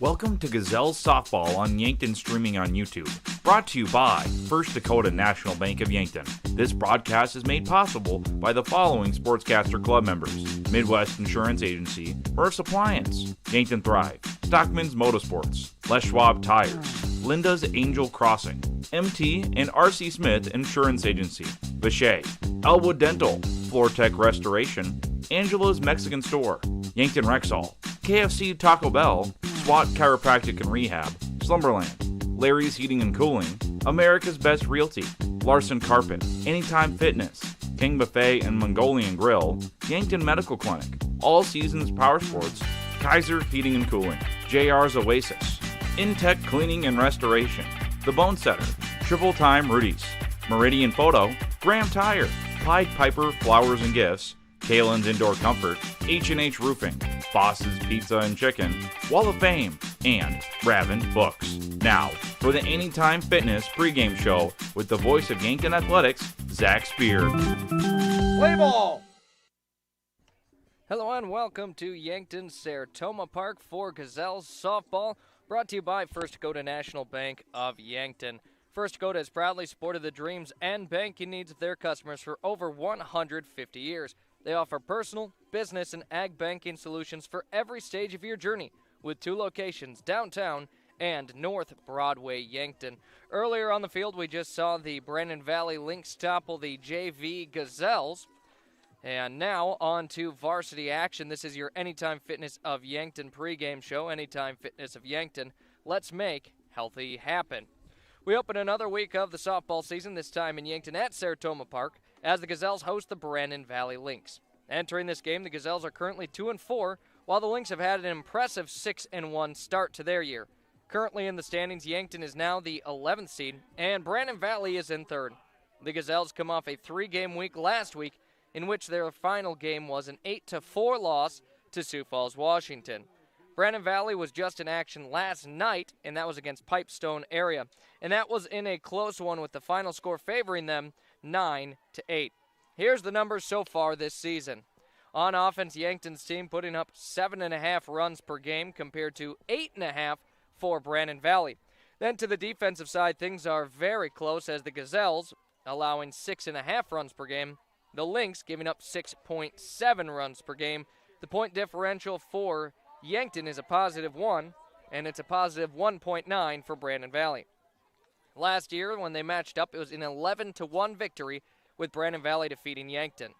Welcome to Gazelles Softball on Yankton, streaming on YouTube. Brought to you by First Dakota National Bank of Yankton. This broadcast is made possible by the following Sportscaster Club members: Midwest Insurance Agency, Murph's Appliance, Yankton Thrive, Stockman's Motorsports, Les Schwab Tires, Linda's Angel Crossing, MT and RC Smith Insurance Agency, Vichet, Elwood Dental, Floor Tech Restoration, Angela's Mexican Store, Yankton Rexall, KFC Taco Bell, SWAT Chiropractic and Rehab, Slumberland, Larry's Heating and Cooling, America's Best Realty, Larson Carpet, Anytime Fitness, King Buffet and Mongolian Grill, Yankton Medical Clinic, All Seasons Power Sports, Kaiser Heating and Cooling, JR's Oasis, Intech Cleaning and Restoration, The Bone Setter, Triple Time Rudy's, Meridian Photo, Graham Tire, Pied Piper Flowers and Gifts, Kalen's Indoor Comfort, H&H Roofing, Boss's Pizza and Chicken, Wall of Fame, and Ravin Books. Now, for the Anytime Fitness pregame show with the voice of Yankton Athletics, Zach Spear. Play ball! Hello and welcome to Yankton Sertoma Park for Gazelles Softball, brought to you by First Dakota National Bank of Yankton. First Dakota has proudly supported the dreams and banking needs of their customers for over 150 years. They offer personal, business, and ag banking solutions for every stage of your journey, with 2 locations, downtown and North Broadway, Yankton. Earlier on the field, we just saw the Brandon Valley Lynx topple the JV Gazelles. And now on to varsity action. This is your Anytime Fitness of Yankton pregame show. Anytime Fitness of Yankton. Let's make healthy happen. We open another week of the softball season, this time in Yankton at Sertoma Park, as the Gazelles host the Brandon Valley Lynx. Entering this game, the Gazelles are currently 2-4, while the Lynx have had an impressive 6-1 start to their year. Currently in the standings, Yankton is now the 11th seed, and Brandon Valley is in 3rd. The Gazelles come off a 3-game week last week, in which their final game was an 8-4 loss to Sioux Falls, Washington. Brandon Valley was just in action last night, and that was against Pipestone area. And that was in a close one with the final score favoring them 9-8. Here's the numbers so far this season. On offense, Yankton's team putting up 7.5 runs per game compared to 8.5 for Brandon Valley. Then to the defensive side, things are very close as the Gazelles allowing 6.5 runs per game. The Lynx giving up 6.7 runs per game. The point differential for Yankton is a +1, and it's a +1.9 for Brandon Valley. Last year, when they matched up, it was an 11-1 victory, with Brandon Valley defeating Yankton.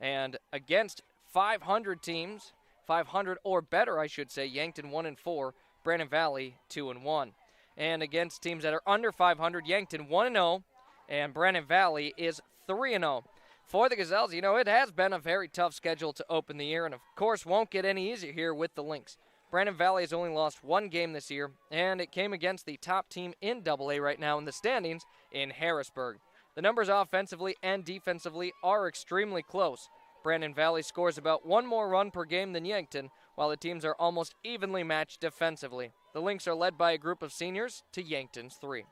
And against 500 teams, 500 or better, I should say, Yankton 1-4, Brandon Valley 2-1. And against teams that are under 500, Yankton 1-0, and Brandon Valley is 3-0. For the Gazelles, it has been a very tough schedule to open the year, and of course won't get any easier here with the Lynx. Brandon Valley has only lost 1 game this year, and it came against the top team in AA right now in the standings in Harrisburg. The numbers offensively and defensively are extremely close. Brandon Valley scores about 1 more run per game than Yankton, while the teams are almost evenly matched defensively. The Lynx are led by a group of seniors to Yankton's 3.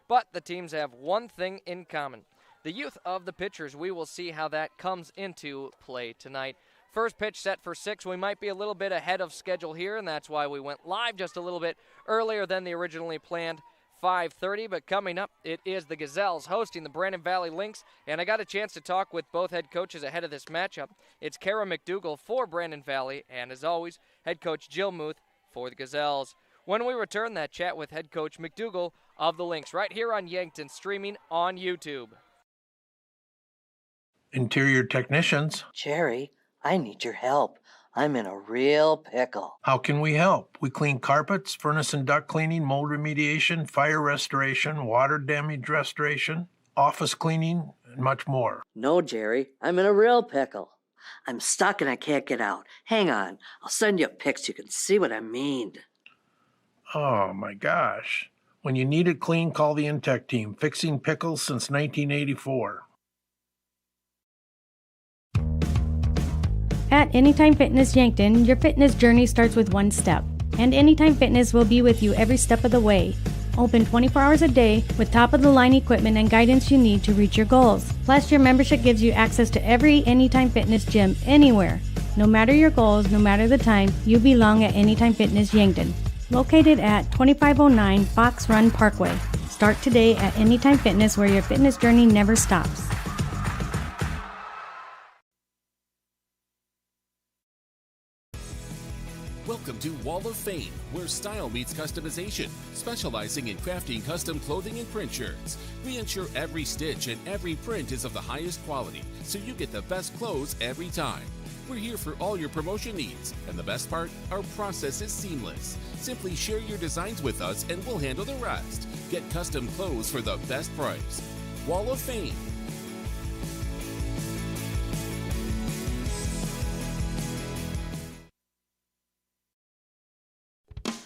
But the teams have one thing in common: the youth of the pitchers. We will see how that comes into play tonight. First pitch set for 6. We might be a little bit ahead of schedule here, and that's why we went live just a little bit earlier than the originally planned 5:30. But coming up, it is the Gazelles hosting the Brandon Valley Lynx, and I got a chance to talk with both head coaches ahead of this matchup. It's Kara McDougall for Brandon Valley, and as always, head coach Jill Muth for the Gazelles. When we return, that chat with head coach McDougall of the Lynx right here on Yankton, streaming on YouTube. Interior technicians. Jerry, I need your help. I'm in a real pickle. How can we help? We clean carpets, furnace and duct cleaning, mold remediation, fire restoration, water damage restoration, office cleaning, and much more. No, Jerry, I'm in a real pickle. I'm stuck and I can't get out. Hang on, I'll send you a pic so you can see what I mean. Oh my gosh. When you need it clean, call the Intech team, fixing pickles since 1984. At Anytime Fitness Yankton, your fitness journey starts with one step, and Anytime Fitness will be with you every step of the way. Open 24 hours a day with top-of-the-line equipment and guidance you need to reach your goals. Plus, your membership gives you access to every Anytime Fitness gym anywhere. No matter your goals, no matter the time, you belong at Anytime Fitness Yankton. located at 2509 Fox Run Parkway. Start today at Anytime Fitness, where your fitness journey never stops. Welcome to Wall of Fame, where style meets customization, specializing in crafting custom clothing and print shirts. We ensure every stitch and every print is of the highest quality, so you get the best clothes every time. We're here for all your promotion needs, and the best part, our process is seamless. Simply share your designs with us and we'll handle the rest. Get custom clothes for the best price. Wall of Fame.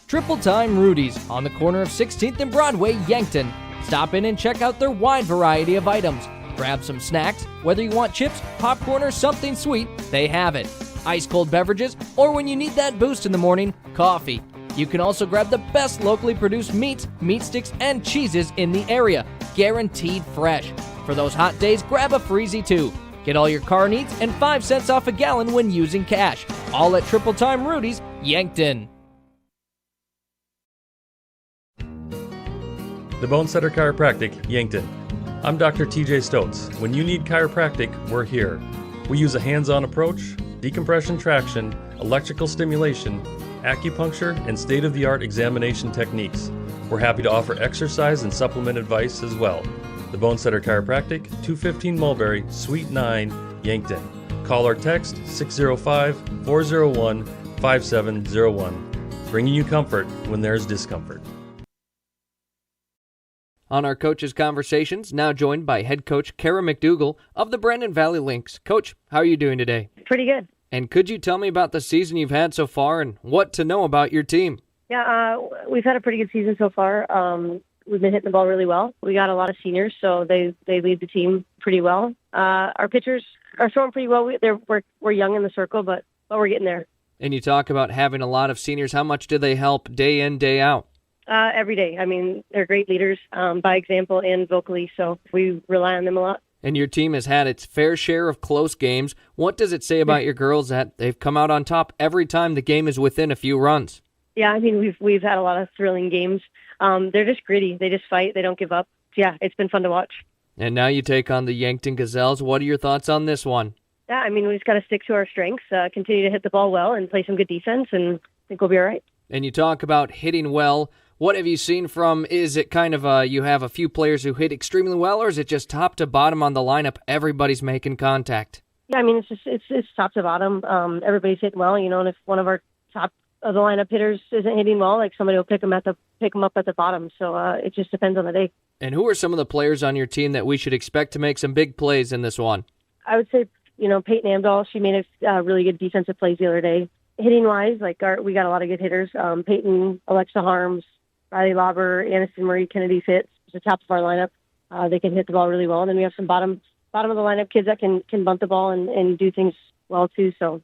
Triple Time Rudy's on the corner of 16th and Broadway, Yankton. Stop in and check out their wide variety of items. Grab some snacks, whether you want chips, popcorn, or something sweet, they have it. Ice cold beverages, or when you need that boost in the morning, coffee. You can also grab the best locally produced meats, meat sticks, and cheeses in the area, guaranteed fresh. For those hot days, grab a freezy too. Get all your car needs and 5 cents off a gallon when using cash. All at Triple Time Rudy's, Yankton. The Bonesetter Chiropractic, Yankton. I'm Dr. TJ Stotz. When you need chiropractic, we're here. We use a hands-on approach, decompression traction, electrical stimulation, acupuncture, and state-of-the-art examination techniques. We're happy to offer exercise and supplement advice as well. The Bonesetter Chiropractic, 215 Mulberry, Suite 9, Yankton. Call or text 605-401-5701. Bringing you comfort when there's discomfort. On our Coaches Conversations, now joined by head coach Kara McDougall of the Brandon Valley Lynx. Coach, how are you doing today? Pretty good. And could you tell me about the season you've had so far and what to know about your team? Yeah, we've had a pretty good season so far. We've been hitting the ball really well. We got a lot of seniors, so they lead the team pretty well. Our pitchers are throwing pretty well. We're young in the circle, but we're getting there. And you talk about having a lot of seniors. How much do they help day in, day out? Every day. I mean, they're great leaders by example and vocally, so we rely on them a lot. And your team has had its fair share of close games. What does it say about your girls that they've come out on top every time the game is within a few runs? Yeah, I mean, we've had a lot of thrilling games. They're just gritty. They just fight. They don't give up. Yeah, it's been fun to watch. And now you take on the Yankton Gazelles. What are your thoughts on this one? Yeah, I mean, we just got to stick to our strengths, continue to hit the ball well, and play some good defense, and I think we'll be all right. And you talk about hitting well. What have you seen from, is it kind of you have a few players who hit extremely well, or is it just top to bottom on the lineup, everybody's making contact? Yeah, I mean, it's top to bottom. Everybody's hitting well, and if one of our top of the lineup hitters isn't hitting well, like somebody will pick them up at the bottom. So it just depends on the day. And who are some of the players on your team that we should expect to make some big plays in this one? I would say, Peyton Amdahl, she made a really good defensive plays the other day. Hitting-wise, we got a lot of good hitters. Peyton, Alexa Harms, Riley Lauber, Aniston Marie Kennedy Fitz, the top of our lineup. They can hit the ball really well. And then we have some bottom of the lineup kids that can bunt the ball and do things well too. So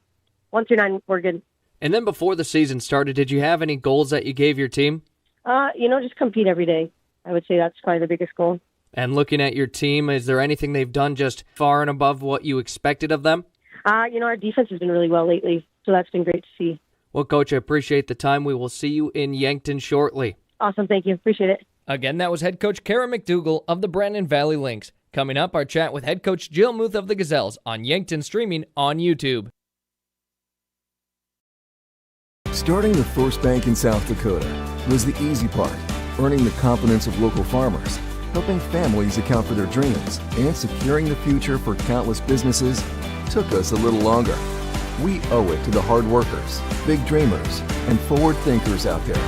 1 through 9, we're good. And then before the season started, did you have any goals that you gave your team? Just compete every day. I would say that's probably the biggest goal. And looking at your team, is there anything they've done just far and above what you expected of them? Our defense has been really well lately, so that's been great to see. Well, Coach, I appreciate the time. We will see you in Yankton shortly. Awesome. Thank you. Appreciate it. Again, that was head coach Kara McDougall of the Brandon Valley Lynx. Coming up, our chat with head coach Jill Muth of the Gazelles on Yankton streaming on YouTube. Starting the first bank in South Dakota was the easy part. Earning the confidence of local farmers, helping families account for their dreams, and securing the future for countless businesses took us a little longer. We owe it to the hard workers, big dreamers, and forward thinkers out there.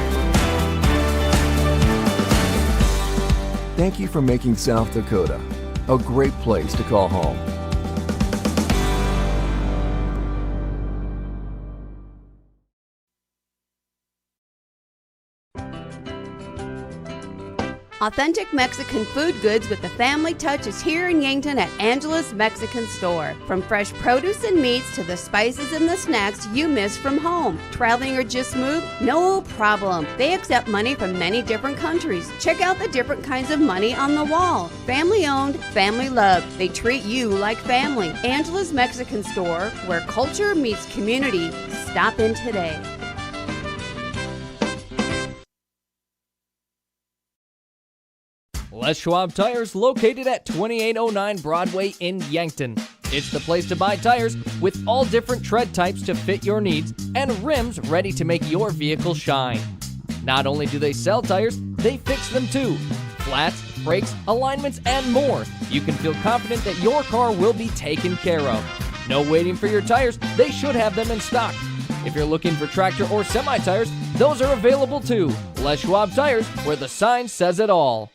Thank you for making South Dakota a great place to call home. Authentic Mexican food goods with the family touch is here in Yankton at Angela's Mexican Store. From fresh produce and meats to the spices and the snacks you miss from home. Traveling or just moved? No problem. They accept money from many different countries. Check out the different kinds of money on the wall. Family owned, family loved. They treat you like family. Angela's Mexican Store, where culture meets community. Stop in today. Les Schwab Tires, located at 2809 Broadway in Yankton. It's the place to buy tires with all different tread types to fit your needs and rims ready to make your vehicle shine. Not only do they sell tires, they fix them too. Flats, brakes, alignments, and more. You can feel confident that your car will be taken care of. No waiting for your tires, they should have them in stock. If you're looking for tractor or semi-tires, those are available too. Les Schwab Tires, where the sign says it all.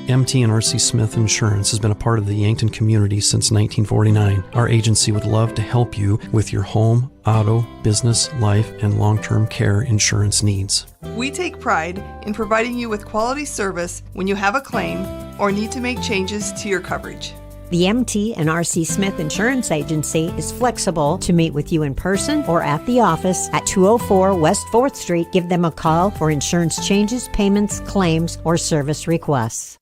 MT and RC Smith Insurance has been a part of the Yankton community since 1949. Our agency would love to help you with your home, auto, business, life, and long-term care insurance needs. We take pride in providing you with quality service when you have a claim or need to make changes to your coverage. The MT and RC Smith Insurance Agency is flexible to meet with you in person or at the office at 204 West 4th Street. Give them a call for insurance changes, payments, claims, or service requests.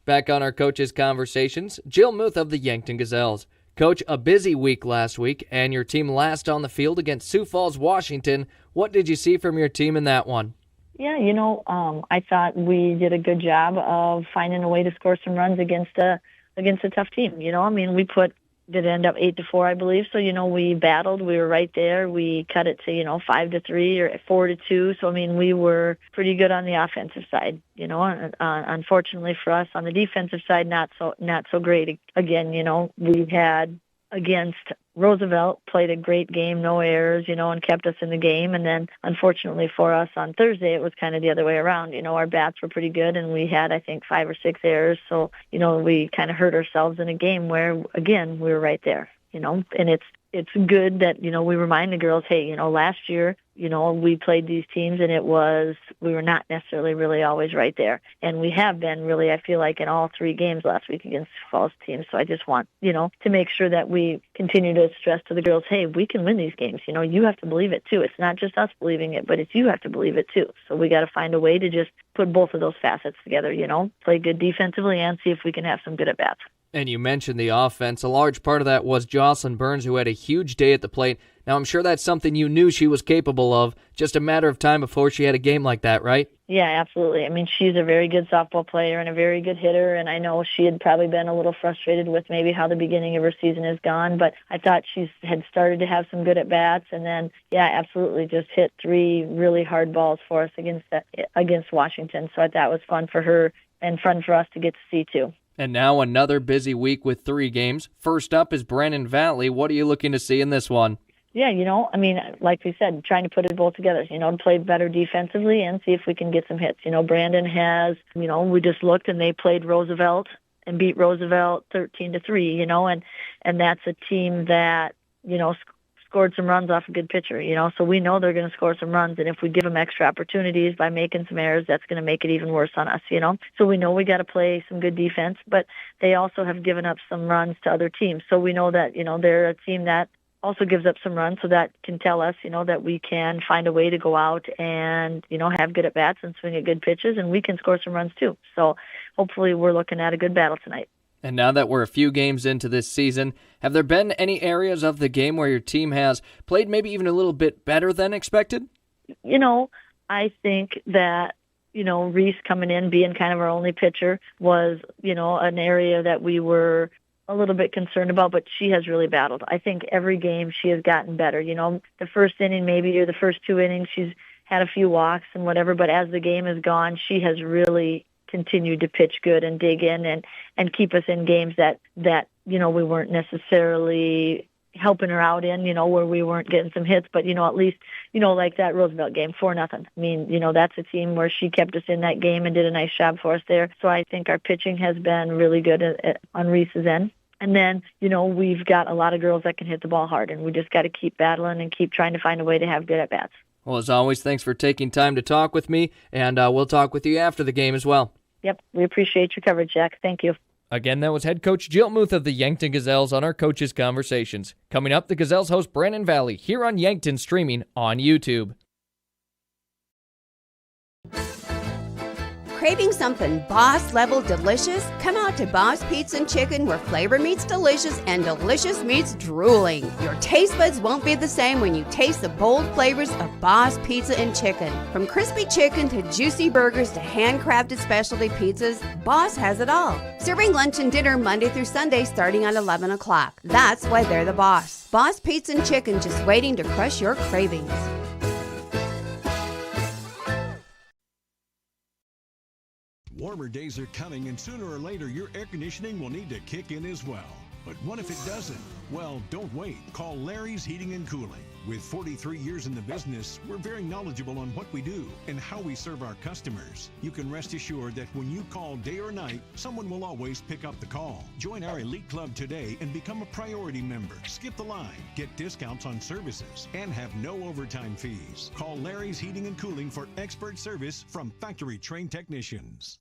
Back on our coaches' conversations, Jill Muth of the Yankton Gazelles. Coach, a busy week last week, and your team last on the field against Sioux Falls, Washington. What did you see from your team in that one? Yeah, I thought we did a good job of finding a way to score some runs against a tough team. Did end up 8-4, I believe. So, we battled. We were right there. We cut it to, 5-3 or 4-2. So, we were pretty good on the offensive side. Unfortunately for us on the defensive side, not so great. Again, we had against Roosevelt, played a great game, no errors, and kept us in the game. And then, unfortunately for us on Thursday, it was kind of the other way around. Our bats were pretty good, and we had, I think, 5 or 6 errors. So, we kind of hurt ourselves in a game where, again, we were right there, and it's good that, we remind the girls, hey, last year, we played these teams and we were not necessarily really always right there. And we have been really, I feel like, in all 3 games last week against Falls teams. So I just want, to make sure that we continue to stress to the girls, hey, we can win these games. You have to believe it too. It's not just us believing it, but it's you have to believe it too. So we got to find a way to just put both of those facets together, play good defensively and see if we can have some good at-bats. And you mentioned the offense. A large part of that was Jocelyn Burns, who had a huge day at the plate. Now, I'm sure that's something you knew she was capable of, just a matter of time before she had a game like that, right? Yeah, absolutely. She's a very good softball player and a very good hitter, and I know she had probably been a little frustrated with maybe how the beginning of her season has gone, but I thought she had started to have some good at-bats, and then, yeah, absolutely just hit 3 really hard balls for us against Washington. So I thought it was fun for her and fun for us to get to see, too. And now another busy week with 3 games. First up is Brandon Valley. What are you looking to see in this one? Yeah, like we said, trying to put it both together, to play better defensively and see if we can get some hits. Brandon has, we just looked and they played Roosevelt and beat Roosevelt 13-3, and that's a team that, scored some runs off a good pitcher, so we know they're going to score some runs, and if we give them extra opportunities by making some errors, that's going to make it even worse on us, So we know we got to play some good defense, but they also have given up some runs to other teams, so we know that, they're a team that also gives up some runs, so that can tell us, that we can find a way to go out and, have good at-bats and swing at good pitches, and we can score some runs too. So hopefully we're looking at a good battle tonight. And now that we're a few games into this season, have there been any areas of the game where your team has played maybe even a little bit better than expected? I think that, Reese coming in, being kind of our only pitcher, was, an area that we were a little bit concerned about, but she has really battled. I think every game she has gotten better. The first inning maybe, or the first 2 innings, she's had a few walks and whatever, but as the game has gone, she has really continued to pitch good and dig in and keep us in games that we weren't necessarily helping her out in, where we weren't getting some hits, but at least, like that Roosevelt game, 4-0. That's a team where she kept us in that game and did a nice job for us there. So I think our pitching has been really good on Reese's end. And then, we've got a lot of girls that can hit the ball hard, and we just got to keep battling and keep trying to find a way to have good at-bats. Well, as always, thanks for taking time to talk with me, and we'll talk with you after the game as well. Yep, we appreciate your coverage, Jack. Thank you. Again, that was head coach Jill Muth of the Yankton Gazelles on our Coaches Conversations. Coming up, the Gazelles host Brandon Valley here on Yankton, streaming on YouTube. Craving something boss-level delicious? Come out to Boss Pizza and Chicken, where flavor meets delicious and delicious meets drooling. Your taste buds won't be the same when you taste the bold flavors of Boss Pizza and Chicken. From crispy chicken to juicy burgers to handcrafted specialty pizzas, Boss has it all. Serving lunch and dinner Monday through Sunday starting at 11 o'clock. That's why they're the boss. Boss Pizza and Chicken, just waiting to crush your cravings. Warmer days are coming, and sooner or later your air conditioning will need to kick in as well. But what if it doesn't? Well, don't wait. Call Larry's Heating and Cooling. With 43 years in the business, we're very knowledgeable on what we do and how we serve our customers. You can rest assured that when you call day or night, someone will always pick up the call. Join our elite club today and become a priority member. Skip the line, get discounts on services, and have no overtime fees. Call Larry's Heating and Cooling for expert service from factory-trained technicians.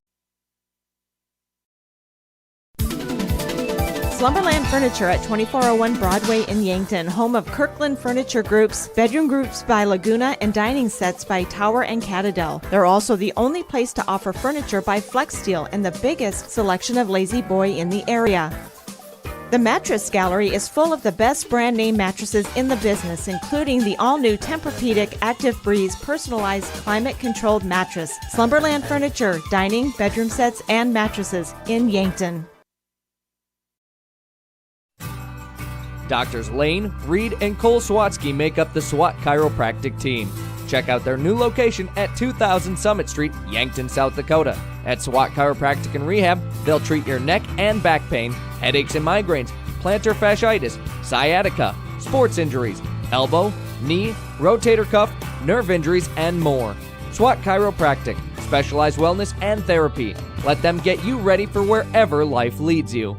Slumberland Furniture at 2401 Broadway in Yankton, home of Kirkland Furniture Group's, bedroom groups by Laguna, and dining sets by Tower and Catadel. They're also the only place to offer furniture by Flex Steel and the biggest selection of Lazy Boy in the area. The Mattress Gallery is full of the best brand name mattresses in the business, including the all-new Tempur-Pedic Active Breeze personalized climate-controlled mattress. Slumberland Furniture, dining, bedroom sets, and mattresses in Yankton. Doctors Lane, Reed, and Cole Swatsky make up the SWAT Chiropractic team. Check out their new location at 2000 Summit Street, Yankton, South Dakota. At SWAT Chiropractic and Rehab, they'll treat your neck and back pain, headaches and migraines, plantar fasciitis, sciatica, sports injuries, elbow, knee, rotator cuff, nerve injuries, and more. SWAT Chiropractic, specialized wellness and therapy. Let them get you ready for wherever life leads you.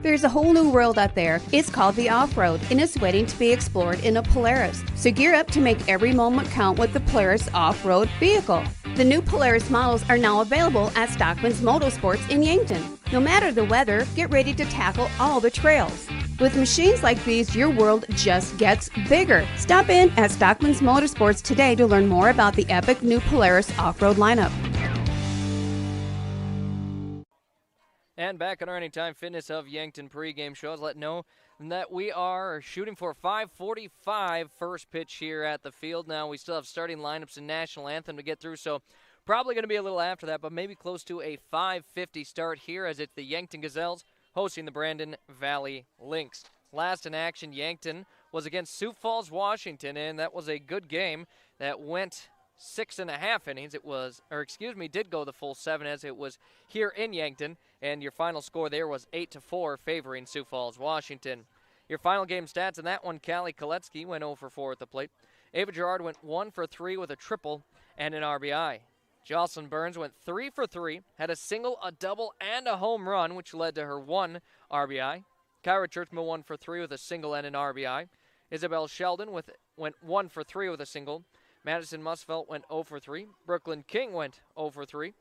There's a whole new world out there. It's called the off-road, and it's waiting to be explored in a Polaris. So gear up to make every moment count with the Polaris off-road vehicle. The new Polaris models are now available at Stockman's Motorsports in Yankton. No matter the weather, get ready to tackle all the trails. With machines like these, your world just gets bigger. Stop in at Stockman's Motorsports today to learn more about the epic new Polaris off-road lineup. And back on our Anytime Fitness of Yankton pregame shows, let know that we are shooting for 5:45 first pitch here at the field. Now we still have starting lineups and national anthem to get through, so probably going to be a little after that, but maybe close to a 5:50 start here as it's the Yankton Gazelles hosting the Brandon Valley Lynx. Last in action, Yankton was against Sioux Falls, Washington, and that was a good game that went 6.5 innings. Did go the full 7 as it was here in Yankton, and your final score there was 8-4 favoring Sioux Falls, Washington. Your final game stats in that one, Callie Koletsky went 0 for 4 at the plate. Ava Gerard went 1 for 3 with a triple and an RBI. Jocelyn Burns went 3 for 3, had a single, a double, and a home run, which led to her 1 RBI. Kyra Churchman 1 for 3 with a single and an RBI. Isabel Sheldon went 1 for 3 with a single. Madison Musfelt went 0 for 3. Brooklyn King went 0 for 3.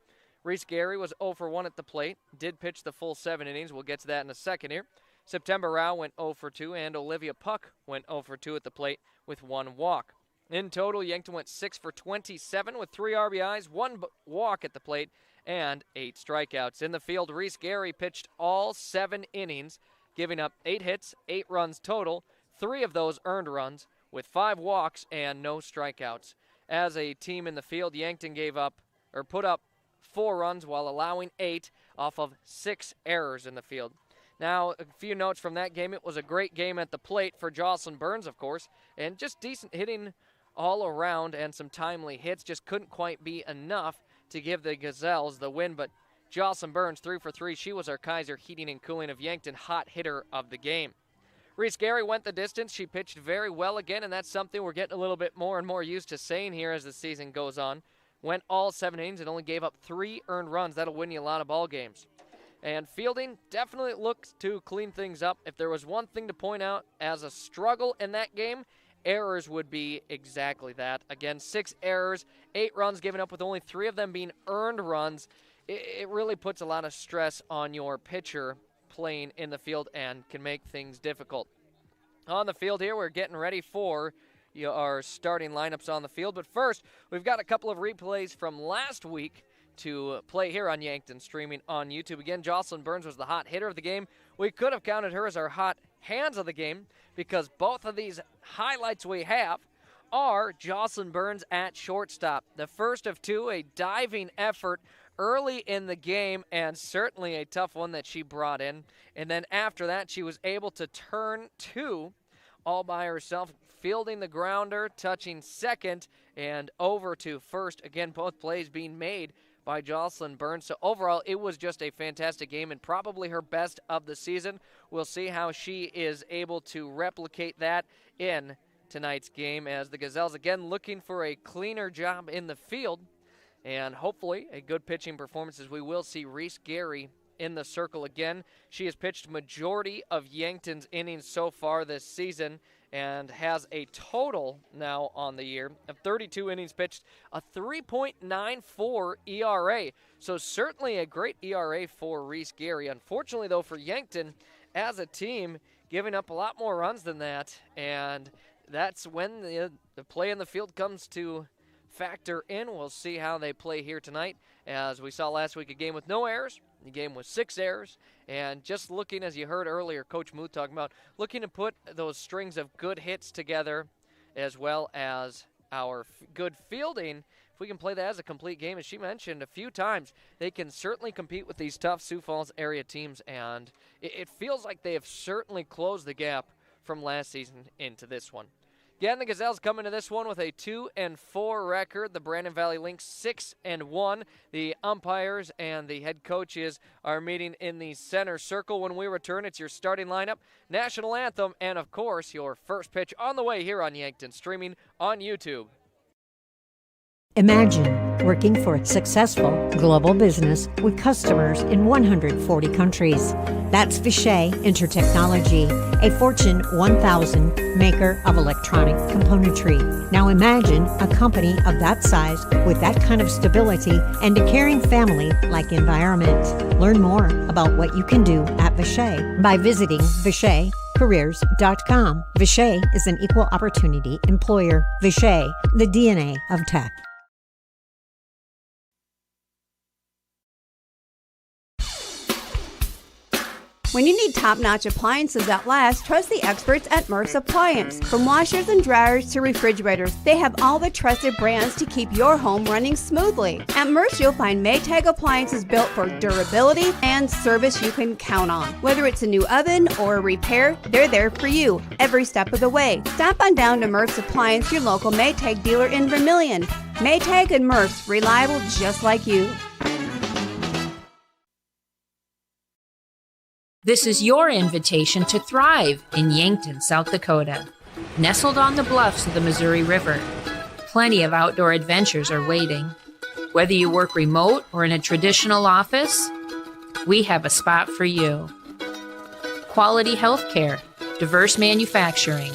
Reese Gary was 0 for 1 at the plate. Did pitch the full 7 innings. We'll get to that in a second here. September Rao went 0 for 2, and Olivia Puck went 0 for 2 at the plate with 1 walk. In total, Yankton went 6 for 27 with 3 RBIs, 1 walk at the plate, and 8 strikeouts. In the field, Reese Gary pitched all 7 innings, giving up 8 hits, 8 runs total, 3 of those earned runs, with 5 walks and no strikeouts. As a team in the field, Yankton put up 4 runs while allowing 8 off of 6 errors in the field. Now, a few notes from that game. It was a great game at the plate for Jocelyn Burns, of course, and just decent hitting all around and some timely hits. Just couldn't quite be enough to give the Gazelles the win, but Jocelyn Burns 3 for 3. She was our Kaiser Heating and Cooling of Yankton hot hitter of the game. Reese Gary went the distance. She pitched very well again, and that's something we're getting a little bit more and more used to saying here as the season goes on. Went all 7 innings and only gave up 3 earned runs. That'll win you a lot of ball games. And fielding definitely looks to clean things up. If there was one thing to point out as a struggle in that game, errors would be exactly that. Again, 6 errors, 8 runs given up with only 3 of them being earned runs. It really puts a lot of stress on your pitcher playing in the field and can make things difficult. On the field here, we're getting ready for your starting lineups on the field. But first, we've got a couple of replays from last week to play here on Yankton, streaming on YouTube. Again, Jocelyn Burns was the hot hitter of the game. We could have counted her as our hot hands of the game because both of these highlights we have are Jocelyn Burns at shortstop. The first of two, a diving effort early in the game, and certainly a tough one that she brought in. And then after that, she was able to turn two all by herself, fielding the grounder, touching second, and over to first. Again, both plays being made by Jocelyn Burns. So overall, it was just a fantastic game and probably her best of the season. We'll see how she is able to replicate that in tonight's game, as the Gazelles again looking for a cleaner job in the field and hopefully a good pitching performance, as we will see Reese Gary in the circle again. She has pitched majority of Yankton's innings so far this season and has a total now on the year of 32 innings pitched, a 3.94 ERA. So certainly a great ERA for Reese Gary. Unfortunately, though, for Yankton as a team, giving up a lot more runs than that, and that's when the play in the field comes to factor in. We'll see how they play here tonight. As we saw last week, a game with no errors, a game with 6 errors, and just looking, as you heard earlier, Coach Muth talking about, looking to put those strings of good hits together as well as our good fielding. If we can play that as a complete game, as she mentioned a few times, they can certainly compete with these tough Sioux Falls area teams, and it feels like they have certainly closed the gap from last season into this one. Again, the Gazelles come into this one with a 2-4 record. The Brandon Valley Lynx 6-1. The umpires and the head coaches are meeting in the center circle. When we return, it's your starting lineup, national anthem, and of course your first pitch on the way here on Yankton, streaming on YouTube. Imagine working for a successful global business with customers in 140 countries. That's Vishay Intertechnology, a Fortune 1000 maker of electronic componentry. Now imagine a company of that size with that kind of stability and a caring family-like environment. Learn more about what you can do at Vishay by visiting VishayCareers.com. Vishay is an equal opportunity employer. Vishay, the DNA of tech. When you need top-notch appliances that last, trust the experts at Murph's Appliance. From washers and dryers to refrigerators, they have all the trusted brands to keep your home running smoothly. At Murph's, you'll find Maytag appliances built for durability and service you can count on. Whether it's a new oven or a repair, they're there for you every step of the way. Stop on down to Murph's Appliance, your local Maytag dealer in Vermilion. Maytag and Murph's, reliable just like you. This is your invitation to thrive in Yankton, South Dakota. Nestled on the bluffs of the Missouri River, plenty of outdoor adventures are waiting. Whether you work remote or in a traditional office, we have a spot for you. Quality health care, diverse manufacturing,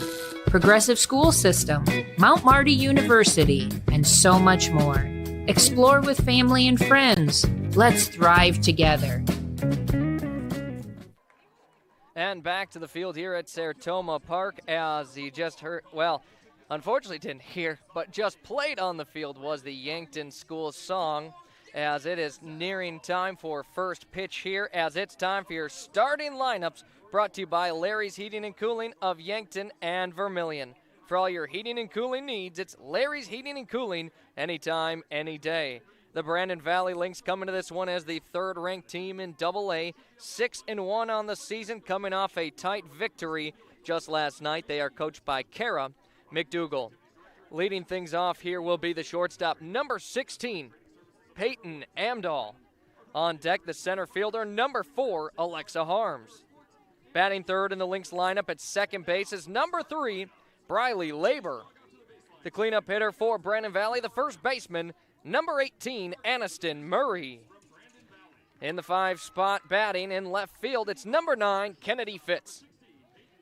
progressive school system, Mount Marty University, and so much more. Explore with family and friends. Let's thrive together. And back to the field here at Sertoma Park, as you just heard, well, unfortunately didn't hear, but just played on the field was the Yankton School song, as it is nearing time for first pitch here, as it's time for your starting lineups, brought to you by Larry's Heating and Cooling of Yankton and Vermilion. For all your heating and cooling needs, it's Larry's Heating and Cooling, anytime, any day. The Brandon Valley Lynx coming to this one as the third-ranked team in AA, 6-1 on the season, coming off a tight victory just last night. They are coached by Kara McDougall. Leading things off here will be the shortstop, number 16, Peyton Amdahl. On deck, the center fielder, number 4, Alexa Harms. Batting third in the Lynx lineup at second base is number 3, Briley Labor. The cleanup hitter for Brandon Valley, the first baseman, number 18, Aniston Murray. In the 5 spot, batting in left field, it's number 9, Kennedy Fitz.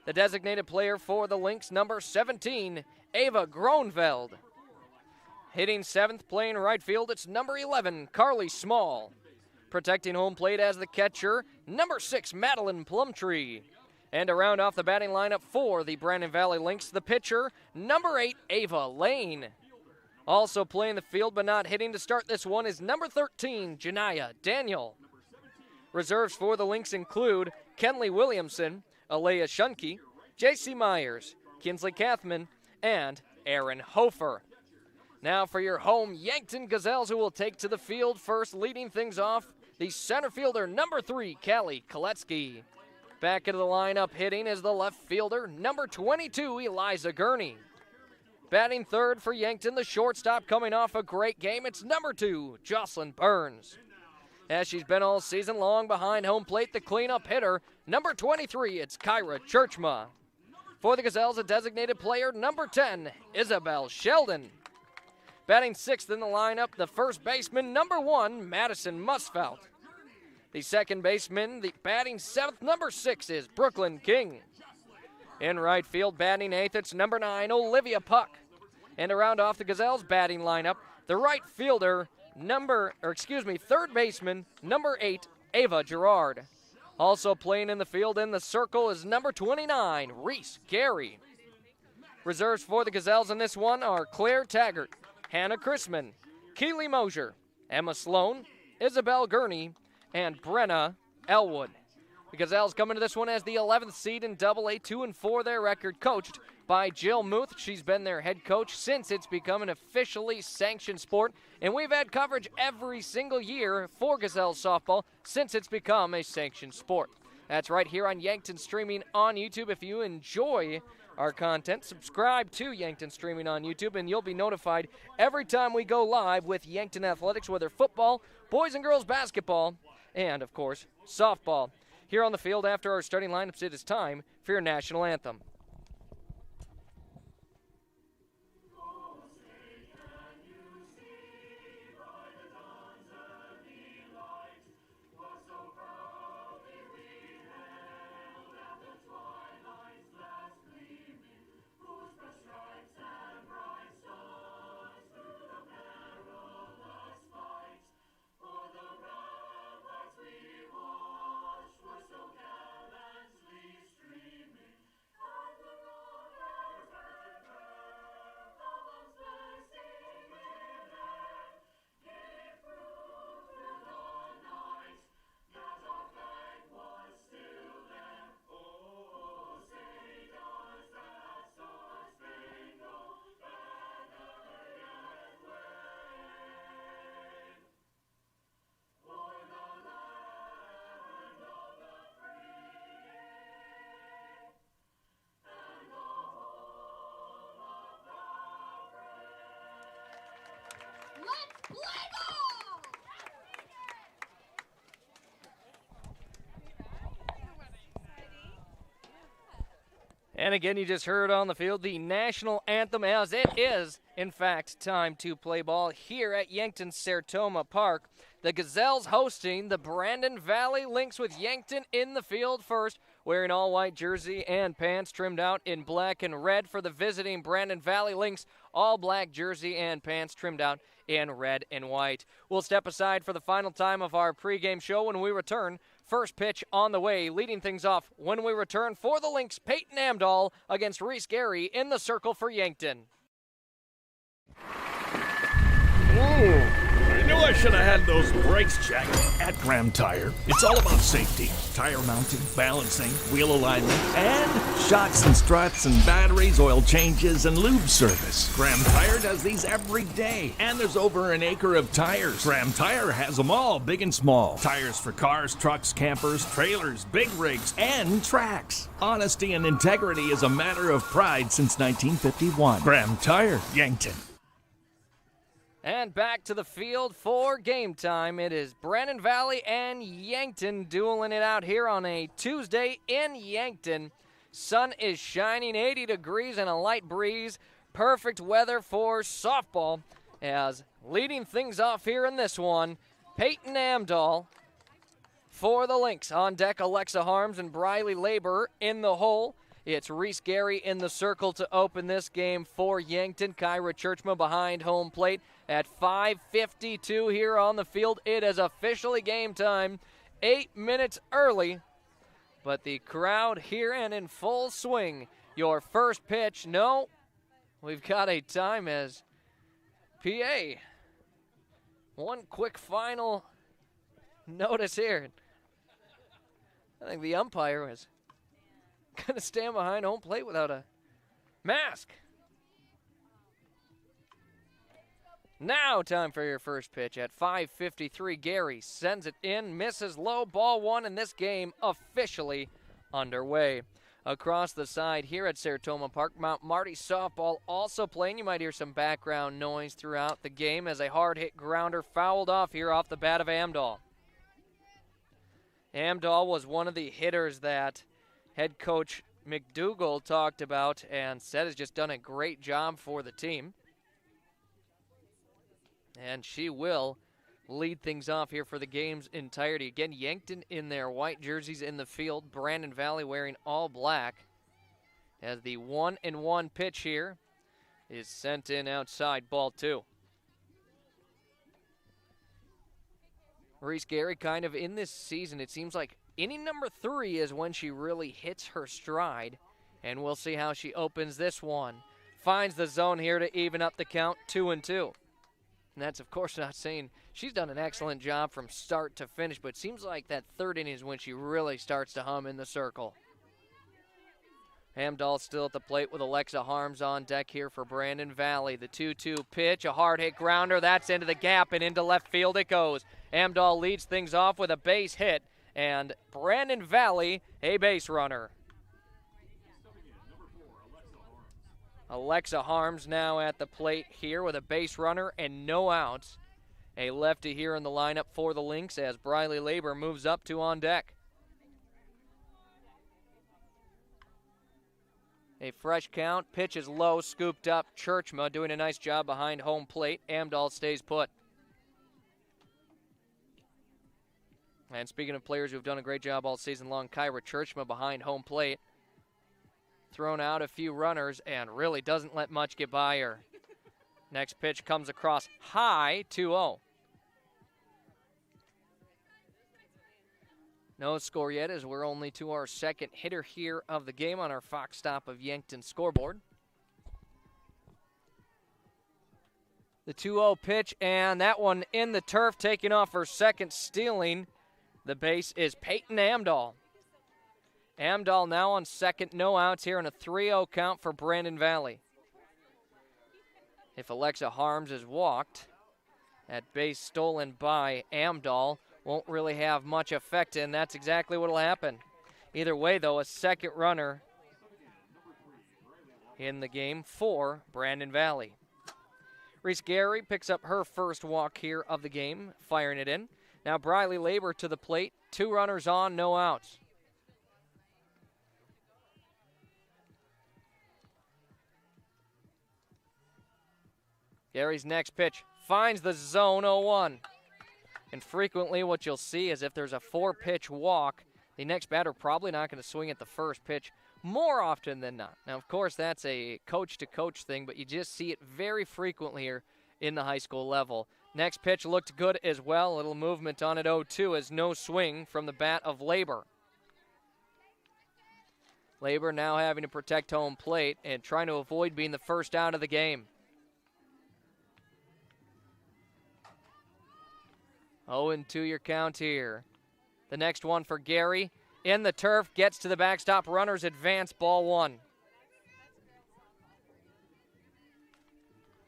The designated player for the Lynx, number 17, Ava Gronveld. Hitting 7th, playing right field, it's number 11, Carly Small. Protecting home plate as the catcher, number 6, Madeline Plumtree. And to round off the batting lineup for the Brandon Valley Lynx, the pitcher, number 8, Ava Lane. Also playing the field but not hitting to start this one is number 13, Janiyah Daniel. Reserves for the Lynx include Kenley Williamson, Alea Shunke, J.C. Myers, Kinsley Kathman, and Aaron Hofer. Now for your home Yankton Gazelles, who will take to the field first, leading things off, the center fielder, number 3, Callie Koletsky. Back into the lineup hitting is the left fielder, number 22, Eliza Gurney. Batting third for Yankton, the shortstop coming off a great game, it's number 2, Jocelyn Burns. As she's been all season long behind home plate, the cleanup hitter, number 23, it's Kyra Churchma. For the Gazelles, a designated player, number 10, Isabel Sheldon. Batting sixth in the lineup, the first baseman, number 1, Madison Musfelt. The second baseman, the batting seventh, number 6, is Brooklyn King. In right field, batting eighth, it's number 9, Olivia Puck. And to round off the Gazelles' batting lineup, the right fielder, third baseman, number 8, Ava Gerard. Also playing in the field in the circle is number 29, Reese Gary. Reserves for the Gazelles in this one are Claire Taggart, Hannah Chrisman, Keely Mosier, Emma Sloan, Isabel Gurney, and Brenna Elwood. The Gazelles come into this one as the 11th seed in Double-A, 2-4 their record, coached by Jill Muth. She's been their head coach since it's become an officially sanctioned sport, and we've had coverage every single year for Gazelles softball since it's become a sanctioned sport. That's right here on Yankton Streaming on YouTube. If you enjoy our content, subscribe to Yankton Streaming on YouTube, and you'll be notified every time we go live with Yankton Athletics, whether football, boys and girls basketball, and, of course, softball. Here on the field after our starting lineups, it is time for your national anthem. And again, you just heard on the field the national anthem, as it is, in fact, time to play ball here at Yankton Sertoma Park. The Gazelles hosting the Brandon Valley Lynx, with Yankton in the field first, wearing all-white jersey and pants trimmed out in black and red. For the visiting Brandon Valley Lynx, all-black jersey and pants trimmed out in red and white. We'll step aside for the final time of our pregame show when we return. First pitch on the way, leading things off when we return for the Lynx, Peyton Amdahl against Reese Gary in the circle for Yankton. I knew I should have had those brakes checked at Graham Tire. It's all about safety. Tire mounting, balancing, wheel alignment, and shocks and struts and batteries, oil changes, and lube service. Graham Tire does these every day. And there's over an acre of tires. Graham Tire has them all, big and small. Tires for cars, trucks, campers, trailers, big rigs, and tracks. Honesty and integrity is a matter of pride since 1951. Graham Tire, Yankton. And back to the field for game time. It is Brandon Valley and Yankton dueling it out here on a Tuesday in Yankton. Sun is shining, 80 degrees and a light breeze. Perfect weather for softball. As leading things off here in this one, Peyton Amdahl for the Lynx. On deck, Alexa Harms and Briley Labor in the hole. It's Reese Gary in the circle to open this game for Yankton. Kyra Churchma behind home plate at 5:52 here on the field. It is officially game time. 8 minutes early. but the crowd here and in full swing. Your first pitch, no. We've got a time as PA. One quick final notice here. I think the umpire was going to stand behind home plate without a mask. Now time for your first pitch at 5:53. Gary sends it in, misses low, ball one, and this game officially underway. Across the side here at Saratoga Park, Mount Marty softball also playing. You might hear some background noise throughout the game as a hard-hit grounder fouled off here off the bat of Amdahl. Amdahl was one of the hitters that head coach McDougall talked about and said has just done a great job for the team. And she will lead things off here for the game's entirety. Again, Yankton in their white jerseys in the field. Brandon Valley wearing all black. As the 1-1 pitch here is sent in outside, ball two. Reese Gary kind of in this season, it seems like inning number 3 is when she really hits her stride. And we'll see how she opens this one. Finds the zone here to even up the count, 2-2. And that's, of course, not saying she's done an excellent job from start to finish, but it seems like that third inning is when she really starts to hum in the circle. Amdahl still at the plate with Alexa Harms on deck here for Brandon Valley. The 2-2 pitch, a hard-hit grounder. That's into the gap and into left field it goes. Amdahl leads things off with a base hit, and Brandon Valley, a base runner. Alexa Harms now at the plate here with a base runner and no outs. A lefty here in the lineup for the Lynx as Briley Labor moves up to on deck. A fresh count, pitch is low, scooped up. Churchma doing a nice job behind home plate. Amdahl stays put. And speaking of players who've done a great job all season long, Kyra Churchma behind home plate. Thrown out a few runners and really doesn't let much get by her. Next pitch comes across high, 2-0. No score yet as we're only to our second hitter here of the game on our Fox Stop of Yankton scoreboard. The 2-0 pitch, and that one in the turf, taking off her second, stealing the base is Peyton Amdahl. Amdahl now on second, no outs here, and a 3-0 count for Brandon Valley. If Alexa Harms is walked, that base stolen by Amdahl won't really have much effect, and that's exactly what will happen. Either way, though, a second runner in the game for Brandon Valley. Reese Gary picks up her first walk here of the game, firing it in. Now Briley Labor to the plate, 2 runners on, no outs. Gary's next pitch finds the zone, 0-1. And frequently what you'll see is if there's a 4-pitch walk, the next batter probably not going to swing at the first pitch more often than not. Now, of course, that's a coach-to-coach thing, but you just see it very frequently here in the high school level. Next pitch looked good as well. A little movement on it, 0-2, as no swing from the bat of Labor. Labor now having to protect home plate and trying to avoid being the first out of the game. 0-2 your count here. The next one for Gary. In the turf, gets to the backstop. Runners advance, ball 1.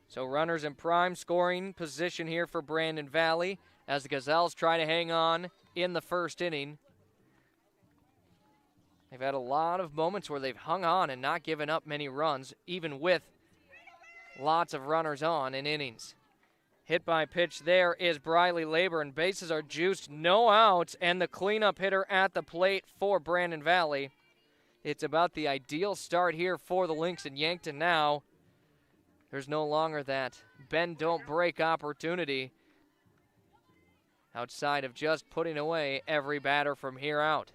So runners in prime scoring position here for Brandon Valley as the Gazelles try to hang on in the first inning. They've had a lot of moments where they've hung on and not given up many runs, even with lots of runners on in innings. Hit by pitch there is Briley Labor, and bases are juiced, no outs, and the cleanup hitter at the plate for Brandon Valley. It's about the ideal start here for the Lynx in Yankton now. There's no longer that bend, don't break opportunity outside of just putting away every batter from here out.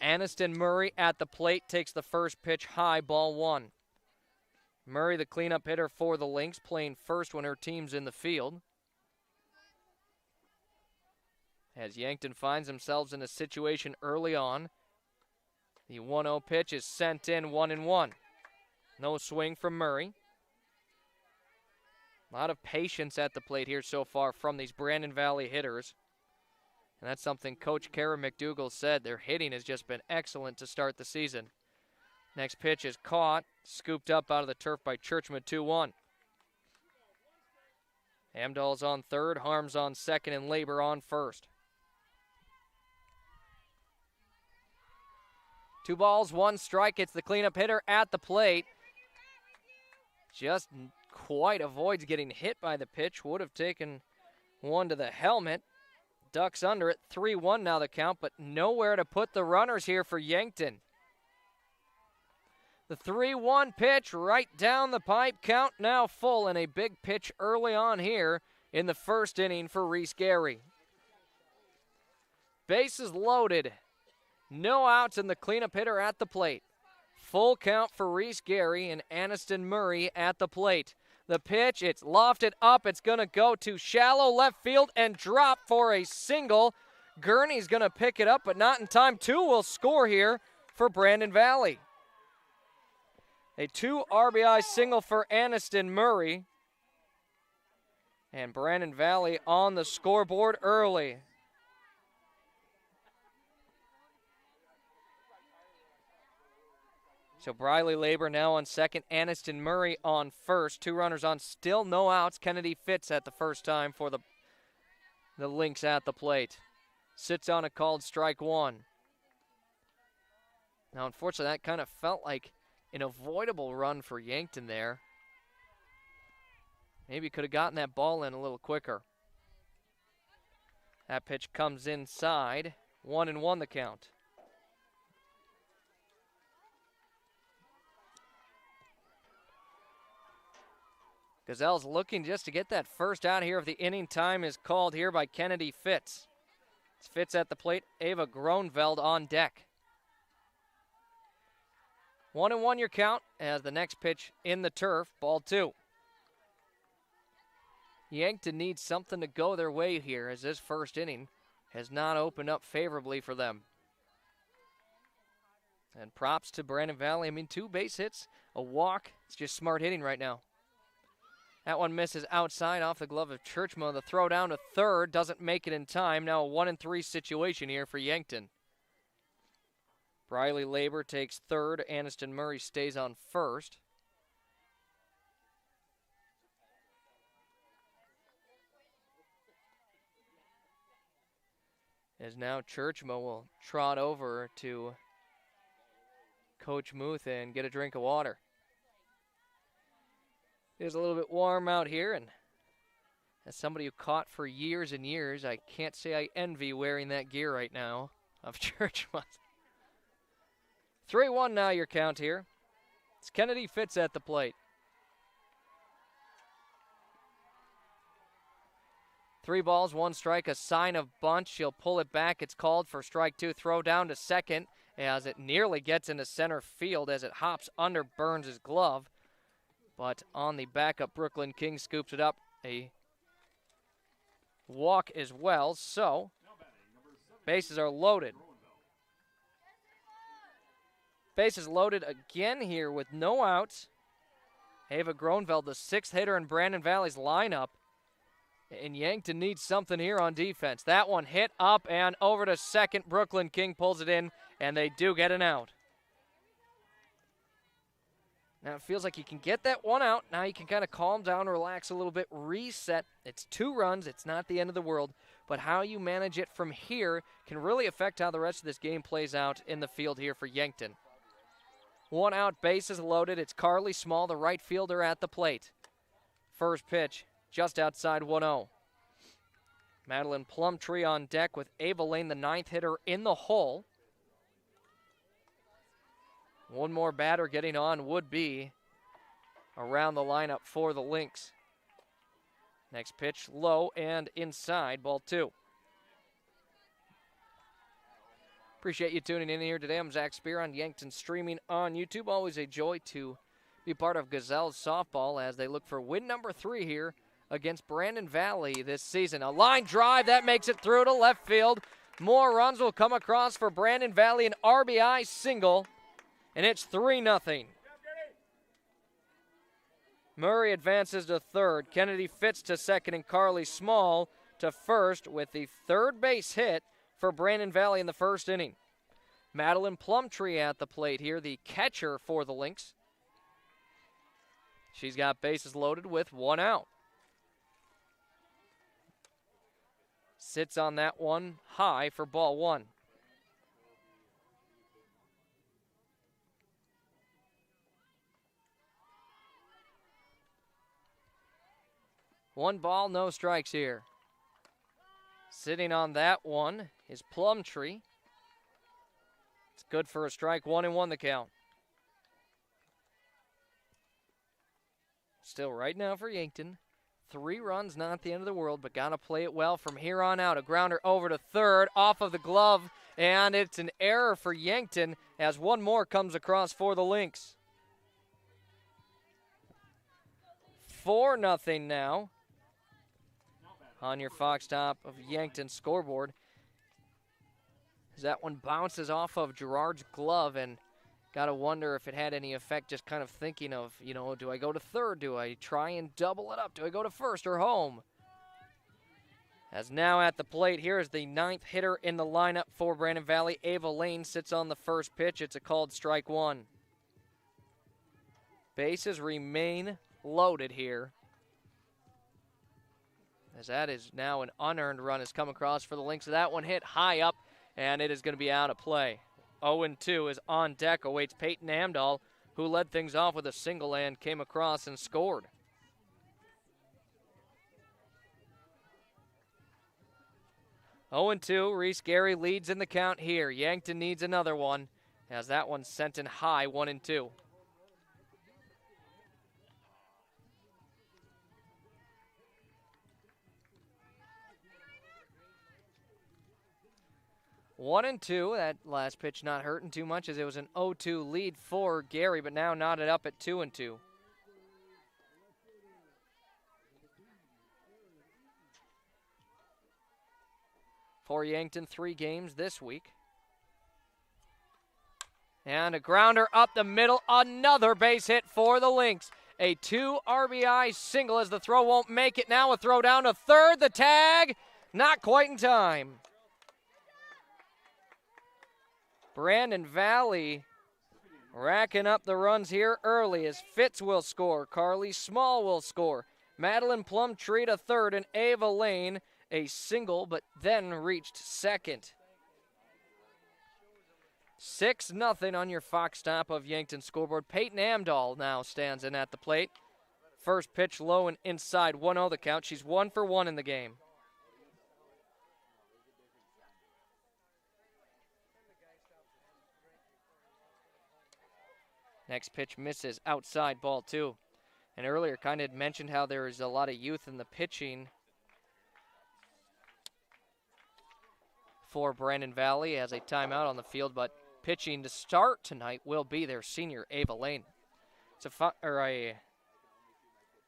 Aniston Murray at the plate takes the first pitch high, ball 1. Murray, the cleanup hitter for the Lynx, playing first when her team's in the field. as Yankton finds themselves in a situation early on. The 1-0 pitch is sent in 1-1. No swing from Murray. A lot of patience at the plate here so far from these Brandon Valley hitters. And that's something Coach Kara McDougall said. Their hitting has just been excellent to start the season. Next pitch is caught, scooped up out of the turf by Churchman, 2-1. Amdahl's on third, Harms on second, and Labor on first. 2 balls, 1 strike. It's the cleanup hitter at the plate. Just quite avoids getting hit by the pitch. Would have taken one to the helmet. Ducks under it. 3-1 now the count, but nowhere to put the runners here for Yankton. The 3-1 pitch right down the pipe. Count now full, and a big pitch early on here in the first inning for Reese Gary. Bases loaded. No outs, and the cleanup hitter at the plate. Full count for Reese Gary and Aniston Murray at the plate. The pitch, it's lofted up. It's going to go to shallow left field and drop for a single. Gurney's going to pick it up, but not in time. 2 will score here for Brandon Valley. A 2 RBI single for Aniston Murray. And Brandon Valley on the scoreboard early. So Briley Labor now on second, Aniston Murray on first. 2 runners on, still no outs. Kennedy Fitz at the first time for the Lynx at the plate. Sits on a called strike 1. Now, unfortunately, that kind of felt like an avoidable run for Yankton there. Maybe could have gotten that ball in a little quicker. That pitch comes inside. 1-1 the count. Gazelles looking just to get that first out here if the inning time is called here by Kennedy Fitz. It's Fitz at the plate, Ava Gronveld on deck. 1-1 your count as the next pitch in the turf, ball 2. Yankton needs something to go their way here as this first inning has not opened up favorably for them. And props to Brandon Valley. I mean, 2 base hits, a walk. It's just smart hitting right now. That one misses outside off the glove of Churchmo. The throw down to third doesn't make it in time. Now a 1-3 situation here for Yankton. Briley Labor takes third. Aniston Murray stays on first. As now Churchmo will trot over to Coach Muth and get a drink of water. It is a little bit warm out here, and as somebody who caught for years and years, I can't say I envy wearing that gear right now of Churchmo. 3-1 now your count here. It's Kennedy Fitz at the plate. 3 balls, 1 strike, a sign of bunt. She'll pull it back. It's called for strike 2. Throw down to second as it nearly gets into center field as it hops under Burns' glove. But on the backup, Brooklyn King scoops it up. A walk as well, so bases are loaded. Bases loaded again here with no outs. Ava Gronveld, the 6th hitter in Brandon Valley's lineup. And Yankton needs something here on defense. That one hit up and over to second. Brooklyn King pulls it in, and they do get an out. Now it feels like you can get that one out. Now you can kind of calm down, relax a little bit, reset. It's 2 runs. It's not the end of the world. But how you manage it from here can really affect how the rest of this game plays out in the field here for Yankton. 1 out, bases loaded. It's Carly Small, the right fielder at the plate. First pitch, just outside 1-0. Madeline Plumtree on deck with Ava Lane, the 9th hitter, in the hole. One more batter getting on would be around the lineup for the Lynx. Next pitch, low and inside, ball 2. Appreciate you tuning in here today. I'm Zach Spear on Yankton streaming on YouTube. Always a joy to be part of Gazelles softball as they look for win number 3 here against Brandon Valley this season. A line drive that makes it through to left field. More runs will come across for Brandon Valley, an RBI single, and it's 3-0. Murray advances to third. Kennedy Fitz to second, and Carly Small to first with the third base hit for Brandon Valley in the first inning. Madeline Plumtree at the plate here, the catcher for the Lynx. She's got bases loaded with one out. Sits on that one high for ball one. One ball, no strikes here. Sitting on that one is Plumtree. It's good for a strike, 1-1 the count. Still right now for Yankton. 3 runs, not the end of the world, but got to play it well from here on out. A grounder over to third, off of the glove, and it's an error for Yankton as one more comes across for the Lynx. 4-0 now on your Fox Top of Yankton scoreboard. As that one bounces off of Gerard's glove, and got to wonder if it had any effect, just kind of thinking of, do I go to third? Do I try and double it up? Do I go to first or home? As now at the plate, here is the 9th hitter in the lineup for Brandon Valley. Ava Lane sits on the first pitch. It's a called strike one. Bases remain loaded here, as that is now an unearned run has come across for the Lynx. That one hit high up, and it is going to be out of play. 0-2 is on deck, awaits Peyton Amdahl, who led things off with a single and came across and scored. Reese Gary leads in the count here. Yankton needs another one, as that one's sent in high, 1-2. One and two. That last pitch not hurting too much, as it was an 0-2 lead for Gary, but now knotted up at 2-2. For Yankton, 3 games this week. And a grounder up the middle. Another base hit for the Lynx. A 2 RBI single, as the throw won't make it. Now a throw down to third. The tag, not quite in time. Brandon Valley racking up the runs here early, as Fitz will score. Carly Small will score. Madeline Plumtree to third, and Ava Lane a single, but then reached second. 6-0 on your Fox Top of Yankton scoreboard. Peyton Amdahl now stands in at the plate. First pitch low and inside, 1-0 the count. She's 1 for 1 in the game. Next pitch misses outside, ball 2. And earlier kind of mentioned how there is a lot of youth in the pitching for Brandon Valley as a timeout on the field, but pitching to start tonight will be their senior, Ava Lane. It's a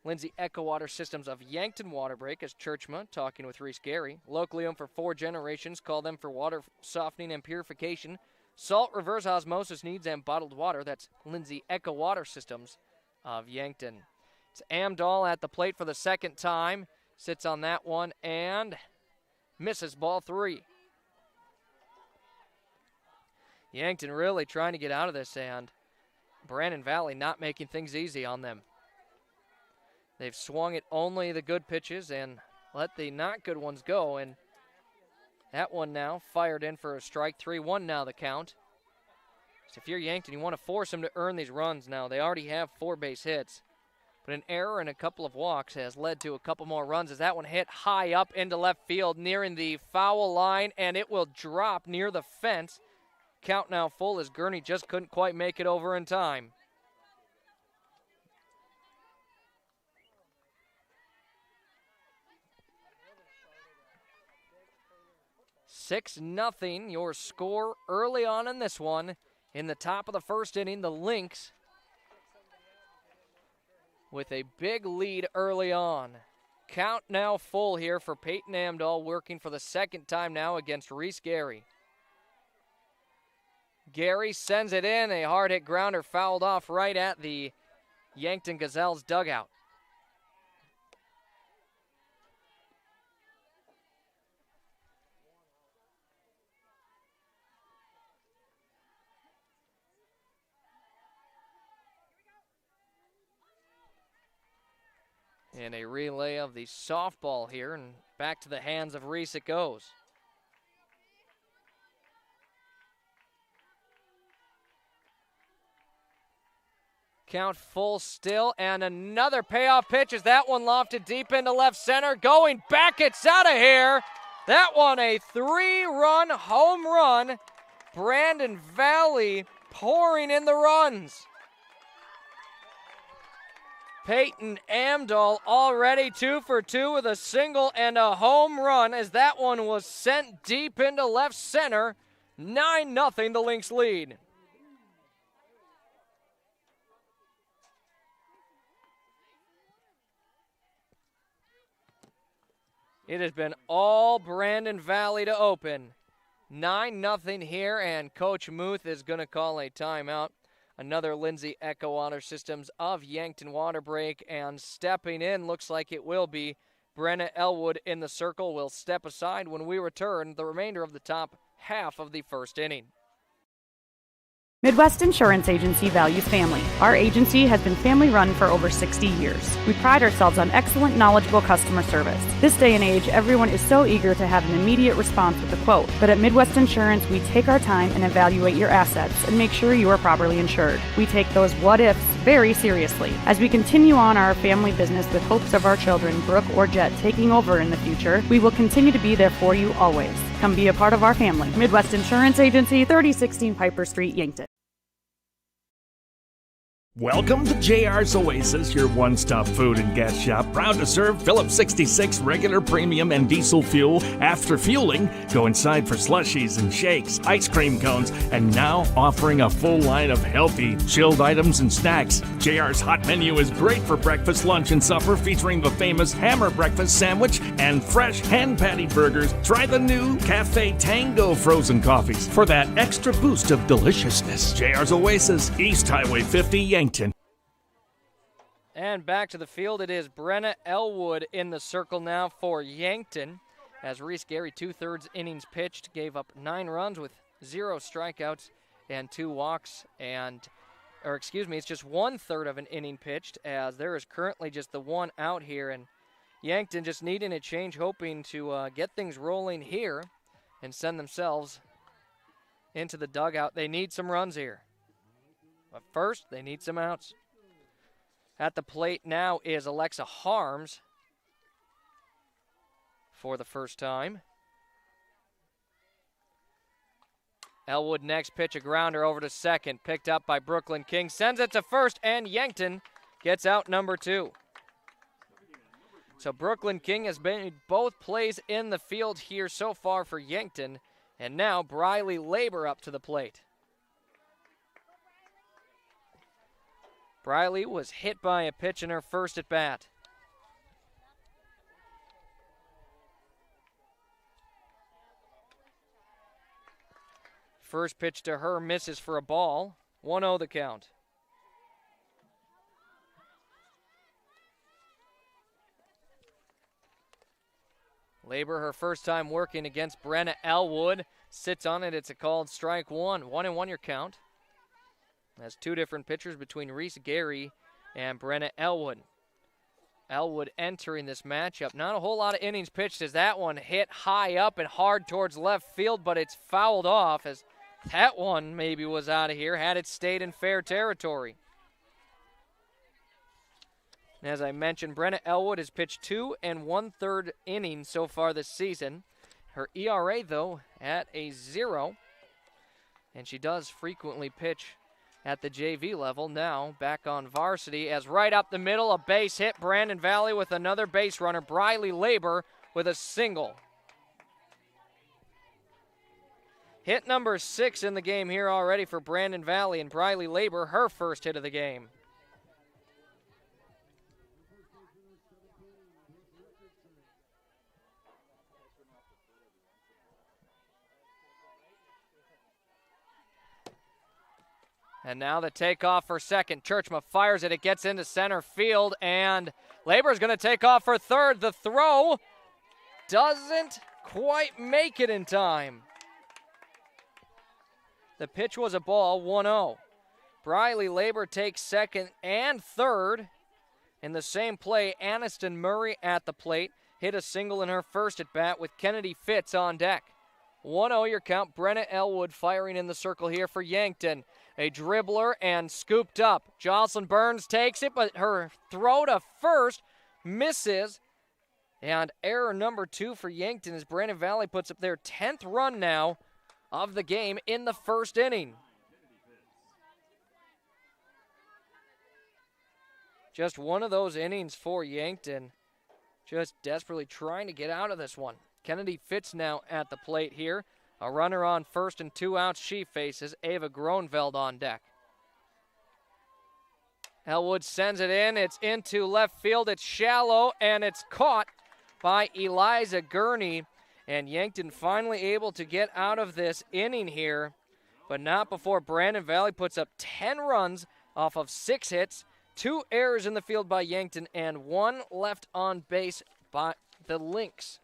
Lindsay Echo Water Systems of Yankton Water Break, as Churchma talking with Reese Gary. Locally owned for 4 generations, call them for water softening and purification, salt, reverse osmosis needs, and bottled water. That's Lindsay Echo Water Systems of Yankton. It's Amdahl at the plate for the second time. Sits on that one and misses, ball 3. Yankton really trying to get out of this, and Brandon Valley not making things easy on them. They've swung at only the good pitches and let the not good ones go, and that one now fired in for a strike. 3-1 now the count. So if you're Yankton, you want to force them to earn these runs now. They already have 4 base hits, but an error and a couple of walks has led to a couple more runs, as that one hit high up into left field nearing the foul line, and it will drop near the fence. Count now full, as Gurney just couldn't quite make it over in time. $6-0 your score early on in this one. In the top of the first inning, the Lynx with a big lead early on. Count now full here for Peyton Amdahl, working for the second time now against Reese Gary. Gary sends it in, a hard hit grounder fouled off right at the Yankton Gazelles dugout. And a relay of the softball here, and back to the hands of Reese it goes. Count full still, and another payoff pitch as that one lofted deep into left center. Going back, it's out of here. That one a 3-run home run. Brandon Valley pouring in the runs. Peyton Amdahl already 2 for 2 with a single and a home run as that one was sent deep into left center. 9-0 the Lynx lead. It has been all Brandon Valley to open. 9-0 here, and Coach Muth is going to call a timeout. Another Lindsay Echo Water Systems of Yankton water break, and stepping in looks like it will be Brenna Elwood in the circle. Will step aside when we return the remainder of the top half of the first inning. Midwest Insurance Agency values family. Our agency has been family-run for over 60 years. We pride ourselves on excellent, knowledgeable customer service. This day and age, everyone is so eager to have an immediate response with a quote. But at Midwest Insurance, we take our time and evaluate your assets and make sure you are properly insured. We take those what-ifs very seriously. As we continue on our family business with hopes of our children, Brooke or Jet, taking over in the future, we will continue to be there for you always. Come be a part of our family. Midwest Insurance Agency, 3016 Piper Street, Yankton. Welcome to JR's Oasis, your one-stop food and gas shop. Proud to serve Phillips 66 regular, premium, and diesel fuel. After fueling, go inside for slushies and shakes, ice cream cones, and now offering a full line of healthy, chilled items and snacks. JR's hot menu is great for breakfast, lunch, and supper, featuring the famous Hammer Breakfast Sandwich and fresh hand-patty burgers. Try the new Cafe Tango frozen coffees for that extra boost of deliciousness. JR's Oasis, East Highway 50, Yankton. And back to the field, it is Brenna Elwood in the circle now for Yankton. As Reese Gary, 2/3 innings pitched, gave up 9 runs with 0 strikeouts and 2 walks. It's just 1/3 of an inning pitched, as there is currently just the 1 out here. And Yankton just needing a change, hoping to get things rolling here and send themselves into the dugout. They need some runs here. But first, they need some outs. At the plate now is Alexa Harms for the first time. Elwood next pitch, a grounder over to second, picked up by Brooklyn King, sends it to first, and Yankton gets out number 2. So Brooklyn King has made both plays in the field here so far for Yankton, and now Briley Labor up to the plate. Briley was hit by a pitch in her first at bat. First pitch to her misses for a ball. 1-0 the count. Labor, her first time working against Brenna Elwood, sits on it. It's a called strike 1. 1-1 your count. That's 2 different pitchers between Reese Gary and Brenna Elwood. Elwood entering this matchup. Not a whole lot of innings pitched as that one hit high up and hard towards left field, but it's fouled off as that one maybe was out of here had it stayed in fair territory. And as I mentioned, Brenna Elwood has pitched 2 1/3 innings so far this season. Her ERA, though, at a 0. And she does frequently pitch at the JV level. Now back on varsity as right up the middle, a base hit. Brandon Valley with another base runner. Briley Labor with a single. Hit number 6 in the game here already for Brandon Valley, and Briley Labor, her first hit of the game. And now the takeoff for second. Churchma fires it. It gets into center field, and Labor's going to take off for third. The throw doesn't quite make it in time. The pitch was a ball, 1-0. Briley Labor takes second and third. In the same play, Aniston Murray at the plate hit a single in her first at bat with Kennedy Fitz on deck. 1-0 your count. Brenna Elwood firing in the circle here for Yankton. A dribbler and scooped up. Jocelyn Burns takes it, but her throw to first misses. And error number 2 for Yankton as Brandon Valley puts up their 10th run now of the game in the first inning. Just one of those innings for Yankton. Just desperately trying to get out of this one. Kennedy Fitz now at the plate here. A runner on first and 2 outs. She faces Ava Gronveld on deck. Elwood sends it in. It's into left field. It's shallow, and it's caught by Eliza Gurney. And Yankton finally able to get out of this inning here, but not before Brandon Valley puts up 10 runs off of 6 hits, 2 errors in the field by Yankton, and 1 left on base by the Lynx.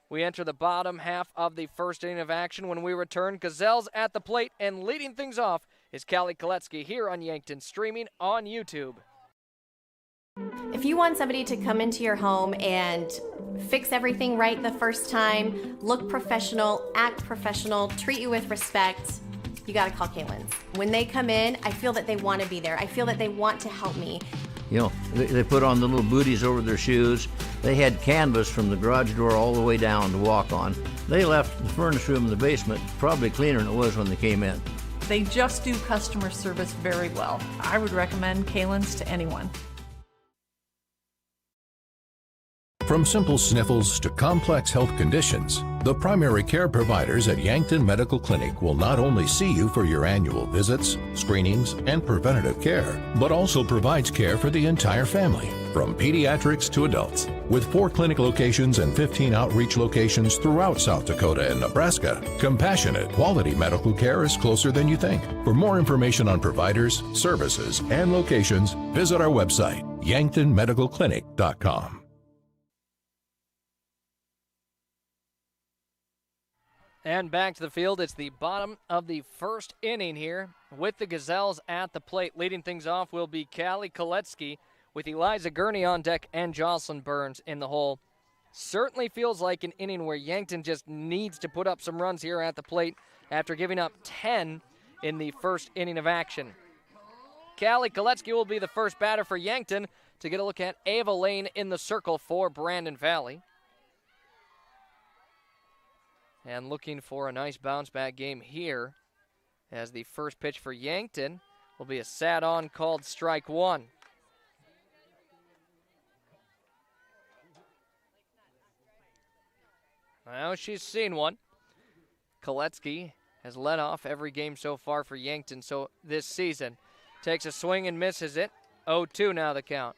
We enter the bottom half of the first inning of action. When we return, Gazelles at the plate, and leading things off is Callie Koletsky here on Yankton, streaming on YouTube. If you want somebody to come into your home and fix everything right the first time, look professional, act professional, treat you with respect, you gotta call Kaylin's. When they come in, I feel that they want to be there. I feel that they want to help me. You know, they put on the little booties over their shoes. They had canvas from the garage door all the way down to walk on. They left the furnace room in the basement probably cleaner than it was when they came in. They just do customer service very well. I would recommend Kaylin's to anyone. From simple sniffles to complex health conditions, the primary care providers at Yankton Medical Clinic will not only see you for your annual visits, screenings, and preventative care, but also provides care for the entire family, from pediatrics to adults. With 4 clinic locations and 15 outreach locations throughout South Dakota and Nebraska, compassionate, quality medical care is closer than you think. For more information on providers, services, and locations, visit our website, yanktonmedicalclinic.com. And back to the field. It's the bottom of the first inning here with the Gazelles at the plate. Leading things off will be Callie Koletsky with Eliza Gurney on deck and Jocelyn Burns in the hole. Certainly feels like an inning where Yankton just needs to put up some runs here at the plate after giving up 10 in the first inning of action. Callie Koletsky will be the first batter for Yankton to get a look at Ava Lane in the circle for Brandon Valley. And looking for a nice bounce-back game here as the first pitch for Yankton will be a sat-on called strike 1. Now she's seen one. Koletsky has led off every game so far for Yankton so this season. Takes a swing and misses it. 0-2 now the count.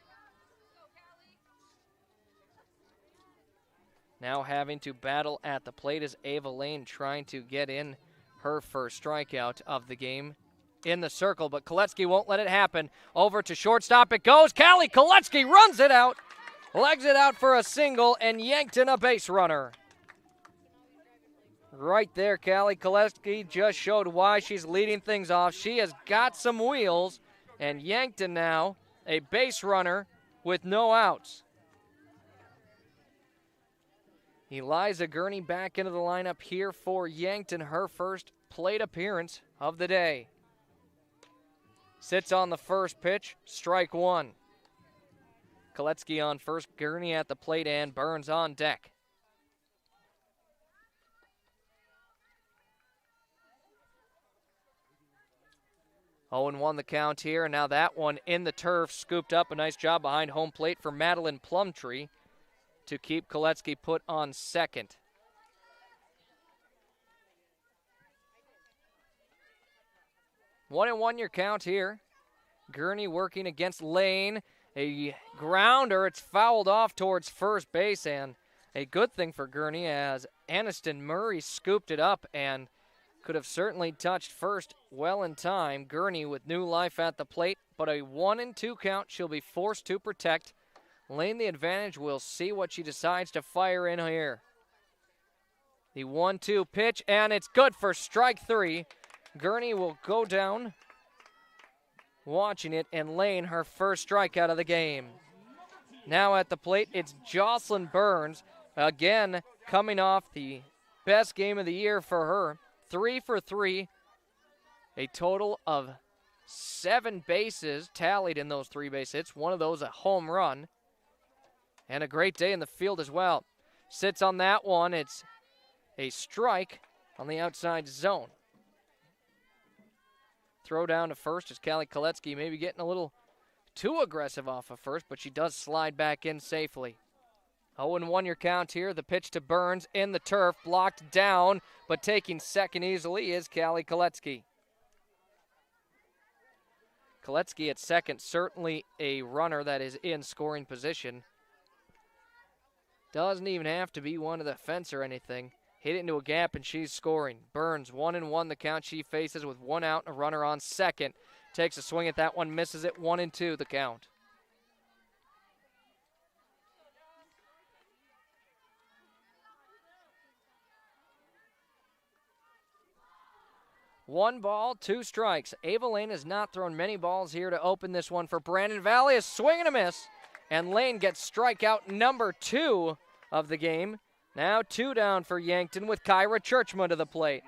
Now having to battle at the plate is Ava Lane trying to get in her first strikeout of the game in the circle, but Koletsky won't let it happen. Over to shortstop it goes. Callie Koletsky runs it out, legs it out for a single, and Yankton a base runner. Right there, Callie Koletsky just showed why she's leading things off. She has got some wheels, and Yankton now a base runner with no outs. Eliza Gurney back into the lineup here for Yankton, her first plate appearance of the day. Sits on the first pitch, strike 1. Koletsky on first, Gurney at the plate, and Burns on deck. Oh, and 1 the count here, and now that one in the turf, scooped up. A nice job behind home plate for Madeline Plumtree to keep Koletsky put on second. One and 1 your count here. Gurney working against Lane. A grounder, it's fouled off towards first base, and a good thing for Gurney as Aniston Murray scooped it up, and Could have certainly touched first well in time. Gurney with new life at the plate, but a 1-2 count. She'll be forced to protect. Lane the advantage. We'll see what she decides to fire in here. The 1-2 pitch, and it's good for strike 3. Gurney will go down watching it, and Lane her first strikeout of the game. Now at the plate, it's Jocelyn Burns, again coming off the best game of the year for her. 3 for 3, a total of 7 bases tallied in those 3 base hits. One of those a home run, and a great day in the field as well. Sits on that one. It's a strike on the outside zone. Throw down to first as Callie Koletsky maybe getting a little too aggressive off of first, but she does slide back in safely. 0-1 your count here. The pitch to Burns in the turf, blocked down, but taking second easily is Callie Koletsky. Koletsky at second, certainly a runner that is in scoring position. Doesn't even have to be one of the fence or anything. Hit it into a gap and she's scoring. Burns 1-1 the count she faces with 1 out and a runner on second. Takes a swing at that one, misses it. 1-2 the count. One ball, 2 strikes. Ava Lane has not thrown many balls here to open this one for Brandon Valley. A swing and a miss. And Lane gets strikeout number 2 of the game. Now 2 down for Yankton with Kyra Churchma to the plate.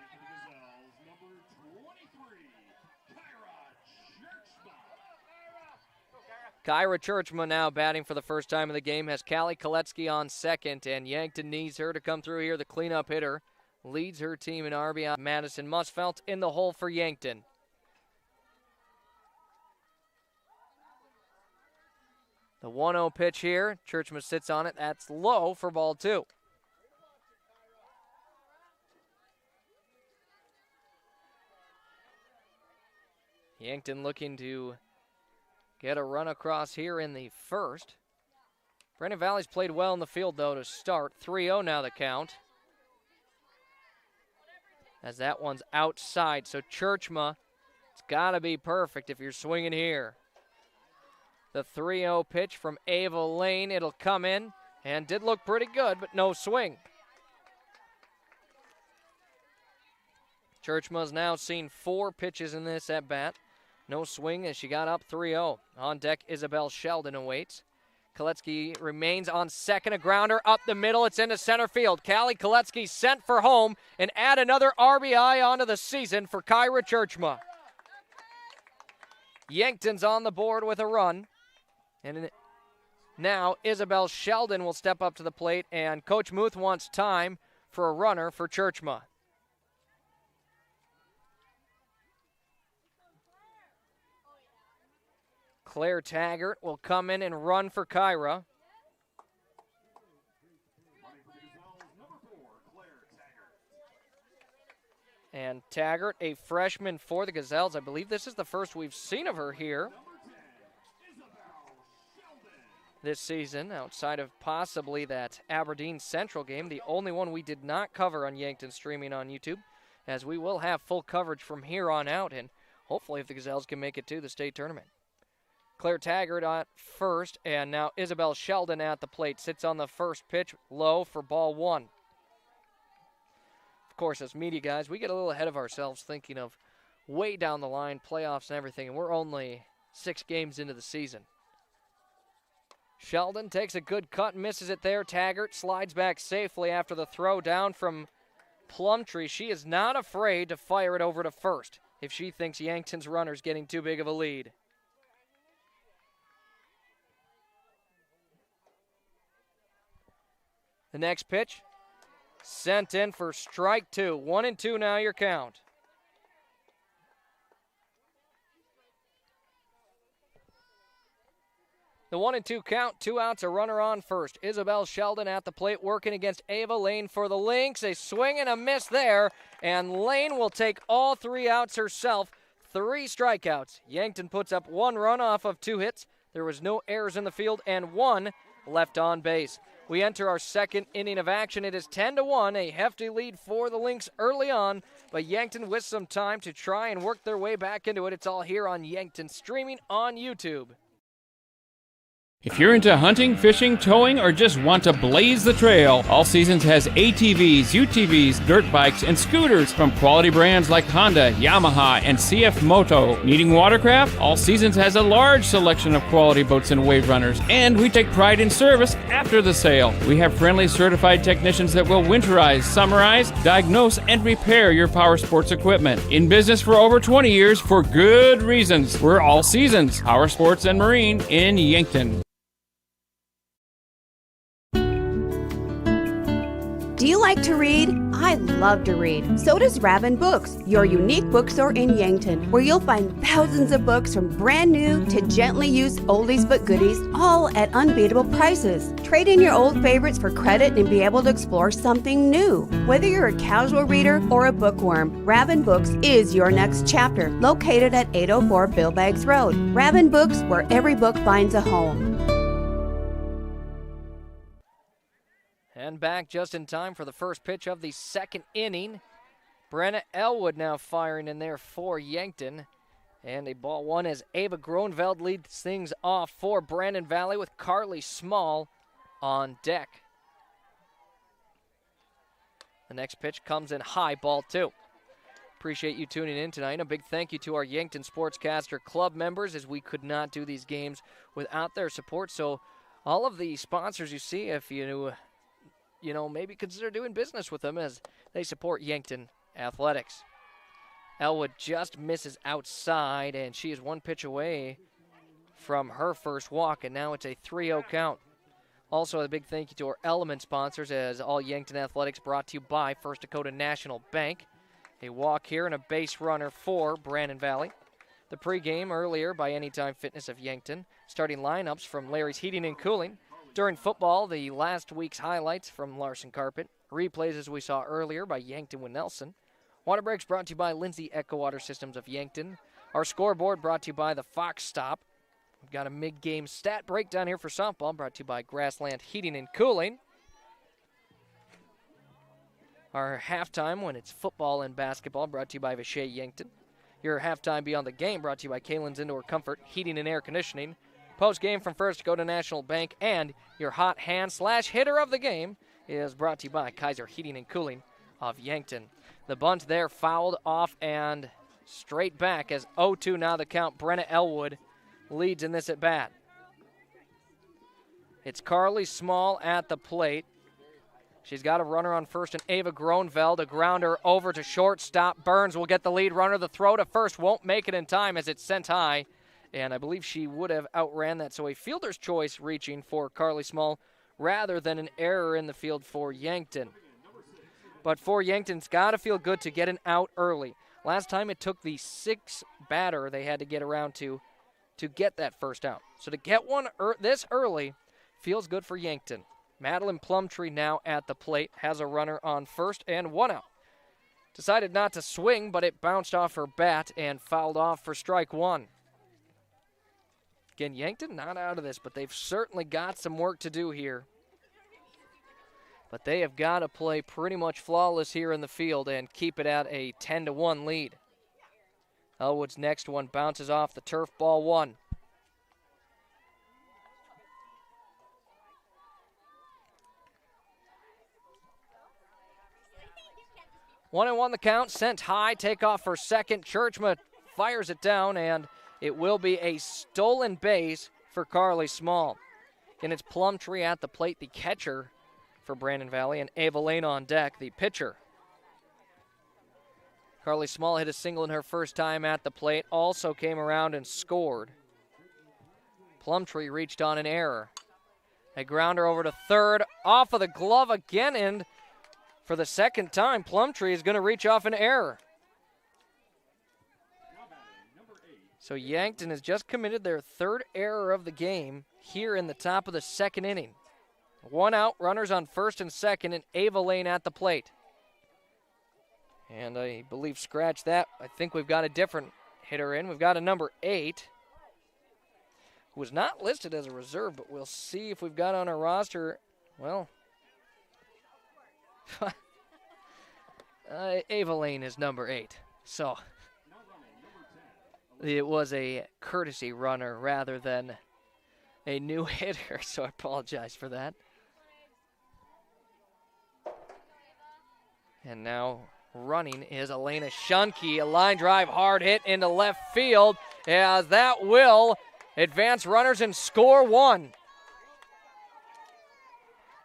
Kyra Churchma now batting for the first time of the game, has Callie Koletsky on second, and Yankton needs her to come through here. The cleanup hitter leads her team in RBI. Madison Musfelt in the hole for Yankton. The 1-0 pitch here. Churchma sits on it. That's low for ball 2. Yankton looking to get a run across here in the first. Brandon Valley's played well in the field, though, to start. 3-0 now the count. As that one's outside, so Churchma, it's got to be perfect if you're swinging here. The 3-0 pitch from Ava Lane. It'll come in and did look pretty good, but no swing. Churchma's now seen 4 pitches in this at bat. No swing as she got up 3-0. On deck, Isabel Sheldon awaits. Koletsky remains on second. A grounder up the middle. It's into center field. Callie Koletsky sent for home and add another RBI onto the season for Kyra Churchma. Yankton's on the board with a run. And now Isabel Sheldon will step up to the plate, and Coach Muth wants time for a runner for Churchma. Claire Taggart will come in and run for Kyra. And Taggart, a freshman for the Gazelles. I believe this is the first we've seen of her here this season, outside of possibly that Aberdeen Central game, the only one we did not cover on Yankton streaming on YouTube, as we will have full coverage from here on out, and hopefully if the Gazelles can make it to the state tournament. Claire Taggart at first, and now Isabel Sheldon at the plate. Sits on the first pitch, low for ball 1. Of course, as media guys, we get a little ahead of ourselves thinking of way down the line, playoffs and everything, and we're only 6 games into the season. Sheldon takes a good cut, misses it there. Taggart slides back safely after the throw down from Plumtree. She is not afraid to fire it over to first if she thinks Yankton's runner's getting too big of a lead. The next pitch, sent in for strike 2. 1-2 now your count. The 1-2 count, 2 outs, a runner on first. Isabel Sheldon at the plate working against Ava Lane for the Lynx. A swing and a miss there, and Lane will take all 3 outs herself. 3 strikeouts. Yankton puts up 1 run off of 2 hits. There was no errors in the field and 1 left on base. we enter our second inning of action. It is 10-1, a hefty lead for the Lynx early on, but Yankton with some time to try and work their way back into it. It's all here on Yankton, streaming on YouTube. If you're into hunting, fishing, towing, or just want to blaze the trail, All Seasons has ATVs, UTVs, dirt bikes, and scooters from quality brands like Honda, Yamaha, and CF Moto. Needing watercraft? All Seasons has a large selection of quality boats and wave runners, and we take pride in service after the sale. We have friendly certified technicians that will winterize, summarize, diagnose, and repair your power sports equipment. In business for over 20 years for good reasons. We're All Seasons, Power Sports and Marine in Yankton. Do you like to read? I love to read. So does Raven Books, your unique bookstore in Yankton, where you'll find thousands of books from brand new to gently used oldies but goodies, all at unbeatable prices. Trade in your old favorites for credit and be able to explore something new. Whether you're a casual reader or a bookworm, Raven Books is your next chapter, located at 804 Bill Baggs Road. Raven Books, where every book finds a home. And back just in time for the first pitch of the second inning. Brenna Elwood now firing in there for Yankton. And a ball one as Ava Gronveld leads things off for Brandon Valley with Carly Small on deck. The next pitch comes in high, ball two. Appreciate you tuning in tonight. A big thank you to our Yankton Sportscaster Club members, as we could not do these games without their support. So all of the sponsors you see, if you know, maybe consider doing business with them, as they support Yankton athletics. Elwood just misses outside, and she is one pitch away from her first walk, and now it's a 3-0 count. Also, a big thank you to our Element sponsors, as all Yankton athletics brought to you by First Dakota National Bank. A walk here and a base runner for Brandon Valley. The pregame earlier by Anytime Fitness of Yankton. Starting lineups from Larry's Heating and Cooling. During football, the last week's highlights from Larson Carpet. Replays, as we saw earlier, by Yankton with Nelson. Water breaks brought to you by Lindsay Echo Water Systems of Yankton. Our scoreboard brought to you by the Fox Stop. We've got a mid-game stat breakdown here for softball, brought to you by Grassland Heating and Cooling. Our halftime, when it's football and basketball, brought to you by Vichy Yankton. Your halftime beyond the game, brought to you by Kalen's Indoor Comfort Heating and Air Conditioning. Post-game from First Dakota National Bank, and your hot hand/hitter of the game is brought to you by Kaiser Heating and Cooling of Yankton. The bunt there fouled off and straight back as 0-2 now the count. Brenna Elwood leads in this at bat. It's Carly Small at the plate. She's got a runner on first, and Ava Gronveld, a grounder over to shortstop. Burns will get the lead runner. The throw to first won't make it in time as it's sent high. And I believe she would have outran that. So a fielder's choice reaching for Carly Small rather than an error in the field for Yankton. But for Yankton, it's got to feel good to get an out early. Last time it took the 6th batter they had to get around to get that first out. So to get one this early feels good for Yankton. Madeline Plumtree now at the plate, has a runner on first and one out. Decided not to swing, but it bounced off her bat and fouled off for strike one. Again, Yankton not out of this, but they've certainly got some work to do here. But they have got to play pretty much flawless here in the field and keep it at a 10-1 lead. Elwood's next one bounces off the turf, ball one. One and one the count, sent high, takeoff for second. Churchma fires it down, and it will be a stolen base for Carly Small. And it's Plumtree at the plate, the catcher for Brandon Valley, and Ava Lane on deck, the pitcher. Carly Small hit a single in her first time at the plate, also came around and scored. Plumtree reached on an error. A grounder over to third, off of the glove again, and for the second time, Plumtree is going to reach off an error. So Yankton has just committed their third error of the game here in the top of the second inning. One out, runners on first and second, and Ava Lane at the plate. And I believe, scratch that, I think we've got a different hitter in. We've got a number 8, who was not listed as a reserve, but we'll see if we've got on our roster Well, Ava Lane is number 8. So it was a courtesy runner rather than a new hitter, so I apologize for that. And now running is Elena Shunke. A line drive hard hit into left field, as that will advance runners and score one.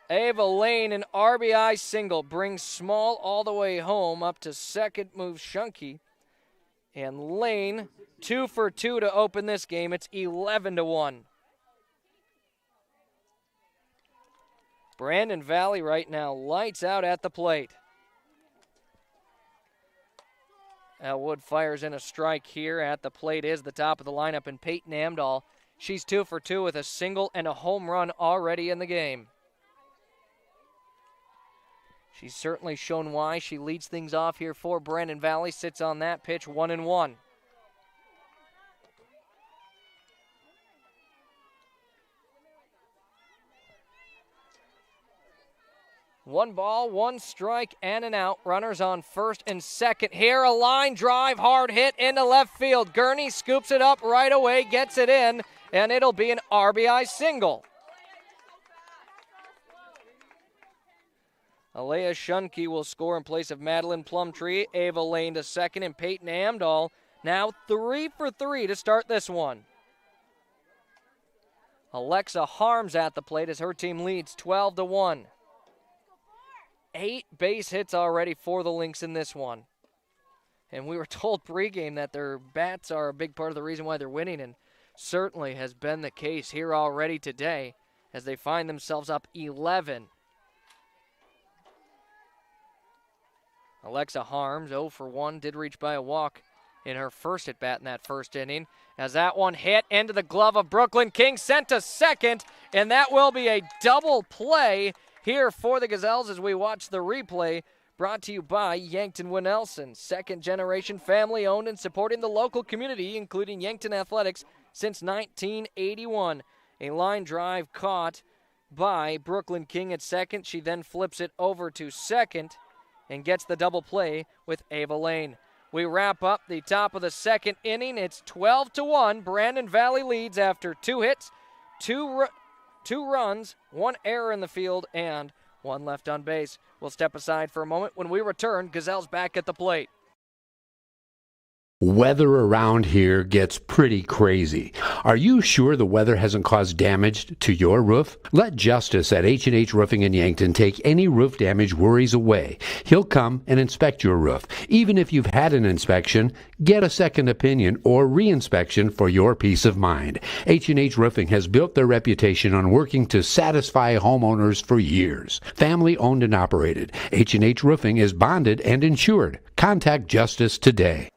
Ava Lane, an RBI single, brings Small all the way home. Up to second moves Shunke. And Lane, 2 for 2 to open this game. It's 11-1. Brandon Valley right now lights out at the plate. Wood fires in a strike here. At the plate is the top of the lineup, and Peyton Amdahl. She's 2 for 2 with a single and a home run already in the game. She's certainly shown why. She leads things off here for Brandon Valley. Sits on that pitch, 1-1. One ball, one strike, and an out. Runners on first and second. Here a line drive, hard hit into left field. Gurney scoops it up right away, gets it in, and it'll be an RBI single. Alea Shunke will score in place of Madeline Plumtree. Ava Lane to second, and Peyton Amdahl now 3 for 3 to start this one. Alexa Harms at the plate as her team leads 12-1. 8 base hits already for the Lynx in this one. And we were told pregame that their bats are a big part of the reason why they're winning, and certainly has been the case here already today as they find themselves up 11. Alexa Harms, 0 for 1, did reach by a walk in her first at bat in that first inning. As that one hit into the glove of Brooklyn King, sent to second, and that will be a double play here for the Gazelles as we watch the replay, brought to you by Yankton Winnelson, second-generation family-owned and supporting the local community, including Yankton Athletics, since 1981. A line drive caught by Brooklyn King at second. She then flips it over to second and gets the double play with Ava Lane. We wrap up the top of the second inning. It's 12-1. Brandon Valley leads after 2 hits, 2 runs, 1 error in the field, and 1 left on base. We'll step aside for a moment. When we return, Gazelles back at the plate. Weather around here gets pretty crazy. Are you sure the weather hasn't caused damage to your roof? Let Justice at H&H Roofing in Yankton take any roof damage worries away. He'll come and inspect your roof. Even if you've had an inspection, get a second opinion or re-inspection for your peace of mind. H&H Roofing has built their reputation on working to satisfy homeowners for years. Family owned and operated, H&H Roofing is bonded and insured. Contact Justice today.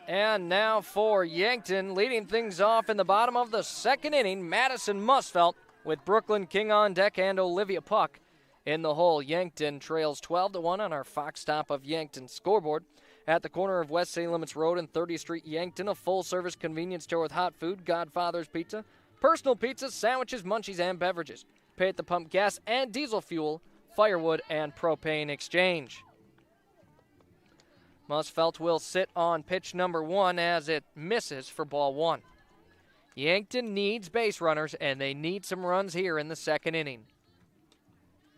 And now for Yankton, leading things off in the bottom of the second inning, Madison Musfelt with Brooklyn King on deck and Olivia Puck in the hole. Yankton trails 12-1 on our Fox Stop of Yankton scoreboard. At the corner of West City Limits Road and 30th Street, Yankton, a full-service convenience store with hot food, Godfather's Pizza, personal pizzas, sandwiches, munchies, and beverages. Pay at the pump gas and diesel fuel, firewood, and propane exchange. Musfelt will sit on pitch number 1 as it misses for ball 1. Yankton needs base runners, and they need some runs here in the second inning.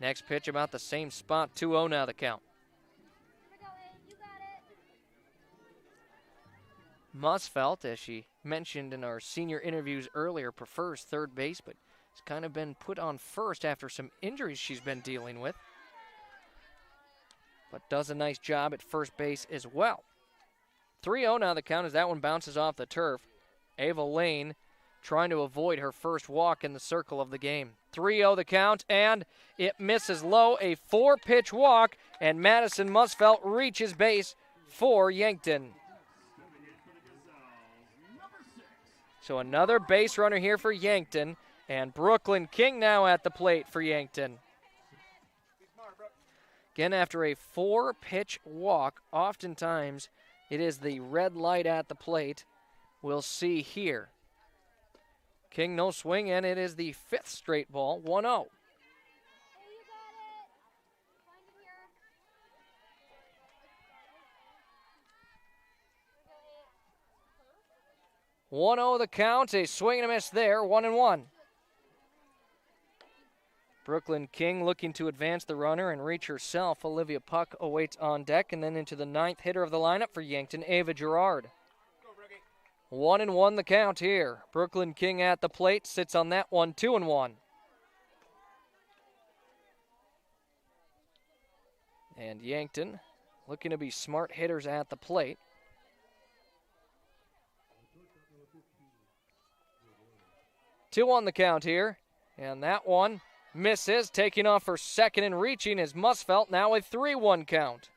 Next pitch about the same spot, 2-0 now the count. Musfelt, as she mentioned in our senior interviews earlier, prefers third base, but has kind of been put on first after some injuries she's been dealing with. But does a nice job at first base as well. 3-0 now the count as that one bounces off the turf. Ava Lane trying to avoid her first walk in the circle of the game. 3-0 the count, and it misses low. A 4-pitch walk, and Madison Musfelt reaches base for Yankton. So another base runner here for Yankton, and Brooklyn King now at the plate for Yankton. Again, after a 4-pitch walk, oftentimes it is the red light at the plate we'll see here. King no swing, and it is the 5th straight ball, 1-0. The count, a swing and a miss there, 1-1. Brooklyn King looking to advance the runner and reach herself. Olivia Puck awaits on deck, and then into the 9th hitter of the lineup for Yankton, Ava Gerard. 1-1 the count here. Brooklyn King at the plate, sits on that one, 2-1. And Yankton looking to be smart hitters at the plate. 2-1 the count here, and that one misses. Taking off for second and reaching is Musfelt, now a 3-1 count.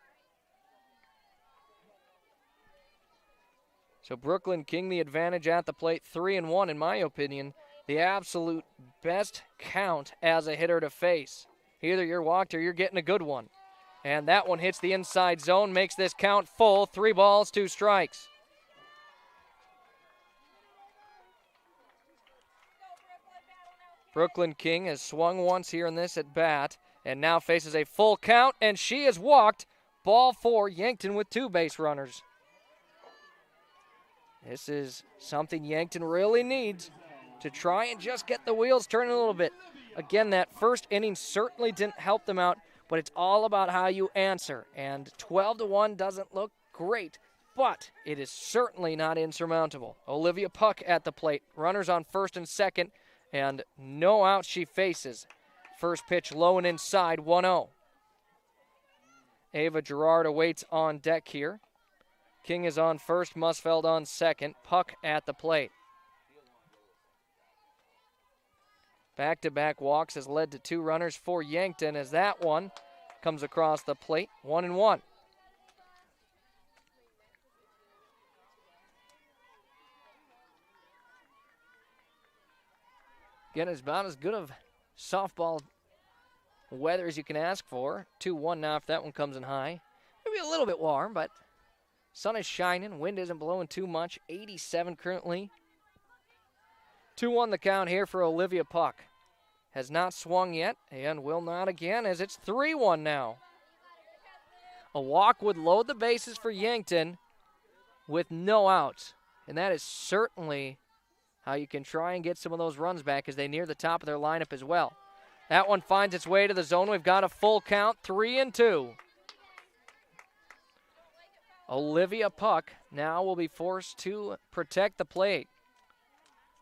So Brooklyn King the advantage at the plate, 3-1 in my opinion. The absolute best count as a hitter to face. Either you're walked or you're getting a good one. And that one hits the inside zone, makes this count full. 3 balls, 2 strikes. Brooklyn King has swung once here in this at bat and now faces a full count, and she is walked. Ball 4, Yankton with 2 base runners. This is something Yankton really needs to try and just get the wheels turning a little bit. Again, that first inning certainly didn't help them out, but it's all about how you answer. And 12-1 doesn't look great, but it is certainly not insurmountable. Olivia Puck at the plate. Runners on first and second, and no out she faces. First pitch low and inside, 1-0. Ava Gerard awaits on deck here. King is on first, Musfeld on second. Puck at the plate. Back-to-back walks has led to 2 runners for Yankton as that one comes across the plate, 1-1. Again, it's about as good of softball weather as you can ask for. 2-1 now if that one comes in high. Maybe a little bit warm, but sun is shining. Wind isn't blowing too much. 87 currently. 2-1 the count here for Olivia Puck. Has not swung yet and will not again as it's 3-1 now. A walk would load the bases for Yankton with no outs. And that is certainly how you can try and get some of those runs back as they near the top of their lineup as well. That one finds its way to the zone. We've got a full count, 3-2. Olivia Puck now will be forced to protect the plate.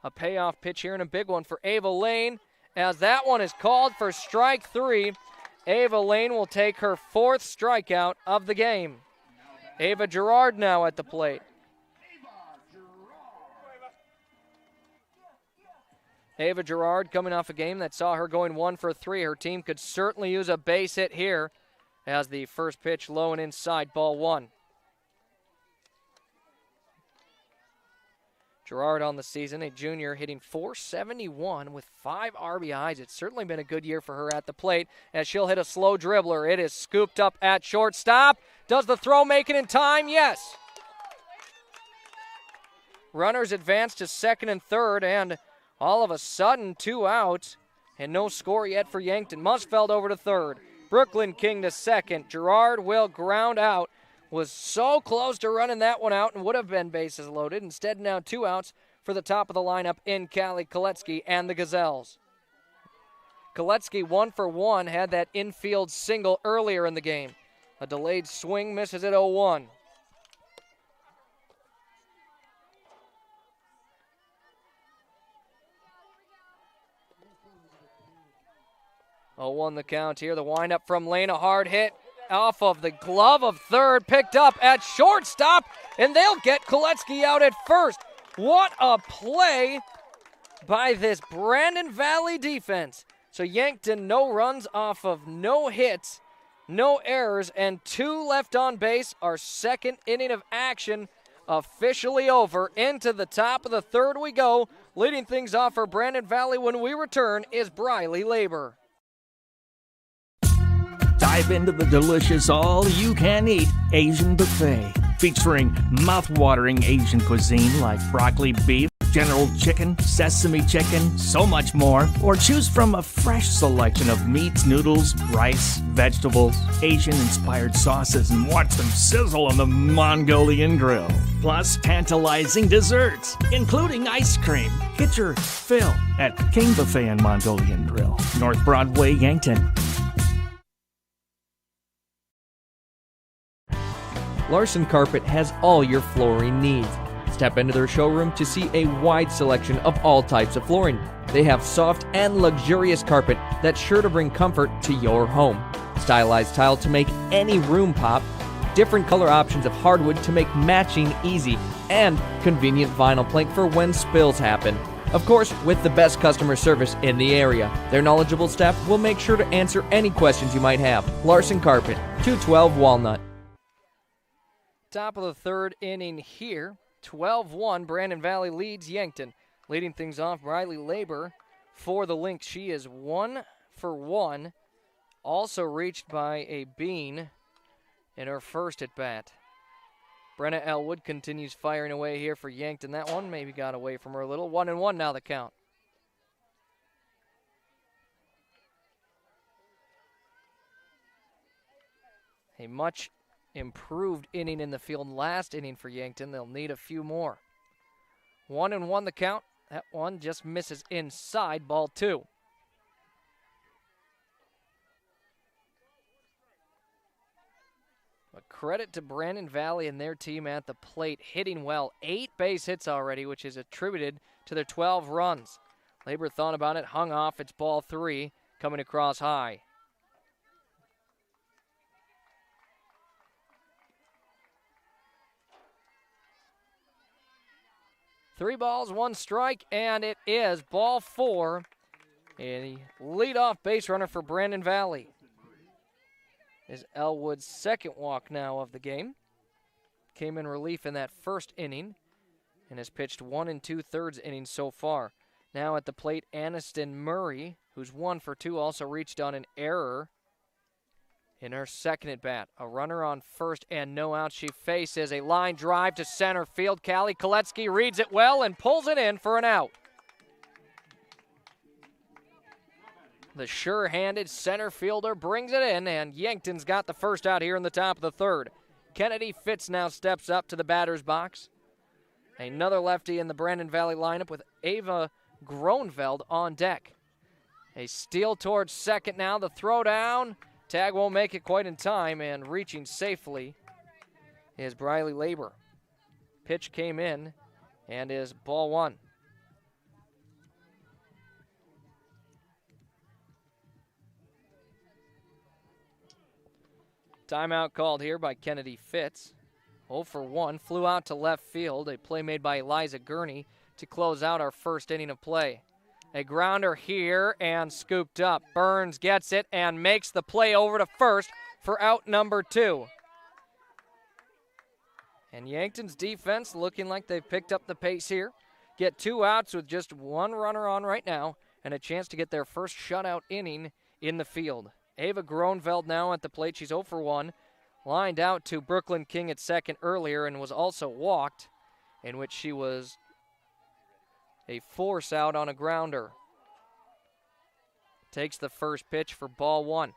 A payoff pitch here and a big one for Ava Lane as that one is called for strike 3. Ava Lane will take her 4th strikeout of the game. Ava Gerard now at the plate. Ava Gerard coming off a game that saw her going 1 for 3. Her team could certainly use a base hit here as the first pitch low and inside, ball 1. Gerard on the season, a junior, hitting .471 with 5 RBIs. It's certainly been a good year for her at the plate as she'll hit a slow dribbler. It is scooped up at shortstop. Does the throw make it in time? Yes. Runners advance to second and third, and all of a sudden 2 outs and no score yet for Yankton. Musfeld over to third. Brooklyn King to second. Gerard will ground out. Was so close to running that one out and would have been bases loaded. Instead, now 2 outs for the top of the lineup in Callie Koletsky and the Gazelles. Koletsky 1 for 1, had that infield single earlier in the game. A delayed swing misses at 0-1. The count here. The windup from Lane, a hard hit off of the glove of third, picked up at shortstop, and they'll get Koletsky out at first. What a play by this Brandon Valley defense. So Yankton, no runs off of no hits, no errors, and 2 left on base. Our second inning of action officially over. Into the top of the third we go. Leading things off for Brandon Valley when we return is Briley Labor. Dive into the delicious all-you-can-eat Asian buffet, featuring mouth-watering Asian cuisine like broccoli beef, General Chicken, Sesame Chicken, so much more. Or choose from a fresh selection of meats, noodles, rice, vegetables, Asian-inspired sauces, and watch them sizzle on the Mongolian grill. Plus tantalizing desserts, including ice cream. Get your fill at King Buffet and Mongolian Grill, North Broadway, Yankton. Larson Carpet has all your flooring needs. Step into their showroom to see a wide selection of all types of flooring. They have soft and luxurious carpet that's sure to bring comfort to your home. Stylized tile to make any room pop. Different color options of hardwood to make matching easy. And convenient vinyl plank for when spills happen. Of course, with the best customer service in the area. Their knowledgeable staff will make sure to answer any questions you might have. Larson Carpet, 212 Walnut. Top of the third inning here. 12-1, Brandon Valley leads Yankton. Leading things off, Briley Labor for the Lynx. She is 1 for 1. Also reached by a bean in her first at bat. Brenna Elwood continues firing away here for Yankton. That one maybe got away from her a little. 1-1 now the count. A much improved inning in the field last inning for Yankton. They'll need a few more. 1-1 the count. That one just misses inside, ball 2. But credit to Brandon Valley and their team at the plate, hitting well. 8 base hits already, which is attributed to their 12 runs. Labor thought about it, hung off. It's ball 3, coming across high. Three balls, 1 strike, and it is ball 4. A leadoff base runner for Brandon Valley. Is Elwood's second walk now of the game. Came in relief in that first inning and has pitched 1 2/3 innings so far. Now at the plate, Aniston Murray, who's 1 for 2, also reached on an error in her second at bat. A runner on first and no out. She faces a line drive to center field. Callie Koletsky reads it well and pulls it in for an out. The sure-handed center fielder brings it in, and Yankton's got the first out here in the top of the third. Kennedy Fitz now steps up to the batter's box. Another lefty in the Brandon Valley lineup with Ava Gronveld on deck. A steal towards second now. The throw down. Tag won't make it quite in time, and reaching safely is Briley Labor. Pitch came in and is ball 1. Timeout called here by Kennedy Fitz. 0 for 1, flew out to left field. A play made by Eliza Gurney to close out our first inning of play. A grounder here and scooped up. Burns gets it and makes the play over to first for out number 2. And Yankton's defense looking like they've picked up the pace here. Get 2 outs with just 1 runner on right now and a chance to get their first shutout inning in the field. Ava Gronveld now at the plate. She's 0 for 1. Lined out to Brooklyn King at second earlier and was also walked, in which she was a force out on a grounder. Takes the first pitch for ball 1.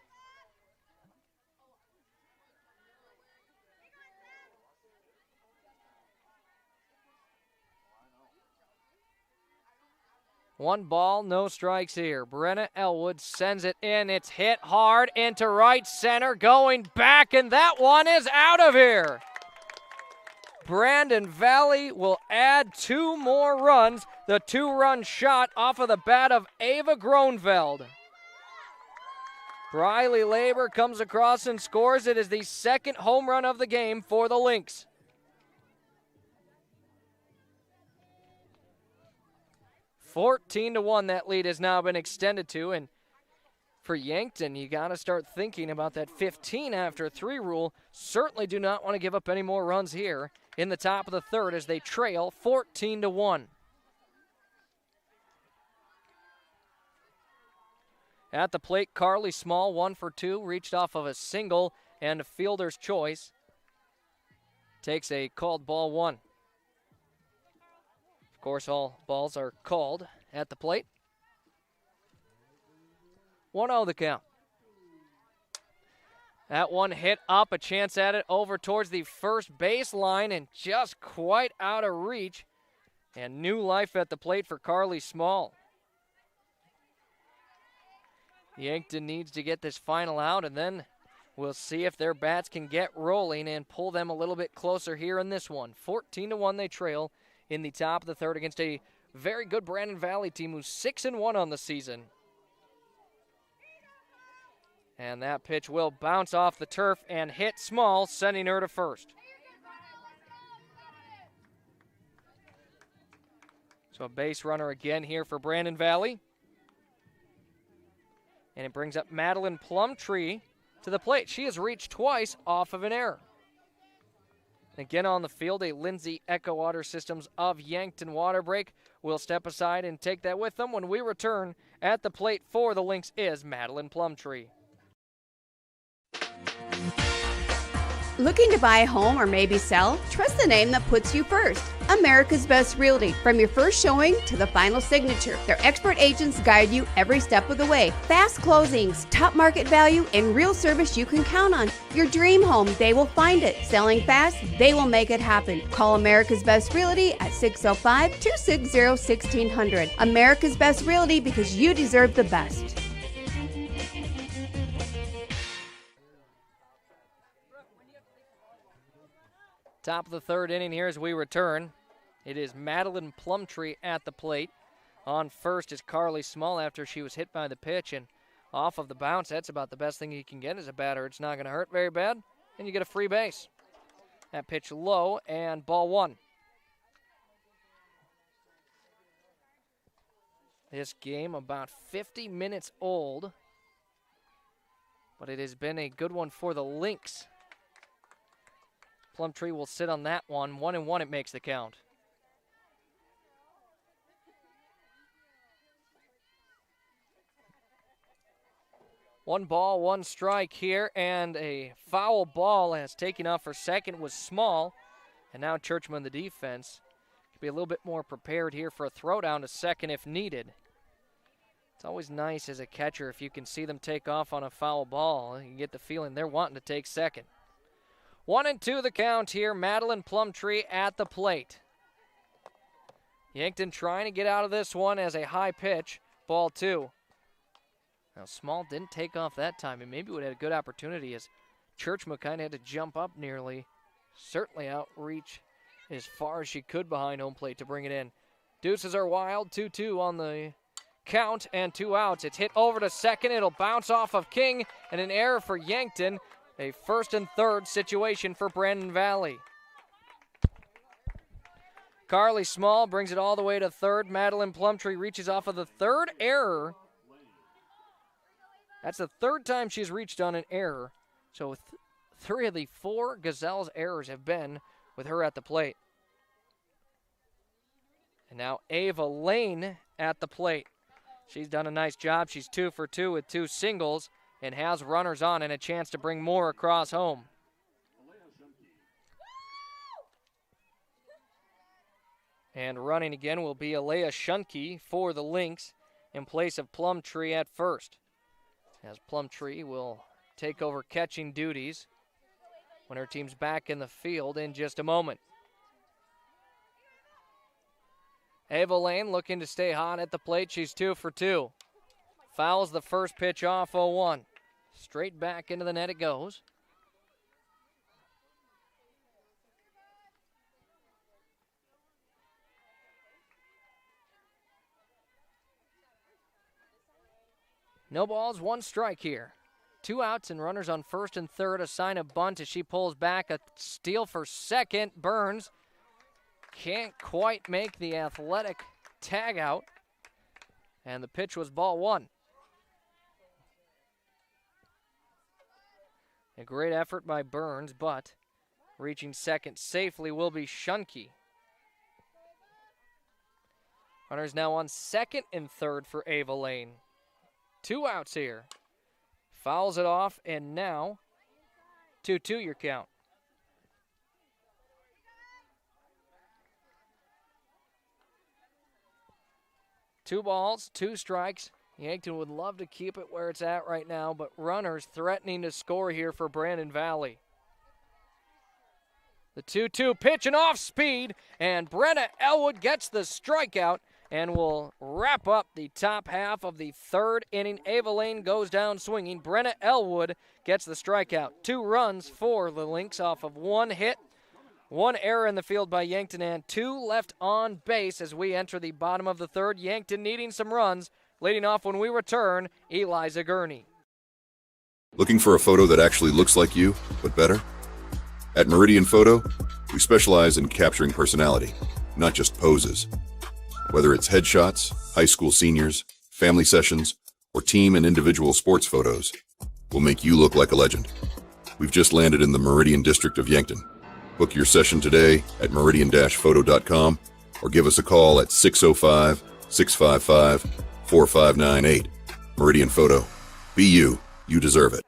One ball, no strikes here. Brenna Elwood sends it in. It's hit hard into right center, going back, and that one is out of here. Brandon Valley will add 2 more runs. The 2-run shot off of the bat of Ava Gronveld. Briley Labor comes across and scores. It is the second home run of the game for the Lynx. (14-1) that lead has now been extended to, and for Yankton, you got to start thinking about that 15 after 3 rule. Certainly do not want to give up any more runs here in the top of the third as they trail 14-1. At the plate, Carly Small, 1 for 2, reached off of a single and a fielder's choice. Takes a called ball 1. Of course, all balls are called at the plate. 1-0 the count. That one hit up, a chance at it over towards the first baseline and just quite out of reach. And new life at the plate for Carly Small. Yankton needs to get this final out, and then we'll see if their bats can get rolling and pull them a little bit closer here in this one. 14-1 they trail in the top of the third against a very good Brandon Valley team who's 6-1 on the season. And that pitch will bounce off the turf and hit Small, sending her to first. So a base runner again here for Brandon Valley. And it brings up Madeline Plumtree to the plate. She has reached twice off of an error. Again on the field, a Lindsay Echo Water Systems of Yankton water break. We'll step aside and take that with them when we return. At the plate for the Lynx is Madeline Plumtree. Looking to buy a home or maybe sell? Trust the name that puts you first. America's Best Realty. From your first showing to the final signature, their expert agents guide you every step of the way. Fast closings, top market value, and real service you can count on. Your dream home, they will find it. Selling fast, they will make it happen. Call America's Best Realty at 605-260-1600. America's Best Realty, because you deserve the best. Top of the third inning here as we return. It is Madeline Plumtree at the plate. On first is Carly Small after she was hit by the pitch, and off of the bounce, that's about the best thing you can get as a batter. It's not going to hurt very bad, and you get a free base. That pitch low, and ball one. This game about 50 minutes old, but it has been a good one for the Lynx. Plumtree will sit on that one. 1-1 it makes the count. One ball, one strike here, and a foul ball has taken off for second was Small, and now Churchman, the defense, could be a little bit more prepared here for a throw down to second if needed. It's always nice as a catcher if you can see them take off on a foul ball. You get the feeling they're wanting to take second. 1-2 the count here. Madeline Plumtree at the plate. Yankton trying to get out of this one as a high pitch. Ball two. Now Small didn't take off that time, and maybe would have had a good opportunity as Churchman kind of had to jump up nearly. Certainly outreach as far as she could behind home plate to bring it in. Deuces are wild. 2-2 on the count and 2 outs. It's hit over to second. It'll bounce off of King, and an error for Yankton. A first and third situation for Brandon Valley. Carly Small brings it all the way to third. Madeline Plumtree reaches off of the third error. That's the third time she's reached on an error. So 3 of the 4 Gazelles errors have been with her at the plate. And now Ava Lane at the plate. She's done a nice job. She's 2 for 2 with 2 singles. And has runners on and a chance to bring more across home. And running again will be Alea Shunke for the Lynx in place of Plumtree at first. As Plumtree will take over catching duties when her team's back in the field in just a moment. Ava Lane looking to stay hot at the plate. She's 2 for 2. Fouls the first pitch off 0-1. Straight back into the net it goes. No balls, 1 strike here. 2 outs and runners on first and third. A sign of bunt as she pulls back. A steal for second. Burns can't quite make the athletic tag out. And the pitch was ball 1. A great effort by Burns, but reaching second safely will be Shunke. Runners now on second and third for Ava Lane. 2 outs here. Fouls it off, and now 2-2 your count. 2 balls, 2 strikes. Yankton would love to keep it where it's at right now, but runners threatening to score here for Brandon Valley. The 2-2 pitch and off speed, and Brenna Elwood gets the strikeout and will wrap up the top half of the 3rd inning. Ava Lane goes down swinging. Brenna Elwood gets the strikeout. 2 runs for the Lynx off of 1 hit, 1 error in the field by Yankton, and 2 left on base as we enter the bottom of the 3rd. Yankton needing some runs. Leading off when we return, Eliza Gurney. Looking for a photo that actually looks like you, but better? At Meridian Photo, we specialize in capturing personality, not just poses. Whether it's headshots, high school seniors, family sessions, or team and individual sports photos, we'll make you look like a legend. We've just landed in the Meridian district of Yankton. Book your session today at meridian-photo.com or give us a call at 605-655-4598. Meridian Photo. Be you. You deserve it.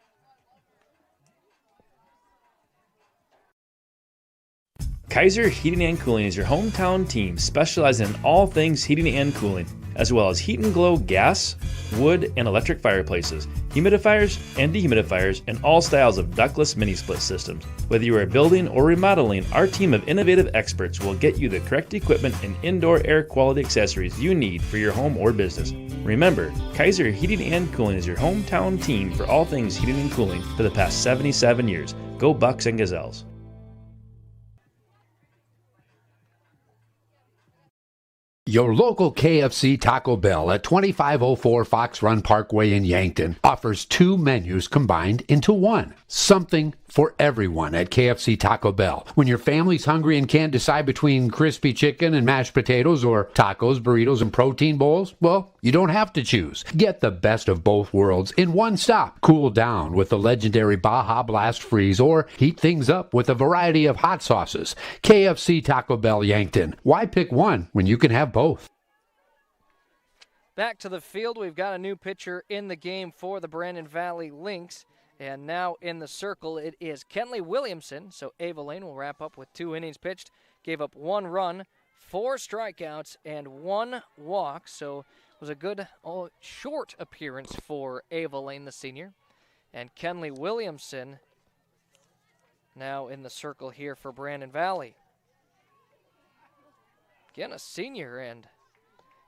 Kaiser Heating and Cooling is your hometown team specializing in all things heating and cooling, as well as heat and glow gas, wood, and electric fireplaces, humidifiers and dehumidifiers, and all styles of ductless mini-split systems. Whether you are building or remodeling, our team of innovative experts will get you the correct equipment and indoor air quality accessories you need for your home or business. Remember, Kaiser Heating and Cooling is your hometown team for all things heating and cooling for the past 77 years. Go Bucks and Gazelles. Your local KFC Taco Bell at 2504 Fox Run Parkway in Yankton offers 2 menus combined into one. Something for everyone at KFC Taco Bell. When your family's hungry and can't decide between crispy chicken and mashed potatoes or tacos, burritos, and protein bowls, well, you don't have to choose. Get the best of both worlds in one stop. Cool down with the legendary Baja Blast Freeze or heat things up with a variety of hot sauces. KFC Taco Bell Yankton. Why pick one when you can have both? Back to the field, we've got a new pitcher in the game for the Brandon Valley Lynx. And now in the circle, it is Kenley Williamson. So Ava Lane will wrap up with 2 innings pitched. Gave up 1 run, 4 strikeouts, and 1 walk. So it was a good short appearance for Ava Lane, the senior. And Kenley Williamson now in the circle here for Brandon Valley. Again, a senior, and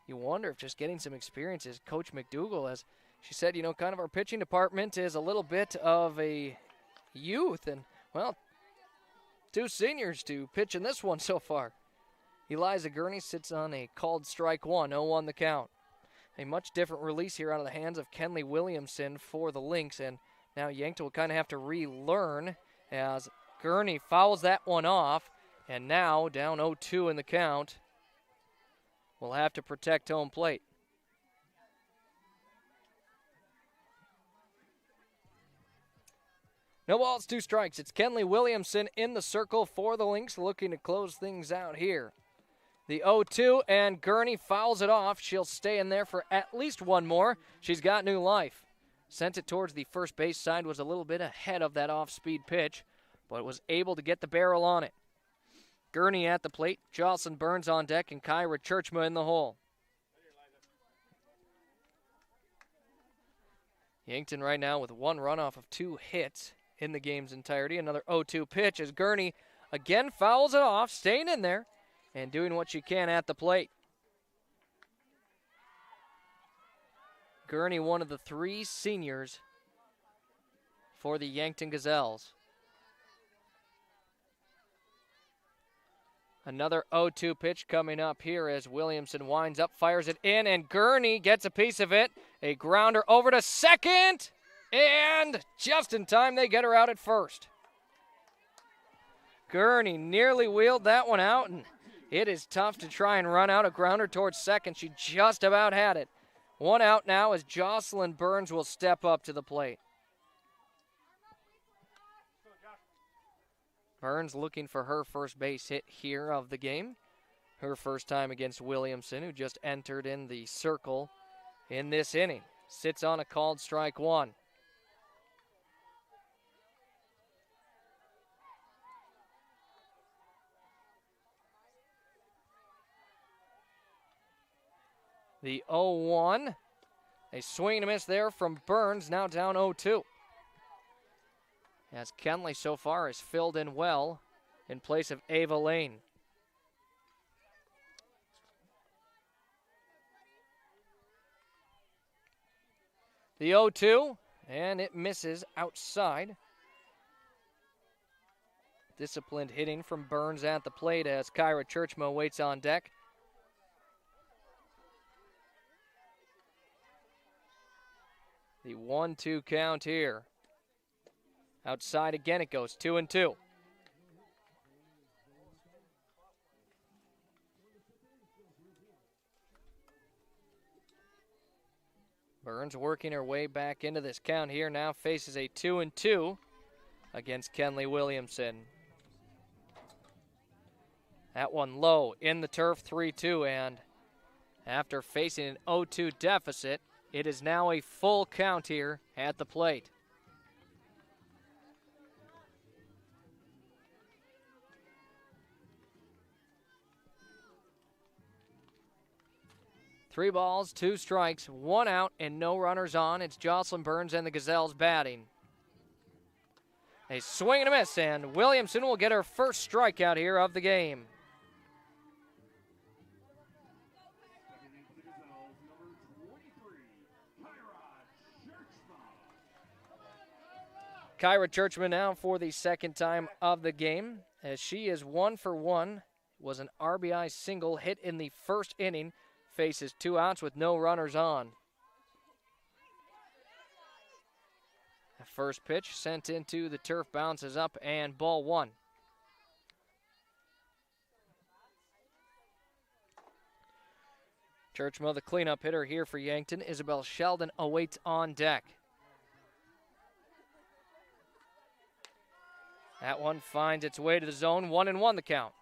you wonder if just getting some experience is Coach McDougall, as she said, you know, kind of our pitching department is a little bit of a youth. And, well, 2 seniors to pitch in this one so far. Eliza Gurney sits on a called strike 1, 0-1 the count. A much different release here out of the hands of Kenley Williamson for the Lynx. And now Yankton will kind of have to relearn as Gurney fouls that one off. And now down 0-2 in the count. Will have to protect home plate. No balls, 2 strikes. It's Kenley Williamson in the circle for the Lynx, looking to close things out here. The 0-2, and Gurney fouls it off. She'll stay in there for at least 1 more. She's got new life. Sent it towards the first base side, was a little bit ahead of that off-speed pitch, but was able to get the barrel on it. Gurney at the plate, Jocelyn Burns on deck, and Kyra Churchma in the hole. Yankton right now with 1 run off of 2 hits in the game's entirety. Another 0-2 pitch as Gurney again fouls it off, staying in there and doing what she can at the plate. Gurney, one of the 3 seniors for the Yankton Gazelles. Another 0-2 pitch coming up here as Williamson winds up, fires it in, and Gurney gets a piece of it. A grounder over to second, and just in time they get her out at first. Gurney nearly wheeled that one out, and it is tough to try and run out a grounder towards second. She just about had it. 1 out now as Jocelyn Burns will step up to the plate. Burns looking for her first base hit here of the game. Her first time against Williamson, who just entered in the circle in this inning. Sits on a called strike 1. The 0-1. A swing and a miss there from Burns, now down 0-2. As Kenley so far has filled in well in place of Ava Lane. The 0-2, and it misses outside. Disciplined hitting from Burns at the plate as Kyra Churchma waits on deck. The 1-2 count here. Outside again it goes, 2-2. Burns working her way back into this count here, now faces a 2-2 against Kenley Williamson. That one low in the turf, 3-2, and after facing an 0-2 deficit, it is now a full count here at the plate. Three balls, two strikes, one out, and no runners on. It's Jocelyn Burns and the Gazelles batting. A swing and a miss, and Williamson will get her first strikeout here of the game. Kyra Churchman now for the second time of the game, as she is 1 for 1. Was an RBI single hit in the first inning. Faces two outs with no runners on. The first pitch sent into the turf, bounces up, and ball one. Churchma, the cleanup hitter here for Yankton. Isabel Sheldon awaits on deck. That one finds its way to the zone. 1-1 the count.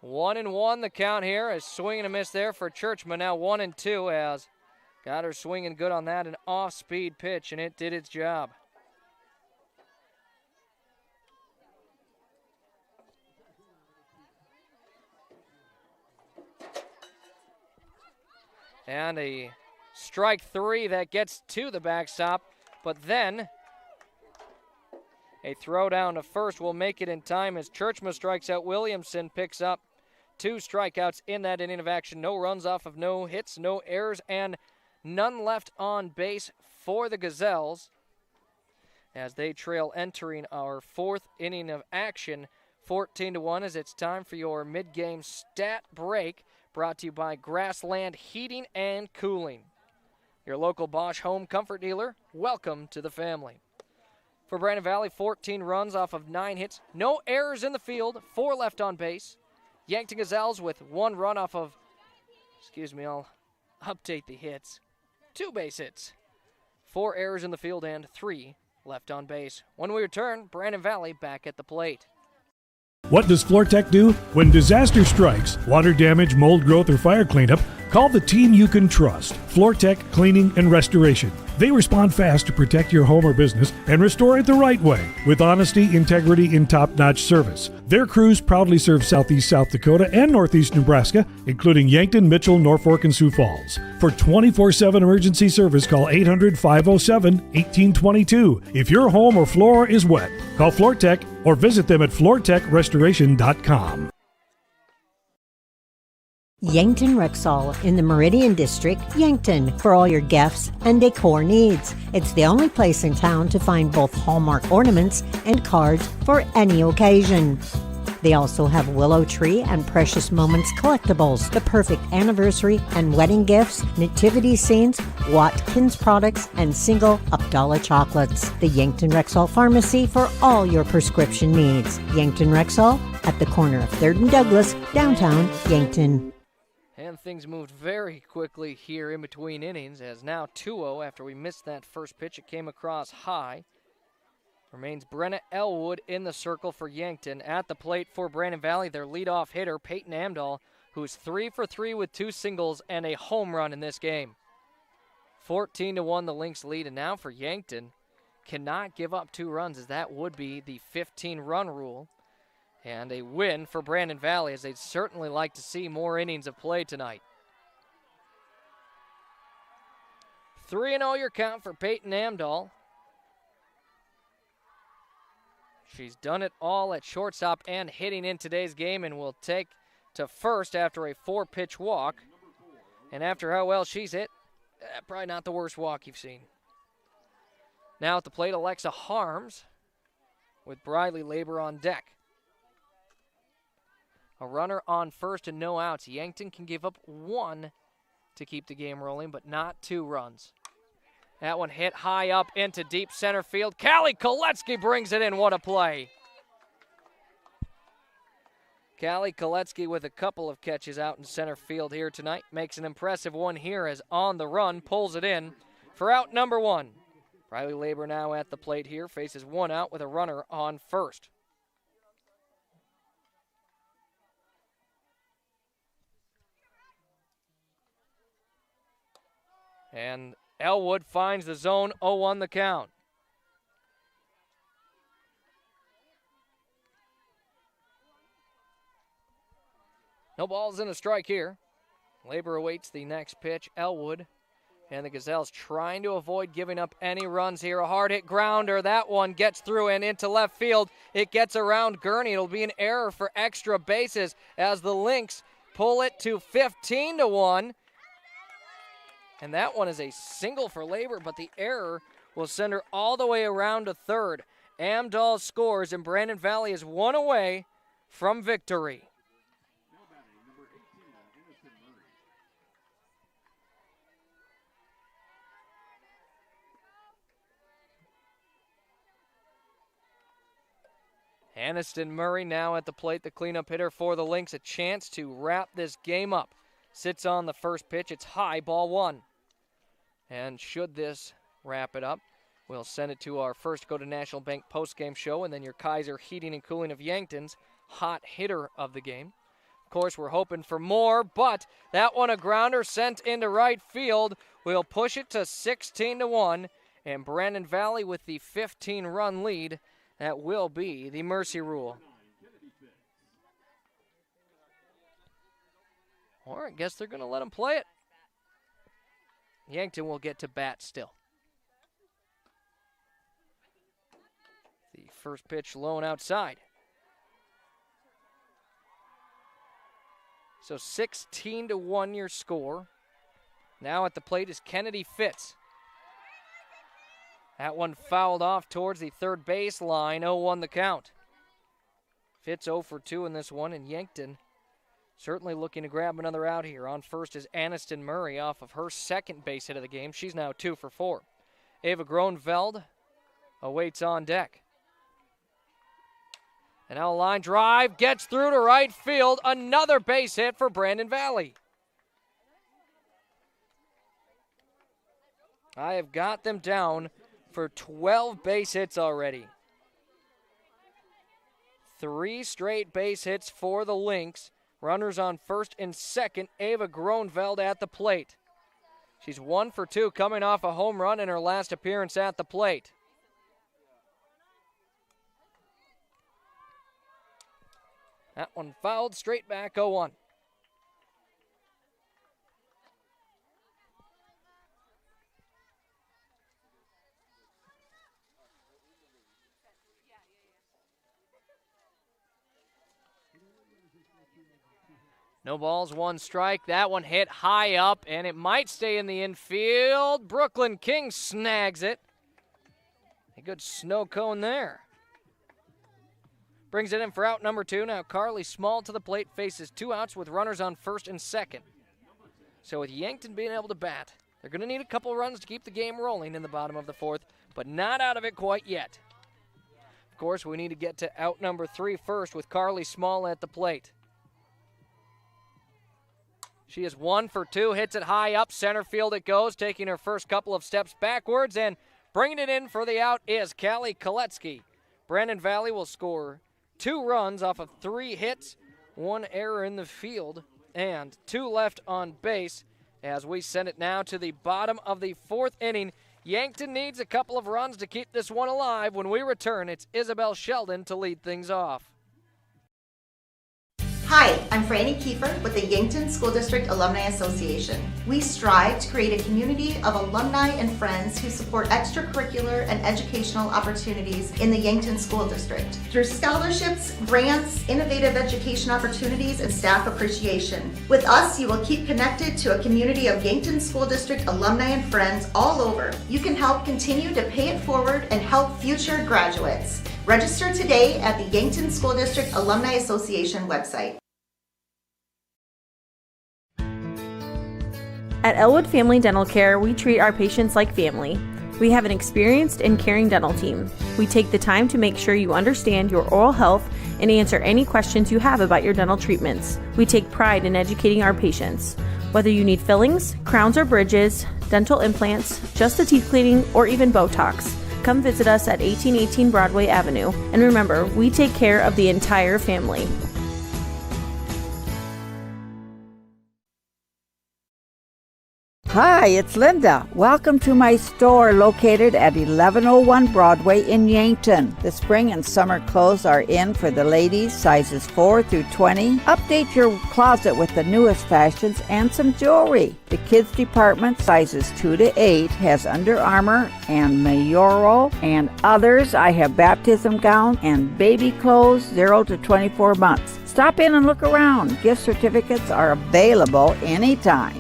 One and one the count here. A swing and a miss there for Churchman. Now 1-2 as got her swinging good on that. An off-speed pitch, and it did its job. And a strike three that gets to the backstop, but then a throw down to first will make it in time as Churchma strikes out. Williamson picks up two strikeouts in that inning of action. No runs off of no hits, no errors, and none left on base for the Gazelles as they trail entering our fourth inning of action. 14-1 as it's time for your mid-game stat break, brought to you by Grassland Heating and Cooling, your local Bosch home comfort dealer. Welcome to the family. For Brandon Valley, 14 runs off of 9 hits. No errors in the field, 4 left on base. Yankton Gazelles with 1 run off of, I'll update the hits. 2 base hits, 4 errors in the field, and 3 left on base. When we return, Brandon Valley back at the plate. What does FloorTech do? When disaster strikes, water damage, mold growth, or fire cleanup, call the team you can trust. FloorTech Cleaning and Restoration. They respond fast to protect your home or business and restore it the right way with honesty, integrity, and top-notch service. Their crews proudly serve Southeast South Dakota and Northeast Nebraska, including Yankton, Mitchell, Norfolk, and Sioux Falls. For 24/7 emergency service, call 800-507-1822. If your home or floor is wet, call FloorTech or visit them at floortechrestoration.com. Yankton Rexall in the Meridian District, Yankton, for all your gifts and decor needs. It's the only place in town to find both Hallmark ornaments and cards for any occasion. They also have Willow Tree and Precious Moments collectibles, the perfect anniversary and wedding gifts, nativity scenes, Watkins products, and single $1 chocolates. The Yankton Rexall Pharmacy for all your prescription needs. Yankton Rexall at the corner of 3rd and Douglas, downtown Yankton. And things moved very quickly here in between innings, as now 2-0 after we missed that first pitch. It came across high. Remains Brenna Elwood in the circle for Yankton. At the plate for Brandon Valley, their leadoff hitter, Peyton Amdahl, who's 3 for 3 with 2 singles and a home run in this game. 14-1 the Lynx lead, and now for Yankton, cannot give up 2 runs, as that would be the 15-run rule. And a win for Brandon Valley, as they'd certainly like to see more innings of play tonight. 3-0 your count for Peyton Amdahl. She's done it all at shortstop and hitting in today's game, and will take to first after a 4-pitch walk. And after how well she's hit, probably not the worst walk you've seen. Now at the plate, Alexa Harms with Briley Labor on deck. A runner on first and no outs. Yankton can give up 1 to keep the game rolling, but not 2 runs. That one hit high up into deep center field. Callie Koletsky brings it in. What a play. Callie Koletsky with a couple of catches out in center field here tonight. Makes an impressive one here as on the run, pulls it in for out number 1. Briley Labor now at the plate here, faces 1 out with a runner on first. And Elwood finds the zone, 0-1 the count. No balls in a strike here. Labor awaits the next pitch. Elwood and the Gazelles trying to avoid giving up any runs here. A hard hit grounder. That one gets through and into left field. It gets around Gurney. It'll be an error for extra bases as the Lynx pull it to 15-1. And that one is a single for Labor, but the error will send her all the way around to third. Amdahl scores, and Brandon Valley is 1 away from victory. Aniston Murray now at the plate, the cleanup hitter for the Lynx. A chance to wrap this game up. Sits on the first pitch. It's high, ball 1. And should this wrap it up, we'll send it to our first Go to National Bank postgame show, and then your Kaiser Heating and Cooling of Yankton's hot hitter of the game. Of course, we're hoping for more, but that one a grounder sent into right field. We'll push it to 16-1, and Brandon Valley with the 15-run lead. That will be the mercy rule. Or I guess they're going to let him play it. Yankton will get to bat still. The first pitch low and outside. So 16-1 your score. Now at the plate is Kennedy Fitz. That one fouled off towards the third base line, 0-1 the count. Fitz 0 for 2 in this one, and Yankton certainly looking to grab another out here. On first is Aniston Murray off of her second base hit of the game. She's now 2 for 4. Ava Gronveld awaits on deck. And now a line drive gets through to right field. Another base hit for Brandon Valley. I have got them down for 12 base hits already. 3 straight base hits for the Lynx. Runners on first and second. Ava Gronveld at the plate. She's 1 for 2 coming off a home run in her last appearance at the plate. That one fouled straight back, 0-1. No balls, 1 strike. That one hit high up, and it might stay in the infield. Brooklyn King snags it. A good snow cone there. Brings it in for out number 2. Now Carly Small to the plate, faces 2 outs with runners on first and second. So with Yankton being able to bat, they're going to need a couple runs to keep the game rolling in the bottom of the 4th, but not out of it quite yet. Of course, we need to get to out number 3 first with Carly Small at the plate. She is 1 for 2, hits it high up, center field it goes, taking her first couple of steps backwards, and bringing it in for the out is Callie Koletsky. Brandon Valley will score 2 runs off of 3 hits, 1 error in the field, and 2 left on base as we send it now to the bottom of the 4th inning. Yankton needs a couple of runs to keep this one alive. When we return, it's Isabel Sheldon to lead things off. Hi, I'm Franny Kiefer with the Yankton School District Alumni Association. We strive to create a community of alumni and friends who support extracurricular and educational opportunities in the Yankton School District through scholarships, grants, innovative education opportunities, and staff appreciation. With us, you will keep connected to a community of Yankton School District alumni and friends all over. You can help continue to pay it forward and help future graduates. Register today at the Yankton School District Alumni Association website. At Elwood Family Dental Care, we treat our patients like family. We have an experienced and caring dental team. We take the time to make sure you understand your oral health and answer any questions you have about your dental treatments. We take pride in educating our patients. Whether you need fillings, crowns or bridges, dental implants, just a teeth cleaning, or even Botox, come visit us at 1818 Broadway Avenue. And remember, we take care of the entire family. Hi, it's Linda. Welcome to my store located at 1101 Broadway in Yankton. The spring and summer clothes are in for the ladies, sizes 4 through 20. Update your closet with the newest fashions and some jewelry. The kids department, sizes 2 to 8, has Under Armour and Mayoro and others. I have baptism gowns and baby clothes 0 to 24 months. Stop in and look around. Gift certificates are available anytime.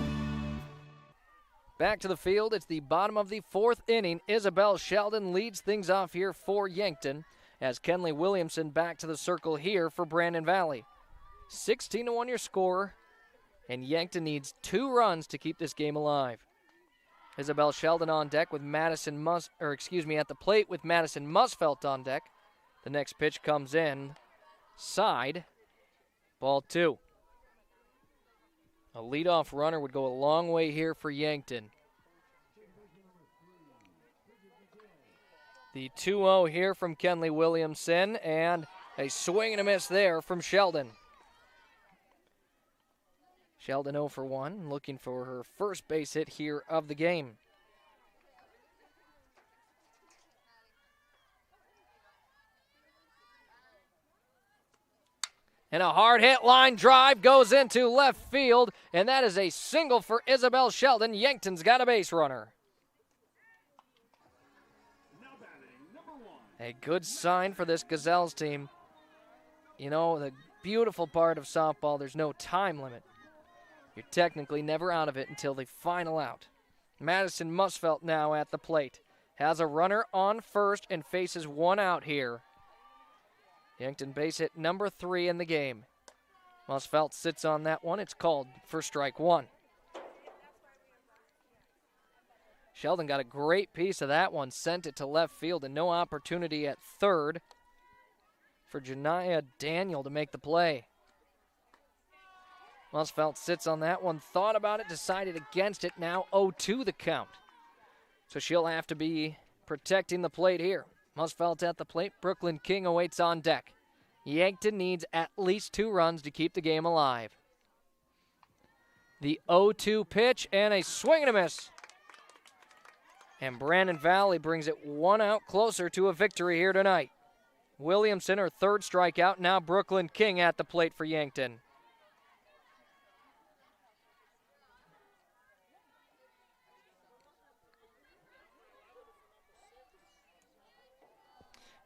Back to the field, it's the bottom of the 4th inning. Isabel Sheldon leads things off here for Yankton as Kenley Williamson back to the circle here for Brandon Valley. 16-1 your score, and Yankton needs 2 runs to keep this game alive. Isabel Sheldon on deck with at the plate with Madison Musfelt on deck. The next pitch comes in, side, ball 2. A leadoff runner would go a long way here for Yankton. The 2-0 here from Kenley Williamson, and a swing and a miss there from Sheldon. Sheldon 0 for 1, looking for her first base hit here of the game. And a hard hit line drive goes into left field, and that is a single for Isabel Sheldon. Yankton's got a base runner. A good sign for this Gazelles team. You know, the beautiful part of softball, there's no time limit. You're technically never out of it until the final out. Madison Musfelt now at the plate. Has a runner on first and faces 1 out here. Yankton base hit number 3 in the game. Musfelt sits on that one. It's called for strike 1. Sheldon got a great piece of that one, sent it to left field, and no opportunity at third for Janiyah Daniel to make the play. Musfelt sits on that one, thought about it, decided against it. Now 0-2 the count. So she'll have to be protecting the plate here. Musfelt at the plate. Brooklyn King awaits on deck. Yankton needs at least 2 runs to keep the game alive. The 0-2 pitch and a swing and a miss. And Brandon Valley brings it 1 out closer to a victory here tonight. Williamson, her 3rd strikeout. Now Brooklyn King at the plate for Yankton.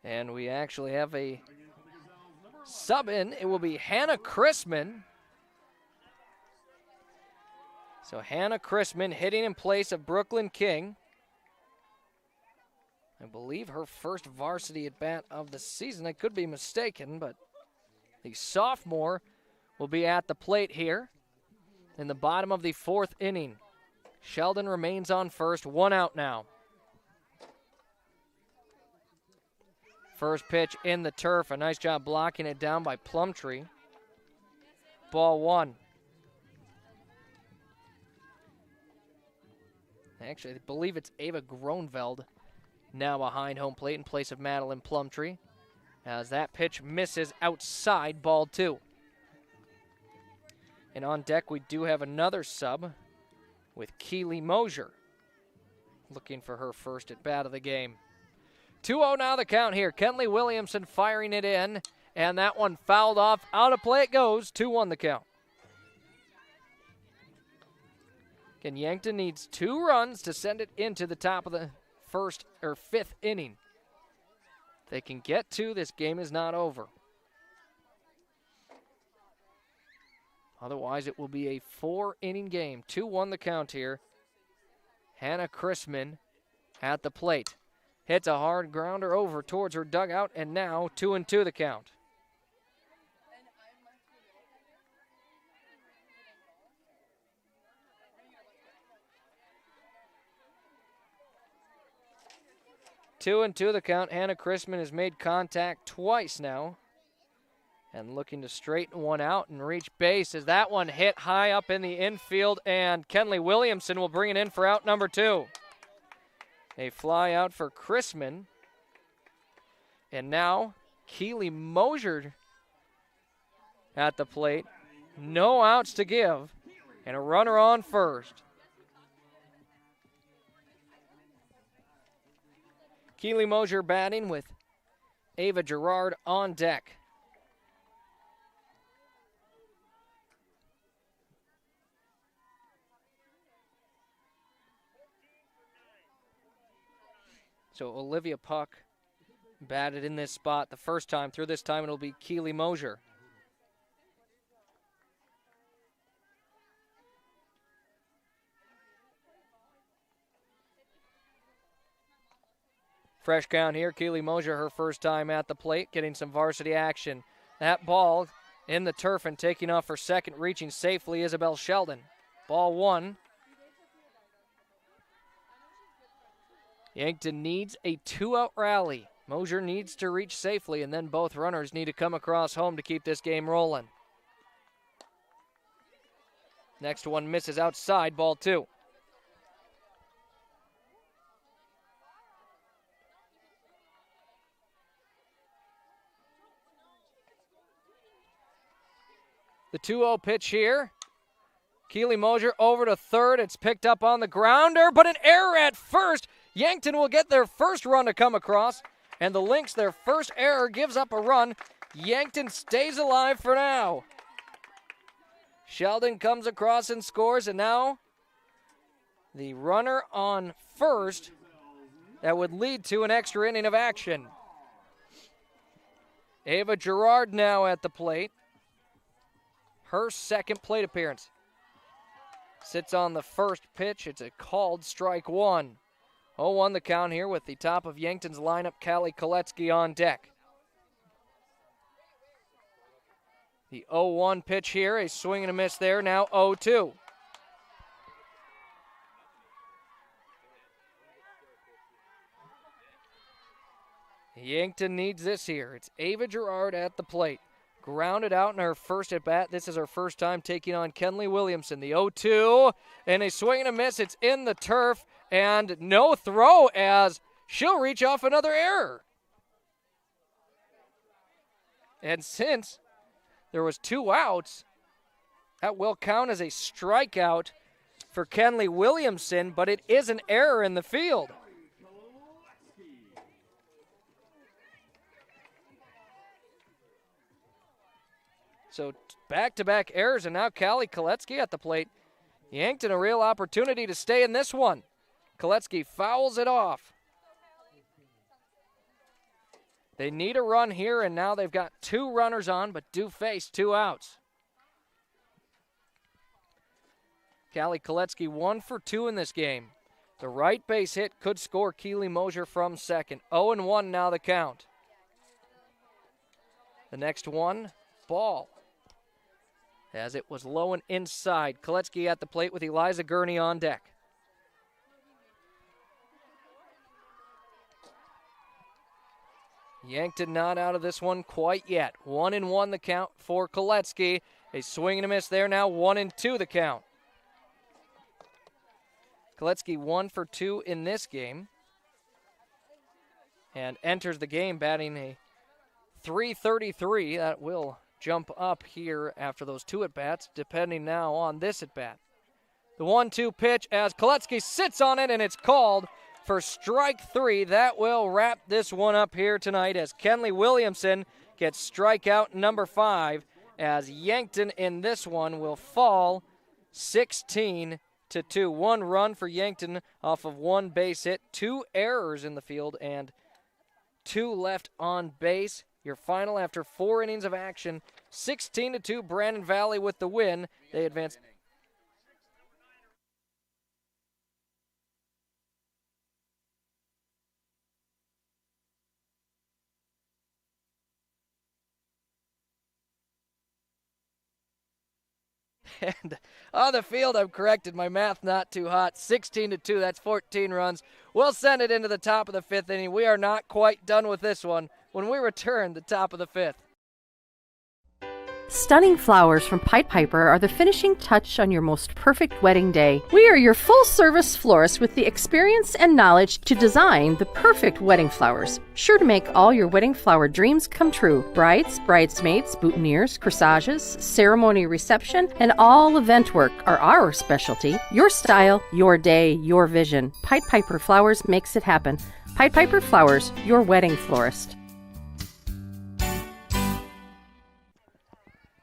And we actually have a sub in. It will be Hannah Chrisman. So Hannah Chrisman hitting in place of Brooklyn King. I believe her first varsity at bat of the season. I could be mistaken, but the sophomore will be at the plate here in the bottom of the 4th inning. Sheldon remains on first, 1 out now. First pitch in the turf. A nice job blocking it down by Plumtree. Ball 1. Actually, I believe it's Ava Gronveld now behind home plate in place of Madeline Plumtree. As that pitch misses outside, ball 2. And on deck, we do have another sub. with Keely Mosier looking for her first at bat of the game. 2-0 now the count here. Kenley Williamson firing it in, and that one fouled off. Out of play it goes. 2-1 the count. Again, Yankton needs 2 runs to send it into the top of the fifth inning. If they can get 2, this game is not over. Otherwise, it will be a 4-inning game. 2-1 the count here. Hannah Chrisman at the plate. Hits a hard grounder over towards her dugout, and now 2-2 the count. Two and two the count. Hannah Chrisman has made contact twice now. And looking to straighten one out and reach base as that one hit high up in the infield, and Kenley Williamson will bring it in for out number 2. A fly out for Chrisman. And now Keely Mosier at the plate. No outs to give, and a runner on first. Keely Mosier batting with Ava Gerard on deck. So Olivia Puck batted in this spot the first time. Through this time, it'll be Keely Mosier. Fresh count here. Keely Mosier, her first time at the plate, getting some varsity action. That ball in the turf and taking off for second, reaching safely, Isabel Sheldon. Ball 1. Yankton needs a 2-out rally. Mosier needs to reach safely, and then both runners need to come across home to keep this game rolling. Next one misses outside, ball 2. The 2-0 pitch here. Keely Mosier over to third. It's picked up on the grounder, but an error at first. Yankton will get their first run to come across, and the Lynx, their first error, gives up a run. Yankton stays alive for now. Sheldon comes across and scores, and now the runner on first that would lead to an extra inning of action. Ava Gerard now at the plate. Her second plate appearance. Sits on the first pitch. It's a called strike 1. 0-1 the count here with the top of Yankton's lineup, Callie Koletsky on deck. The 0-1 pitch here, a swing and a miss there, now 0-2. Yankton needs this here. It's Ava Gerard at the plate. Grounded out in her first at bat. This is her first time taking on Kenley Williamson. The 0-2 and a swing and a miss. It's in the turf and no throw as she'll reach off another error. And since there was 2 outs, that will count as a strikeout for Kenley Williamson, but it is an error in the field. So back-to-back errors, and now Callie Koletsky at the plate. Yankton a real opportunity to stay in this one. Koletsky fouls it off. They need a run here, and now they've got 2 runners on, but do face 2 outs. Callie Koletsky 1 for 2 in this game. The right base hit could score Keely Mosier from second. 0-1 now the count. The next one, ball. As it was low and inside. Koletsky at the plate with Eliza Gurney on deck. Yankton not out of this one quite yet. 1-1 the count for Koletsky. A swing and a miss there now. 1-2 the count. Koletsky 1 for 2 in this game. And enters the game batting a .333. That will jump up here after those 2 at-bats, depending now on this at-bat. The 1-2 pitch as Koletsky sits on it, and it's called for strike 3. That will wrap this one up here tonight as Kenley Williamson gets strikeout number 5, as Yankton in this one will fall 16-2. 1 run for Yankton off of 1 base hit, 2 errors in the field, and 2 left on base. Your final after 4 innings of action, 16-2, Brandon Valley with the win. They advance. And on the field, I'm corrected. My math not too hot. 16-2, that's 14 runs. We'll send it into the top of the 5th inning. We are not quite done with this one when we return the top of the 5th. Stunning flowers from Pied Piper are the finishing touch on your most perfect wedding day. We are your full-service florist with the experience and knowledge to design the perfect wedding flowers, sure to make all your wedding flower dreams come true. Brides, bridesmaids, boutonnieres, corsages, ceremony reception, and all event work are our specialty. Your style, your day, your vision. Pied Piper Flowers makes it happen. Pied Piper Flowers, your wedding florist.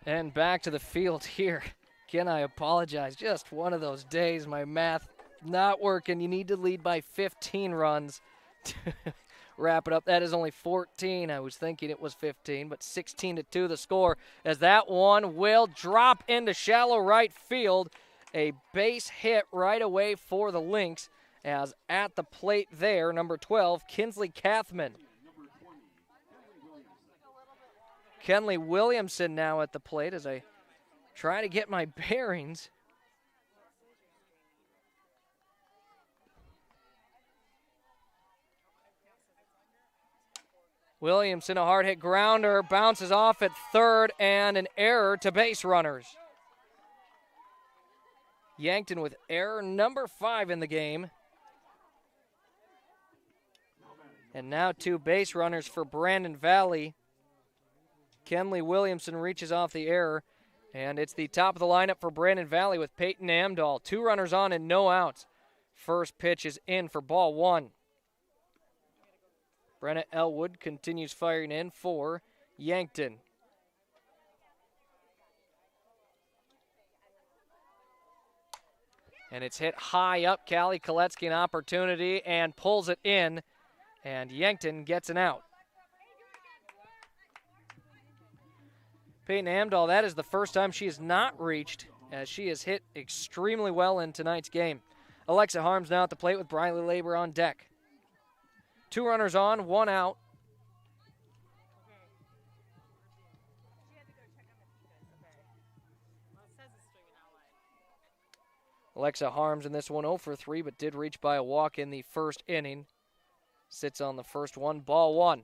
And back to the field here. Again, I apologize. Just one of those days. My math not working. You need to lead by 15 runs to wrap it up. That is only 14. I was thinking it was 15, but 16-2 the score, as that one will drop into shallow right field. A base hit right away for the Lynx, as at the plate there, number 12, Kinsley Kathman. Kenley Williamson now at the plate as I try to get my bearings. Williamson, a hard hit grounder, bounces off at third, and an error to base runners. Yankton with error number 5 in the game. And now 2 base runners for Brandon Valley. Kenley Williamson reaches off the error, and it's the top of the lineup for Brandon Valley with Peyton Amdahl. 2 runners on and no outs. First pitch is in for ball 1. Brenna Elwood continues firing in for Yankton. And it's hit high up. Callie Koletsky an opportunity and pulls it in, and Yankton gets an out. Peyton Amdahl, that is the first time she has not reached, as she has hit extremely well in tonight's game. Alexa Harms now at the plate with Briley Labor on deck. 2 runners on, 1 out. Alexa Harms in this one 0 for 3, but did reach by a walk in the first inning. Sits on the first one, ball 1.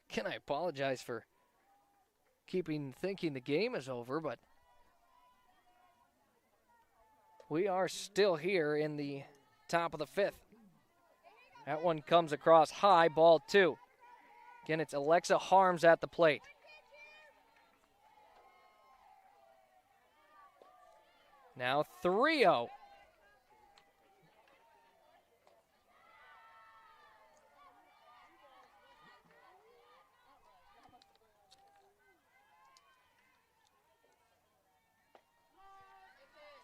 Again, I apologize for thinking the game is over, but we are still here in the top of the 5th. That one comes across high, ball 2. Again, it's Alexa Harms at the plate. Now 3-0.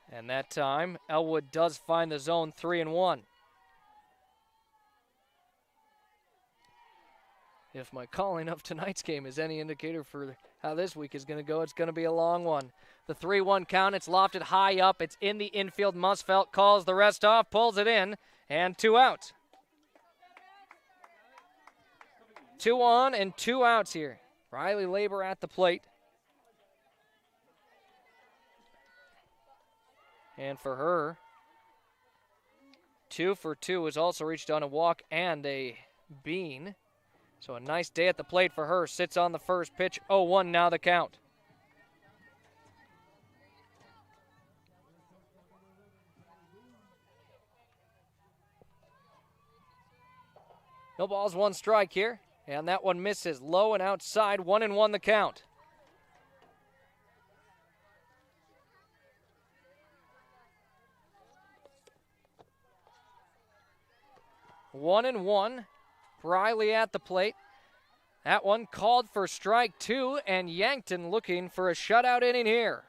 And that time, Elwood does find the zone 3-1. If my calling of tonight's game is any indicator for how this week is going to go, it's going to be a long one. The 3-1 count, it's lofted high up. It's in the infield. Musfeldt calls the rest off, pulls it in, and 2 outs. 2 on and 2 outs here. Riley Labor at the plate. And for her, 2 for 2 has also reached on a walk and a bean. So a nice day at the plate for her. Sits on the first pitch, 0-1 now the count. No balls, 1 strike here. And that one misses low and outside, 1-1 the count. 1-1. Briley at the plate. That one called for strike 2, and Yankton looking for a shutout inning here.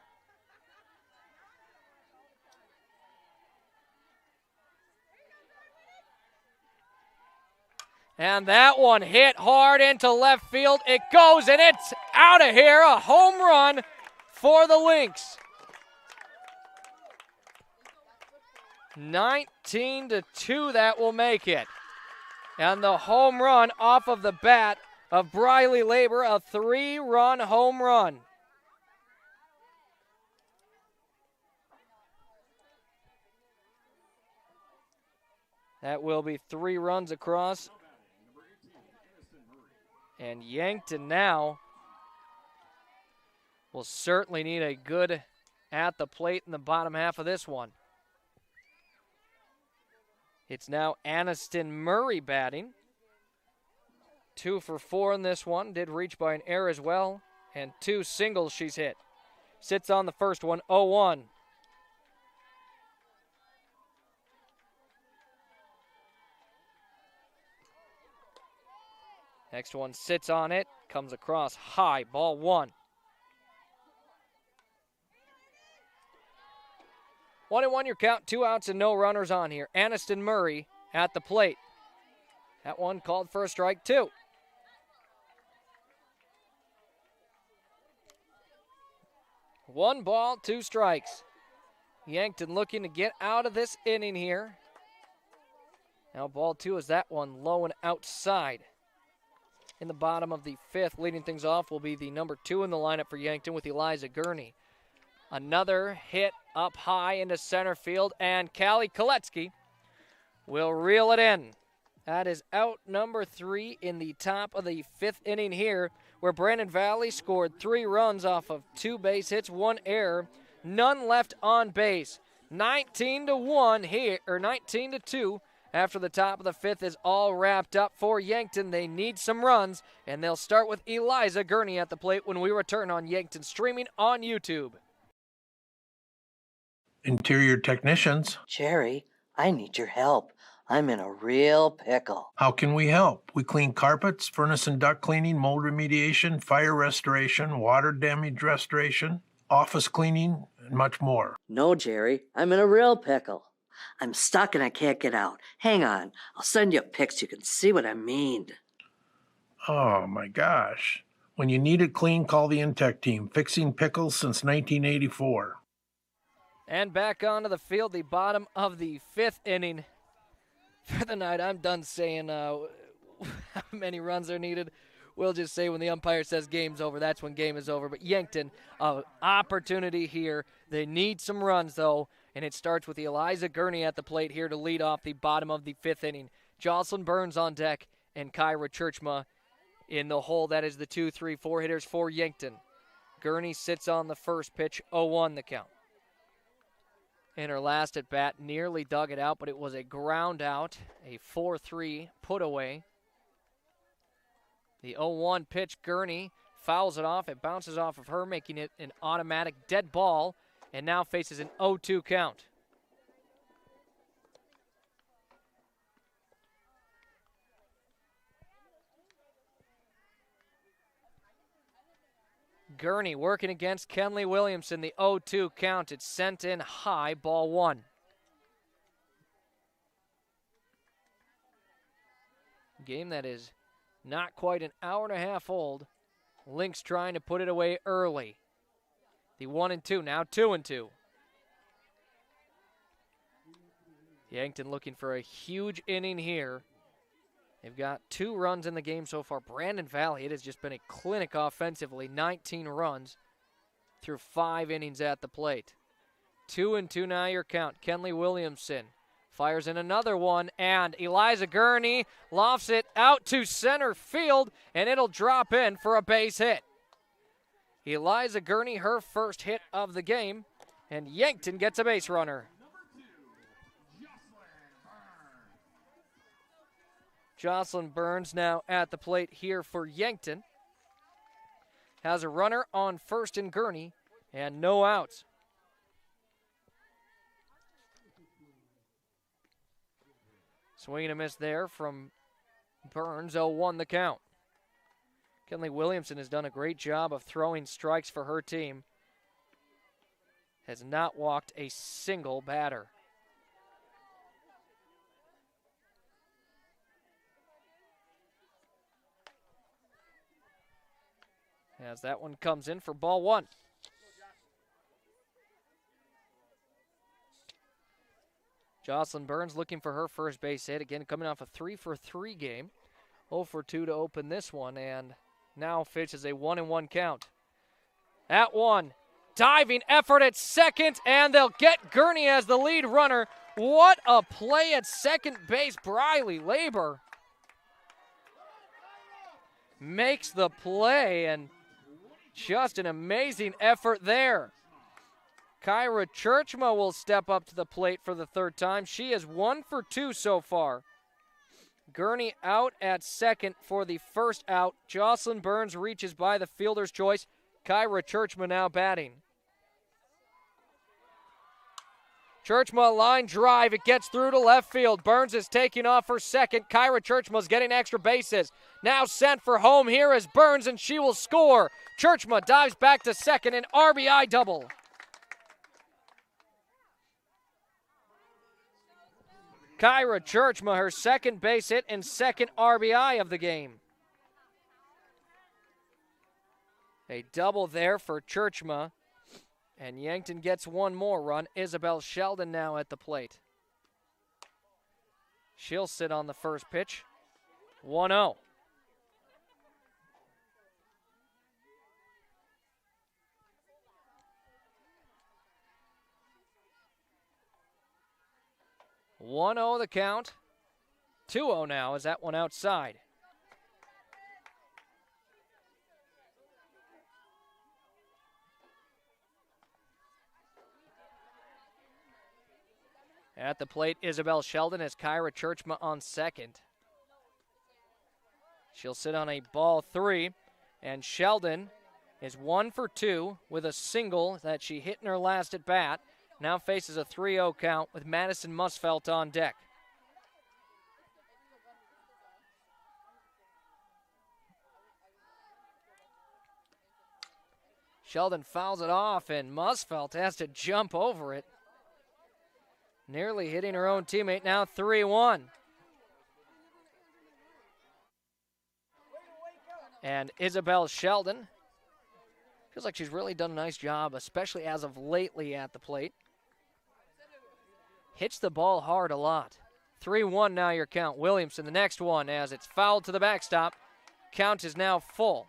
And that one hit hard into left field. It goes, and it's out of here. A home run for the Lynx. 19-2, that will make it. And the home run off of the bat of Briley Labor, a 3-run home run. That will be 3 runs across. And Yankton now will certainly need a good at the plate in the bottom half of this one. It's now Aniston Murray batting. 2 for 4 in this one. Did reach by an error as well. And 2 singles she's hit. Sits on the first one, 0-1. Next one sits on it. Comes across high, ball 1. 1-1 your count, 2 outs and no runners on here. Aniston Murray at the plate. That one called for a strike 2. One ball, 2 strikes. Yankton looking to get out of this inning here. Now ball 2 is that one low and outside. In the bottom of the 5th, leading things off will be the number 2 in the lineup for Yankton with Eliza Gurney. Another hit up high into center field, and Callie Koletsky will reel it in. That is out number 3 in the top of the 5th inning here, where Brandon Valley scored 3 runs off of 2 base hits, 1 error, none left on base. 19-1 here, or 19-2. After the top of the 5th is all wrapped up for Yankton. They need some runs, and they'll start with Eliza Gurney at the plate when we return on Yankton streaming on YouTube. Interior technicians. Jerry, I need your help. I'm in a real pickle. How can we help? We clean carpets, furnace and duct cleaning, mold remediation, fire restoration, water damage restoration, office cleaning, and much more. No, Jerry, I'm in a real pickle. I'm stuck and I can't get out. Hang on, I'll send you pics so you can see what I mean. Oh my gosh. When you need it clean, call the Intech team. Fixing pickles since 1984. And back onto the field, the bottom of the 5th inning for the night. I'm done saying how many runs are needed. We'll just say when the umpire says game's over, that's when game is over. But Yankton, opportunity here. They need some runs, though. And it starts with Eliza Gurney at the plate here to lead off the bottom of the 5th inning. Jocelyn Burns on deck and Kyra Churchma in the hole. That is the 2-3-4 hitters for Yankton. Gurney sits on the first pitch, 0-1 the count. In her last at bat, nearly dug it out, but it was a ground out, a 4-3 put away. The 0-1 pitch, Gurney fouls it off. It bounces off of her, making it an automatic dead ball. And now faces an 0-2 count. Gurney working against Kenley Williamson. The 0-2 count. It's sent in high, ball 1. Game that is not quite an hour and a half old. Lynx trying to put it away early. The 1-2, now 2-2. Yankton looking for a huge inning here. They've got 2 runs in the game so far. Brandon Valley, it has just been a clinic offensively. 19 runs through 5 innings at the plate. 2-2 now your count. Kenley Williamson fires in another one, and Eliza Gurney lofts it out to center field, and it'll drop in for a base hit. Eliza Gurney, her first hit of the game, and Yankton gets a base runner. Jocelyn Burns now at the plate here for Yankton. Has a runner on first in Gurney and no outs. Swing and a miss there from Burns. 0-1 the count. Kenley Williamson has done a great job of throwing strikes for her team. Has not walked a single batter. As that one comes in for ball one. Jocelyn Burns looking for her first base hit. Again, coming off a 3-for-3 game. 0-for-2 to open this one, and now faces a 1-1 count. At one, diving effort at second, and they'll get Gurney as the lead runner. What a play at second base. Briley Labor makes the play, and just an amazing effort there. Kyra Churchma will step up to the plate for the third time. She is 1-for-2 so far. Gurney out at second for the first out. Jocelyn Burns reaches by the fielder's choice. Kyra Churchma now batting. Churchma line drive. It gets through to left field. Burns is taking off for second. Kyra Churchma's getting extra bases. Now sent for home. Here is Burns, and she will score. Churchma dives back to second, an RBI double. Kyra Churchma, her second base hit and second RBI of the game. A double there for Churchma. And Yankton gets one more run. Isabel Sheldon now at the plate. She'll sit on the first pitch. 1-0. The count. 2-0 now as that one outside. At the plate, Isabel Sheldon has Kyra Churchma on second. She'll sit on a ball 3, and Sheldon is 1-for-2 with a single that she hit in her last at bat. Now faces a 3-0 count with Madison Musfelt on deck. Sheldon fouls it off, and Musfelt has to jump over it. Nearly hitting her own teammate, now 3-1. And Isabel Sheldon feels like she's really done a nice job, especially as of lately at the plate. Hits the ball hard a lot. 3-1 now your count. Williamson, the next one, as it's fouled to the backstop. Count is now full.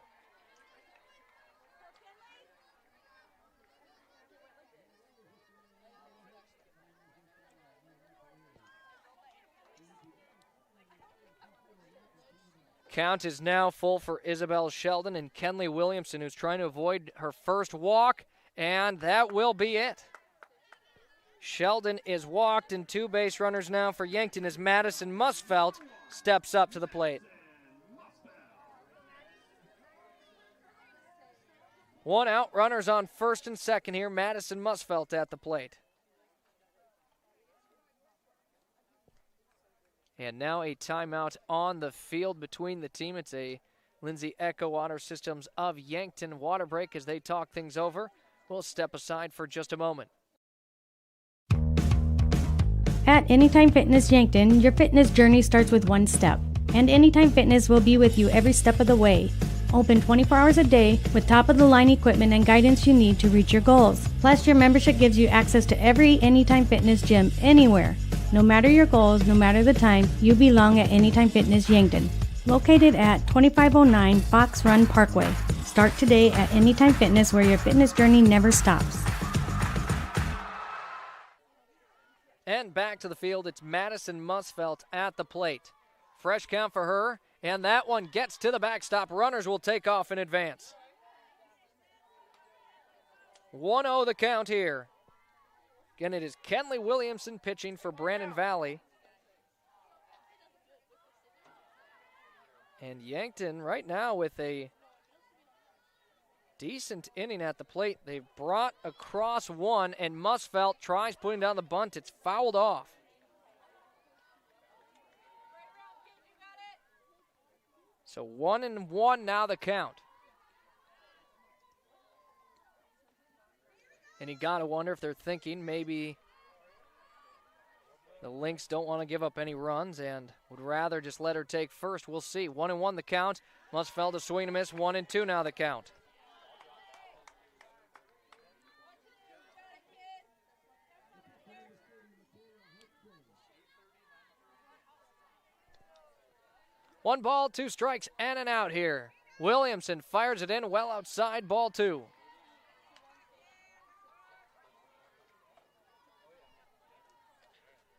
Count is now full for Isabel Sheldon and Kenley Williamson, who's trying to avoid her first walk, and that will be it. Sheldon is walked, and 2 base runners now for Yankton as Madison Musfelt steps up to the plate. 1 out, runners on first and second here. Madison Musfelt at the plate. And now a timeout on the field between the team. It's a Lindsay Echo Water Systems of Yankton water break as they talk things over. We'll step aside for just a moment. At Anytime Fitness Yankton, your fitness journey starts with one step. And Anytime Fitness will be with you every step of the way. Open 24 hours a day with top-of-the-line equipment and guidance you need to reach your goals. Plus, your membership gives you access to every Anytime Fitness gym anywhere. No matter your goals, no matter the time, you belong at Anytime Fitness Yankton. Located at 2509 Fox Run Parkway. Start today at Anytime Fitness, where your fitness journey never stops. And back to the field, it's Madison Musfelt at the plate. Fresh count for her, and that one gets to the backstop. Runners will take off in advance. 1-0 the count here. Again, it is Kenley Williamson pitching for Brandon Valley. And Yankton right now with a decent inning at the plate. They've brought across one, and Musfelt tries putting down the bunt. It's fouled off. So 1-1 now the count. And you got to wonder if they're thinking maybe the Lynx don't want to give up any runs and would rather just let her take first. We'll see. 1-1 the count. Musfeld a swing and a miss. 1-2 now the count. One ball, 2 strikes, and an out here. Williamson fires it in well outside, ball 2.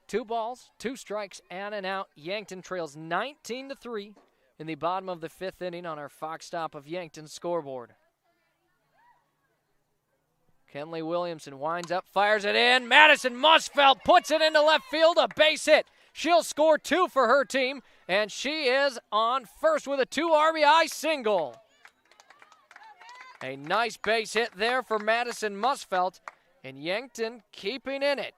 Two balls, 2 strikes, and an out. Yankton trails 19-3 in the bottom of the 5th inning on our Fox Stop of Yankton scoreboard. Kenley Williamson winds up, fires it in. Madison Musfeld puts it into left field, a base hit. She'll score 2 for her team, and she is on first with a 2 RBI single. A nice base hit there for Madison Musfeld, and Yankton keeping in it.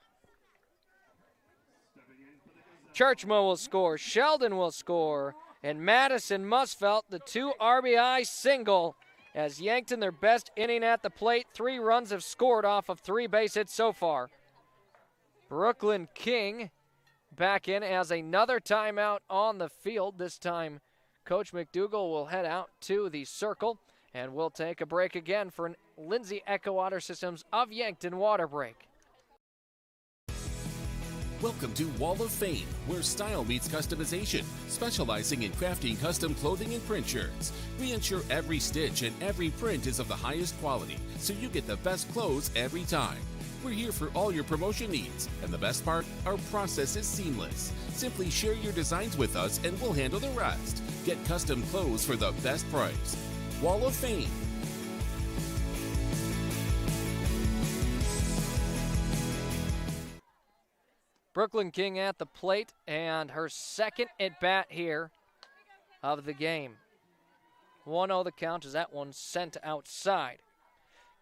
Churchma will score, Sheldon will score, and Madison Musfeld, the 2 RBI single. As Yankton, their best inning at the plate, 3 runs have scored off of 3 base hits so far. Brooklyn King back in as another timeout on the field. This time, Coach McDougall will head out to the circle, and we'll take a break again for an Lindsay Echo Water Systems of Yankton water break. Welcome to Wall of Fame, where style meets customization, specializing in crafting custom clothing and print shirts. We ensure every stitch and every print is of the highest quality, so you get the best clothes every time. We're here for all your promotion needs, and the best part, our process is seamless. Simply share your designs with us and we'll handle the rest. Get custom clothes for the best price. Wall of Fame. Brooklyn King at the plate, and her second at-bat here of the game. 1-0 the count as that one sent outside.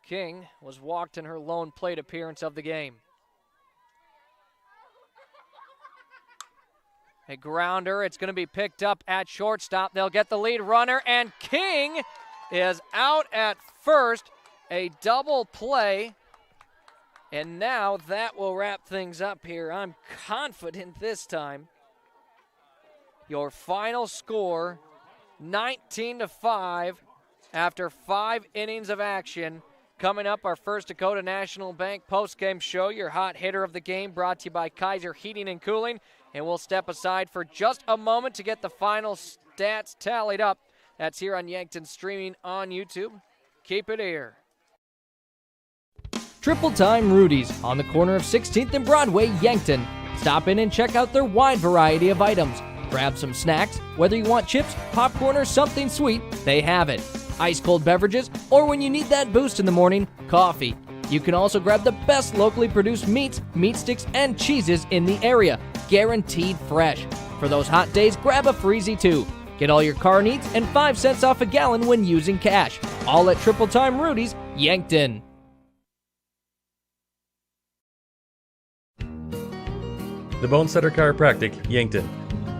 King was walked in her lone plate appearance of the game. A grounder, it's going to be picked up at shortstop. They'll get the lead runner, and King is out at first. A double play. And now that will wrap things up here. I'm confident this time. Your final score, 19-5 after 5 innings of action. Coming up, our First Dakota National Bank postgame show, your hot hitter of the game, brought to you by Kaiser Heating and Cooling. And we'll step aside for just a moment to get the final stats tallied up. That's here on Yankton, streaming on YouTube. Keep it here. Triple Time Rudy's on the corner of 16th and Broadway, Yankton. Stop in and check out their wide variety of items. Grab some snacks, whether you want chips, popcorn, or something sweet, they have it. Ice cold beverages, or when you need that boost in the morning, coffee. You can also grab the best locally produced meats, meat sticks, and cheeses in the area. Guaranteed fresh. For those hot days, grab a Freezy too. Get all your car needs and 5 cents off a gallon when using cash. All at Triple Time Rudy's, Yankton. The Bonesetter Chiropractic, Yankton.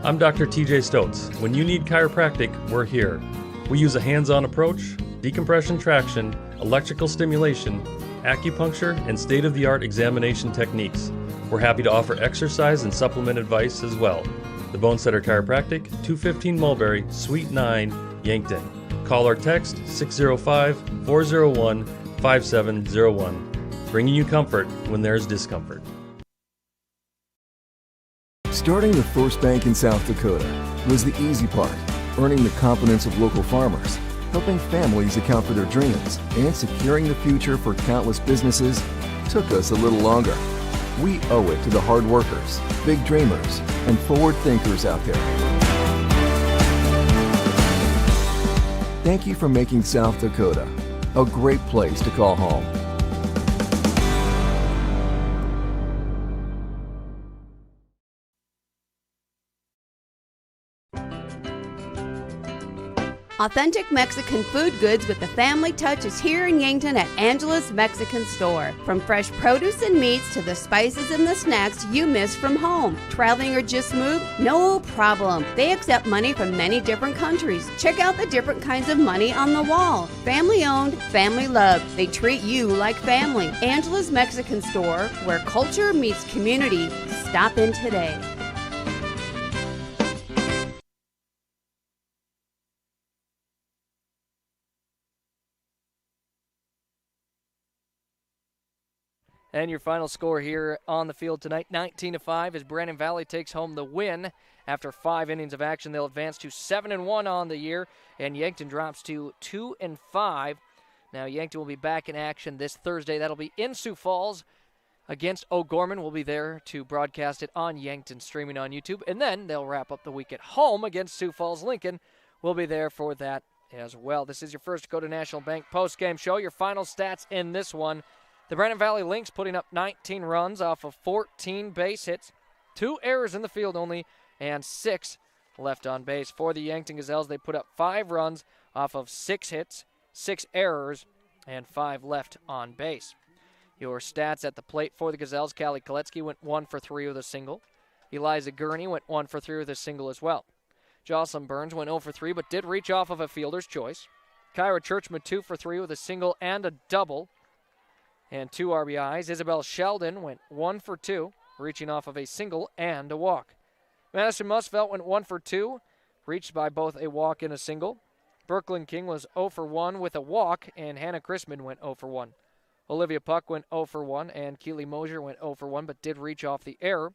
I'm Dr. TJ Stotz. When you need chiropractic, we're here. We use a hands-on approach, decompression traction, electrical stimulation, acupuncture, and state-of-the-art examination techniques. We're happy to offer exercise and supplement advice as well. The Bonesetter Chiropractic, 215 Mulberry, Suite 9, Yankton. Call or text 605-401-5701. Bringing you comfort when there's discomfort. Starting the first bank in South Dakota was the easy part, earning the confidence of local farmers, helping families account for their dreams, and securing the future for countless businesses took us a little longer. We owe it to the hard workers, big dreamers, and forward thinkers out there. Thank you for making South Dakota a great place to call home. Authentic Mexican food goods with the family touch is here in Yankton at Angela's Mexican Store. From fresh produce and meats to the spices and the snacks you miss from home. Traveling or just moved? No problem. They accept money from many different countries. Check out the different kinds of money on the wall. Family owned, family loved. They treat you like family. Angela's Mexican Store, where culture meets community. Stop in today. And your final score here on the field tonight, 19-5, as Brandon Valley takes home the win. After 5 innings of action, they'll advance to 7-1 on the year, and Yankton drops to 2-5. Now, Yankton will be back in action this Thursday. That'll be in Sioux Falls against O'Gorman. We'll be there to broadcast it on Yankton, streaming on YouTube. And then they'll wrap up the week at home against Sioux Falls Lincoln. We'll be there for that as well. This is your first Go to National Bank post-game show. Your final stats in this one. The Brandon Valley Lynx putting up 19 runs off of 14 base hits, 2 errors in the field only, and 6 left on base. For the Yankton Gazelles, they put up 5 runs off of 6 hits, 6 errors, and 5 left on base. Your stats at the plate for the Gazelles: Callie Koletsky went 1 for 3 with a single. Eliza Gurney went 1 for 3 with a single as well. Jocelyn Burns went 0 for 3 but did reach off of a fielder's choice. Kyra Churchman 2 for 3 with a single and a double and 2 RBIs. Isabel Sheldon went 1 for 2, reaching off of a single and a walk. Madison Musfelt went 1 for 2, reached by both a walk and a single. Brooklyn King was 0 for 1 with a walk, and Hannah Chrisman went 0 for 1. Olivia Puck went 0 for 1, and Keely Mosier went 0 for 1, but did reach off the error.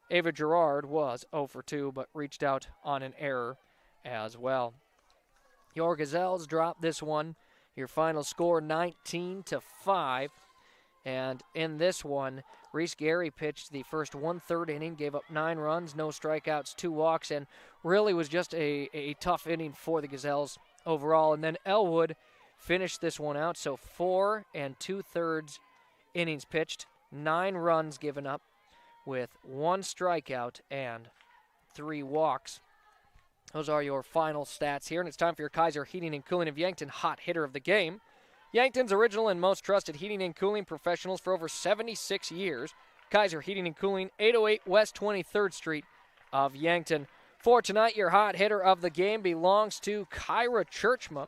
Ava Gerard was 0 for 2, but reached out on an error as well. Your Gazelles dropped this one. Your final score, 19-5. And in this one, Reese Gary pitched the first 1/3 inning, gave up 9 runs, no strikeouts, 2 walks, and really was just a tough inning for the Gazelles overall. And then Elwood finished this one out, so 4 2/3 innings pitched, 9 runs given up with 1 strikeout and 3 walks. Those are your final stats here, and it's time for your Kaiser Heating and Cooling of Yankton hot hitter of the game. Yankton's original and most trusted heating and cooling professionals for over 76 years. Kaiser Heating and Cooling, 808 West 23rd Street of Yankton. For tonight, your hot hitter of the game belongs to Kyra Churchma,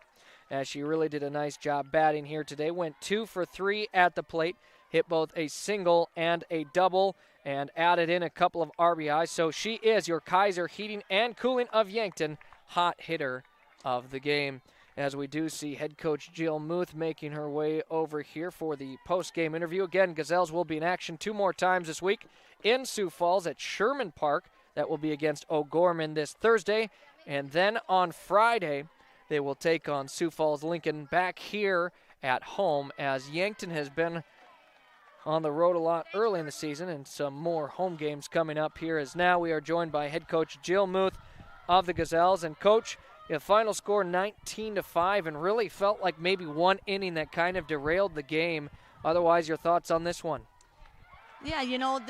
as she really did a nice job batting here today. Went 2 for 3 at the plate, hit both a single and a double, and added in a couple of RBIs. So she is your Kaiser Heating and Cooling of Yankton hot hitter of the game. As we do see head coach Jill Muth making her way over here for the post-game interview. Again, Gazelles will be in action 2 more times this week in Sioux Falls at Sherman Park. That will be against O'Gorman this Thursday. And then on Friday, they will take on Sioux Falls Lincoln back here at home, as Yankton has been on the road a lot early in the season, and some more home games coming up here, as now we are joined by head coach Jill Muth of the Gazelles. And coach, the final score 19-5, and really felt like maybe one inning that kind of derailed the game. Otherwise, your thoughts on this one? Yeah,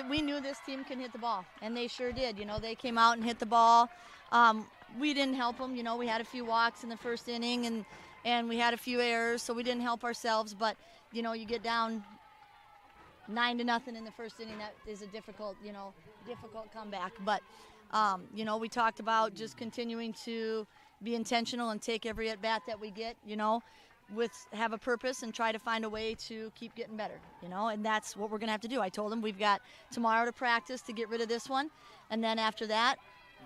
we knew this team can hit the ball, and they sure did. They came out and hit the ball. We didn't help them. We had a few walks in the first inning, and we had a few errors, so we didn't help ourselves. But, you get down 9-0 in the first inning. That is a difficult comeback. But, we talked about just continuing to be intentional and take every at-bat that we get, have a purpose and try to find a way to keep getting better, and that's what we're going to have to do. I told them we've got tomorrow to practice to get rid of this one, and then after that,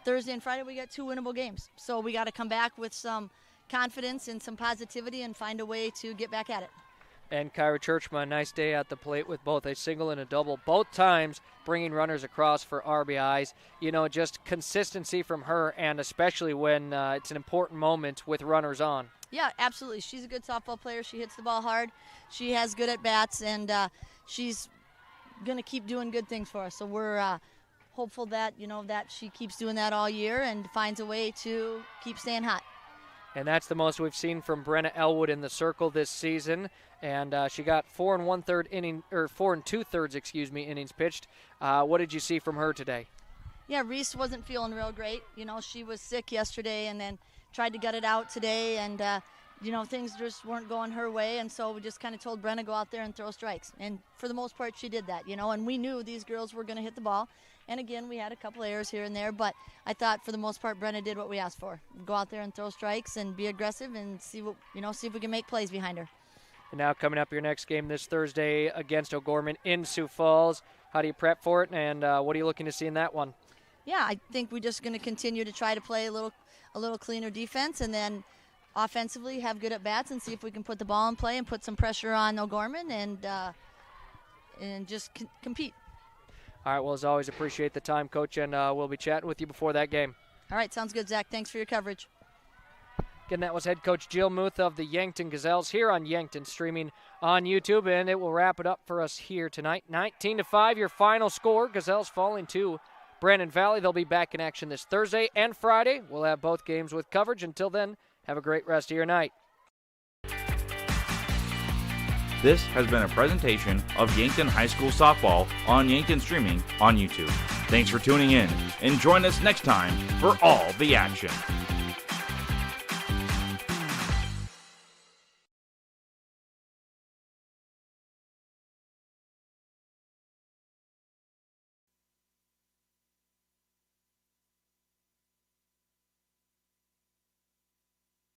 Thursday and Friday, we got 2 winnable games. So we got to come back with some confidence and some positivity and find a way to get back at it. And Kyra Churchma, a nice day at the plate with both a single and a double, both times bringing runners across for RBIs. Just consistency from her, and especially when it's an important moment with runners on. Yeah, absolutely. She's a good softball player. She hits the ball hard. She has good at-bats, and she's going to keep doing good things for us. So we're hopeful that, that she keeps doing that all year and finds a way to keep staying hot. And that's the most we've seen from Brenna Elwood in the circle this season. And she got 4 2/3 innings pitched. What did you see from her today? Yeah, Reese wasn't feeling real great. She was sick yesterday and then tried to gut it out today, and things just weren't going her way, and so we just kind of told Brenna go out there and throw strikes. And for the most part, she did that, and we knew these girls were going to hit the ball. And again, we had a couple errors here and there, but I thought for the most part, Brenna did what we asked for. Go out there and throw strikes and be aggressive and see if we can make plays behind her. And now coming up your next game this Thursday against O'Gorman in Sioux Falls. How do you prep for it, and what are you looking to see in that one? Yeah, I think we're just going to continue to try to play a little cleaner defense, and then offensively have good at-bats and see if we can put the ball in play and put some pressure on O'Gorman and just compete. All right, well, as always, appreciate the time, Coach, and we'll be chatting with you before that game. All right, sounds good, Zach. Thanks for your coverage. Again, that was head coach Jill Muth of the Yankton Gazelles here on Yankton, streaming on YouTube, and it will wrap it up for us here tonight. 19-5, your final score. Gazelles falling to Brandon Valley. They'll be back in action this Thursday and Friday. We'll have both games with coverage. Until then, have a great rest of your night. This has been a presentation of Yankton High School Softball on Yankton Streaming on YouTube. Thanks for tuning in, and join us next time for all the action.